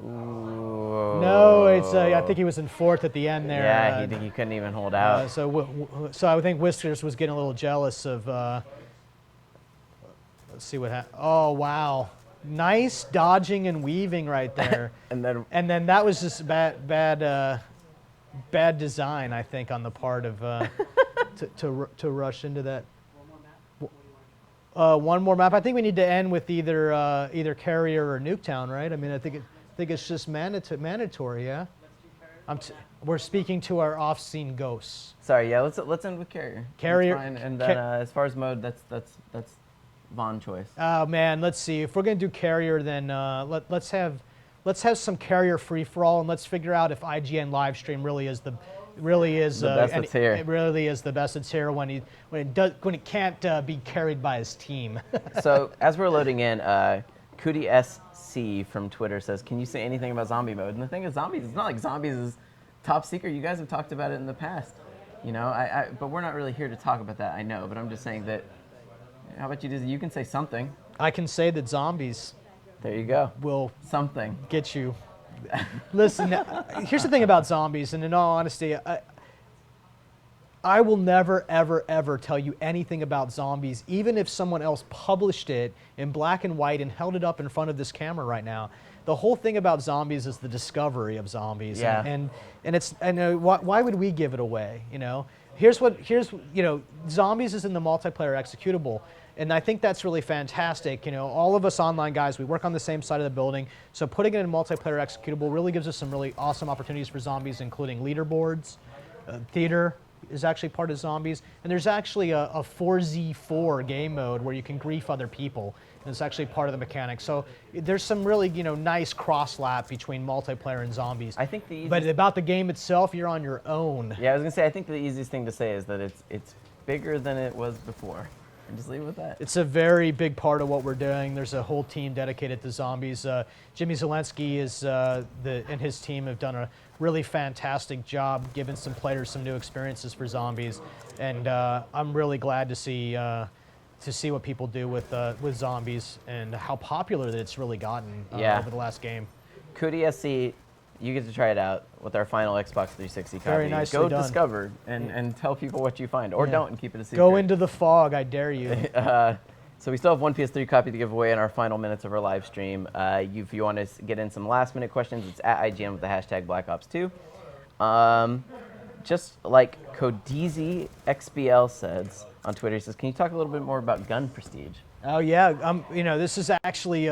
Ooh. No, I think he was in fourth at the end there. Yeah, he couldn't even hold out. So I think Whiskers was getting a little jealous of. Let's see what happened. Oh wow, nice dodging and weaving right there. And then that was just bad design, I think, on the part of to rush into that. One more map. I think we need to end with either Carrier or Nuketown, right? I mean, I think it's just mandatory, yeah. We're speaking to our off-scene ghosts. sorry, yeah, let's end with Carrier. Carrier- That's fine. And then as far as mode, that's Vaughn choice. Oh man, let's see. If we're gonna do Carrier, then let's have some Carrier free for all, and let's figure out if IGN live stream really is the best that's here. It really is the best that's here when it can't be carried by his team. So as we're loading in, Cootie SC from Twitter says, "Can you say anything about zombie mode?" And the thing is, zombies. It's not like zombies is top secret. You guys have talked about it in the past, you know. But we're not really here to talk about that. I know, but I'm just saying that. How about you? You can say something. I can say that zombies There you go. will Something. get you Listen, here's the thing about zombies, and in all honesty, I will never, ever, ever tell you anything about zombies, even if someone else published it in black and white and held it up in front of this camera right now. The whole thing about zombies is the discovery of zombies, Yeah. and why would we give it away? You know, zombies is in the multiplayer executable. And I think that's really fantastic. You know, all of us online guys, we work on the same side of the building. So putting it in multiplayer executable really gives us some really awesome opportunities for zombies, including leaderboards. Theater is actually part of zombies. And there's actually a 4z4 game mode where you can grief other people. And it's actually part of the mechanics. So there's some really, nice cross-lap between multiplayer and zombies. I think the easiest, But about the game itself, you're on your own. yeah, I was gonna say I think the easiest thing to say is that it's bigger than it was before, and just leave it with that. It's a very big part of what we're doing. There's a whole team dedicated to zombies. Jimmy Zelensky and his team have done a really fantastic job giving some players some new experiences for zombies, and I'm really glad to see what people do with zombies and how popular that it's really gotten over the last game. Could ESC, you get to try it out with our final Xbox 360 copy. Very nicely Go done. discover and tell people what you find, or Yeah. don't, and keep it a secret. Go into the fog, I dare you. So we still have one PS3 copy to give away in our final minutes of our live stream. If you want to get in some last minute questions, it's at IGN with the hashtag BlackOps2. Just like Codizi XBL says on Twitter, he says, can you talk a little bit more about gun prestige? Oh yeah, this is actually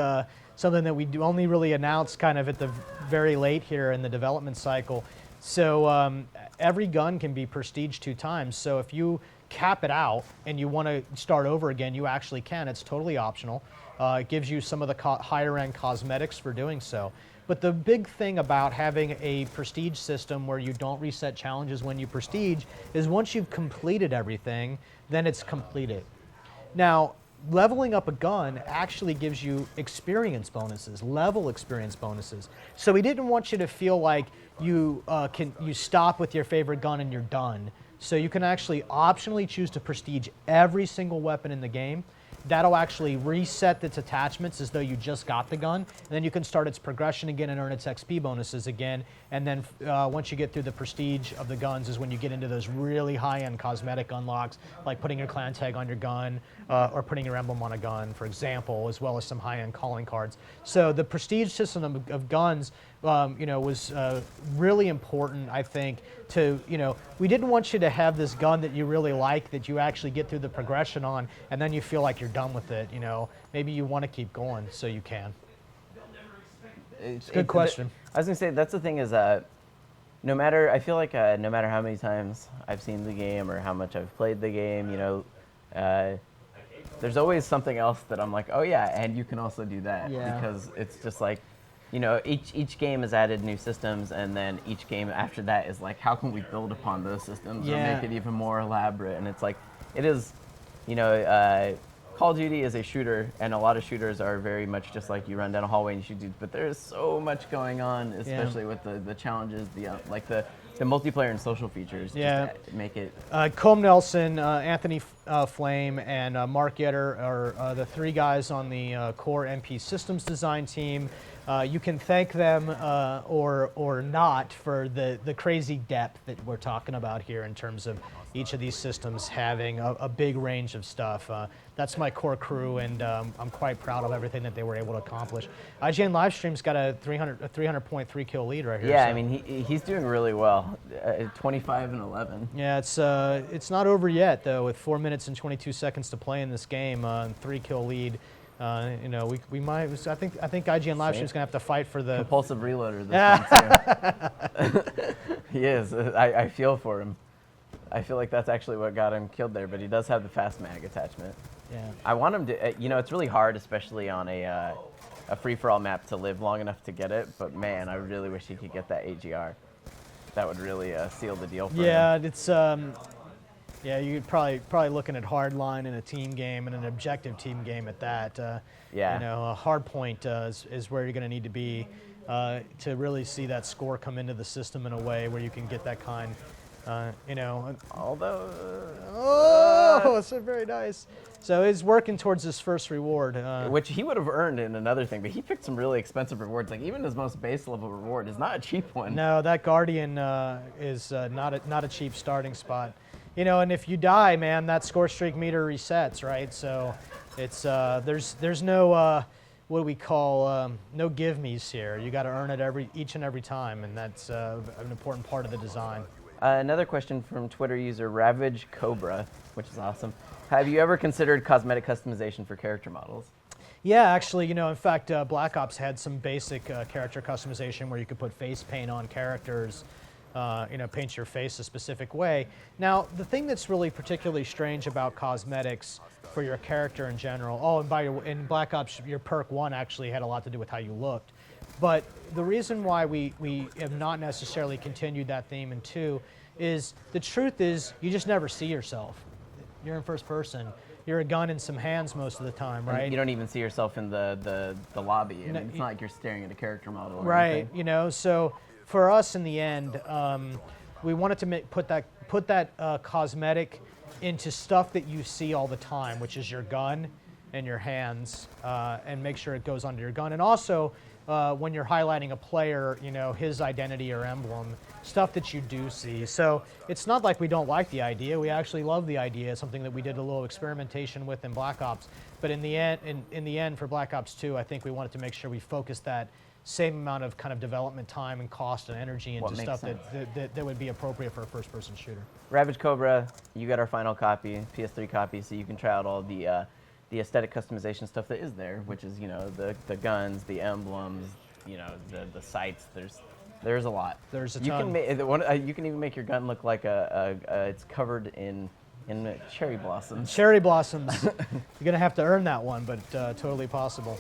something that we only really announced kind of at the very late here in the development cycle. So every gun can be prestige 2 times. So if you cap it out and you want to start over again, you actually can. It's totally optional. It gives you some of the higher end cosmetics for doing so. But the big thing about having a prestige system where you don't reset challenges when you prestige is once you've completed everything, then it's completed. Now, leveling up a gun actually gives you experience bonuses, level experience bonuses. So we didn't want you to feel like you stop with your favorite gun and you're done. So you can actually optionally choose to prestige every single weapon in the game. That'll actually reset its attachments as though you just got the gun. And then you can start its progression again and earn its XP bonuses again. And then once you get through the prestige of the guns is when you get into those really high-end cosmetic unlocks, like putting your clan tag on your gun or putting your emblem on a gun, for example, as well as some high-end calling cards. So the prestige system of guns was really important, I think, to, we didn't want you to have this gun that you really like, that you actually get through the progression on, and then you feel like you're done with it, Maybe you want to keep going, so you can. It's a good question. I was going to say, that's the thing is, I feel like no matter how many times I've seen the game or how much I've played the game, there's always something else that I'm like, oh yeah, and you can also do that. Yeah. Because it's just like, each game has added new systems, and then each game after that is like, how can we build upon those systems or make it even more elaborate? And it's like, it is, Call of Duty is a shooter, and a lot of shooters are very much just like you run down a hallway and you shoot dudes, but there's so much going on, especially with the challenges, the multiplayer and social features. Yeah. Just make it. Colm Nelson, Anthony Flame, and Mark Yetter are the 3 guys on the core MP systems design team. You can thank them or not for the crazy depth that we're talking about here in terms of each of these systems having a big range of stuff. That's my core crew, and I'm quite proud of everything that they were able to accomplish. IGN Livestream's got a 300.3 kill lead right here. Yeah, so. I mean, he's doing really well, 25 and 11. Yeah, it's not over yet, though, with 4 minutes and 22 seconds to play in this game, 3 kill lead. We might. I think IGN Livestream's gonna have to fight for the compulsive reloader this one too. He is. I feel for him. I feel like that's actually what got him killed there, but he does have the fast mag attachment. Yeah. I want him to. It's really hard, especially on a free-for-all map, to live long enough to get it. But man, I really wish he could get that AGR. That would really seal the deal for him. Yeah, it's. Yeah, you're probably looking at hardline in a team game and an objective team game at that. Yeah. A hard point is where you're going to need to be to really see that score come into the system in a way where you can get that kind You know, Although, oh, so very nice. So he's working towards his first reward. which he would have earned in another thing, but he picked some really expensive rewards. Like even his most base level reward is not a cheap one. No, that Guardian is not a cheap starting spot. You know, and if you die, man, that score streak meter resets, right? So it's there's no what do we call no give me's here. You got to earn it each and every time, and that's an important part of the design. Another question from Twitter user Ravage Cobra, which is awesome. Have you ever considered cosmetic customization for character models? Yeah, actually, you know, in fact, Black Ops had some basic character customization where you could put face paint on characters, you know, paint your face a specific way. Now, the thing that's really particularly strange about cosmetics for your character in general, oh, and in Black Ops, your perk 1 actually had a lot to do with how you looked. But the reason why we have not necessarily continued that theme in 2 is the truth is you just never see yourself. You're in first person. You're a gun in some hands most of the time, right? And you don't even see yourself in the lobby. I mean, it's not like you're staring at a character model. Or right. anything. You know, so for us in the end, we wanted to put that cosmetic into stuff that you see all the time, which is your gun and your hands, and make sure it goes onto your gun. And also, when you're highlighting a player, you know, his identity or emblem, stuff that you do see. So it's not like we don't like the idea. We actually love the idea. It's something that we did a little experimentation with in Black Ops. But in the end, for Black Ops 2, I think we wanted to make sure we focused that same amount of kind of development time and cost and energy into stuff that would be appropriate for a first-person shooter. Ravage Cobra, you got our final copy, PS3 copy, so you can try out all the aesthetic customization stuff that is there, which is, you know, the guns, the emblems, you know, the sights. There's a lot. There's a you ton. You can even make your gun look like it's covered in cherry blossoms. Cherry blossoms. You're gonna have to earn that one, but totally possible.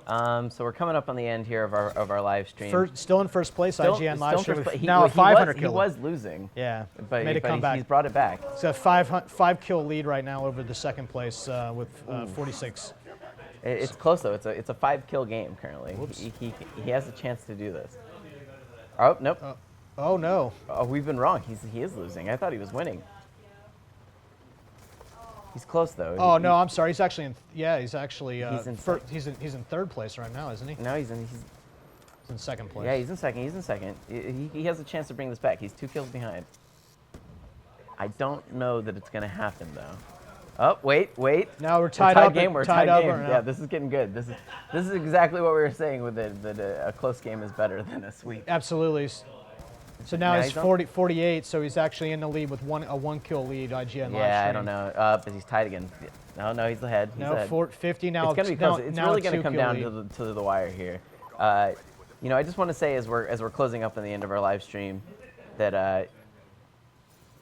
So we're coming up on the end here of our live stream. Still in first place, IGN live stream. Now a 500 he kill. was losing. Yeah, but made a comeback. He's brought it back. It's a 5 kill lead right now over the second place with 46. It's close though. It's a 5 kill game currently. He has a chance to do this. Oh nope. Oh no. Oh, we've been wrong. He is losing. I thought he was winning. He's close though. Oh no, I'm sorry. He's actually in. Yeah, he's actually. He's he's in third place right now, isn't he? No, he's in second place. Yeah, he's in second. He's in second. He has a chance to bring this back. He's 2 kills behind. I don't know that it's gonna happen though. Oh wait. Now we're tied up. We're tied game. Right now. Yeah, this is getting good. This is exactly what we were saying with that a close game is better than a sweep. Absolutely. So now he's 48, so he's actually in the lead with a 1 kill lead. IGN. Yeah, I don't know. But he's tied again. No, he's ahead. He's ahead. 50 now. It's gonna be close. It's really gonna come down to the wire here. You know, I just want to say as we're closing up on the end of our live stream, that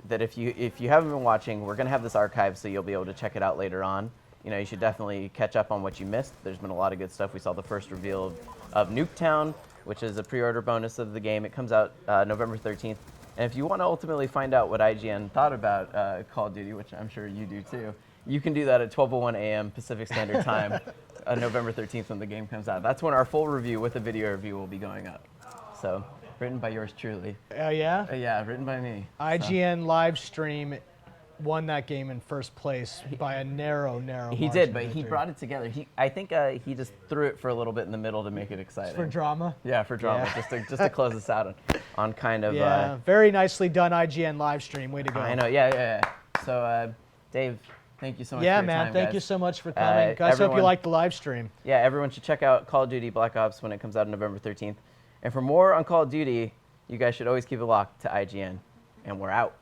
if you haven't been watching, we're gonna have this archived, so you'll be able to check it out later on. You know, you should definitely catch up on what you missed. There's been a lot of good stuff. We saw the first reveal of Nuketown, which is a pre-order bonus of the game. It comes out November 13th. And if you want to ultimately find out what IGN thought about Call of Duty, which I'm sure you do too, you can do that at 12:01 a.m. Pacific Standard Time, November 13th when the game comes out. That's when our full review with a video review will be going up. So, written by yours truly. Oh yeah? Yeah, written by me. IGN live stream won that game in first place by a narrow He did, but he brought it together. I think he just threw it for a little bit in the middle to make it exciting. For drama? Yeah, for drama, yeah. just to close us out on kind of... Yeah, very nicely done IGN live stream. Way to go. I know, yeah. So, Dave, thank you so much for your time, man, thank you so much for coming. Guys, hope you liked the live stream. Yeah, everyone should check out Call of Duty Black Ops when it comes out on November 13th. And for more on Call of Duty, you guys should always keep it locked to IGN. And we're out.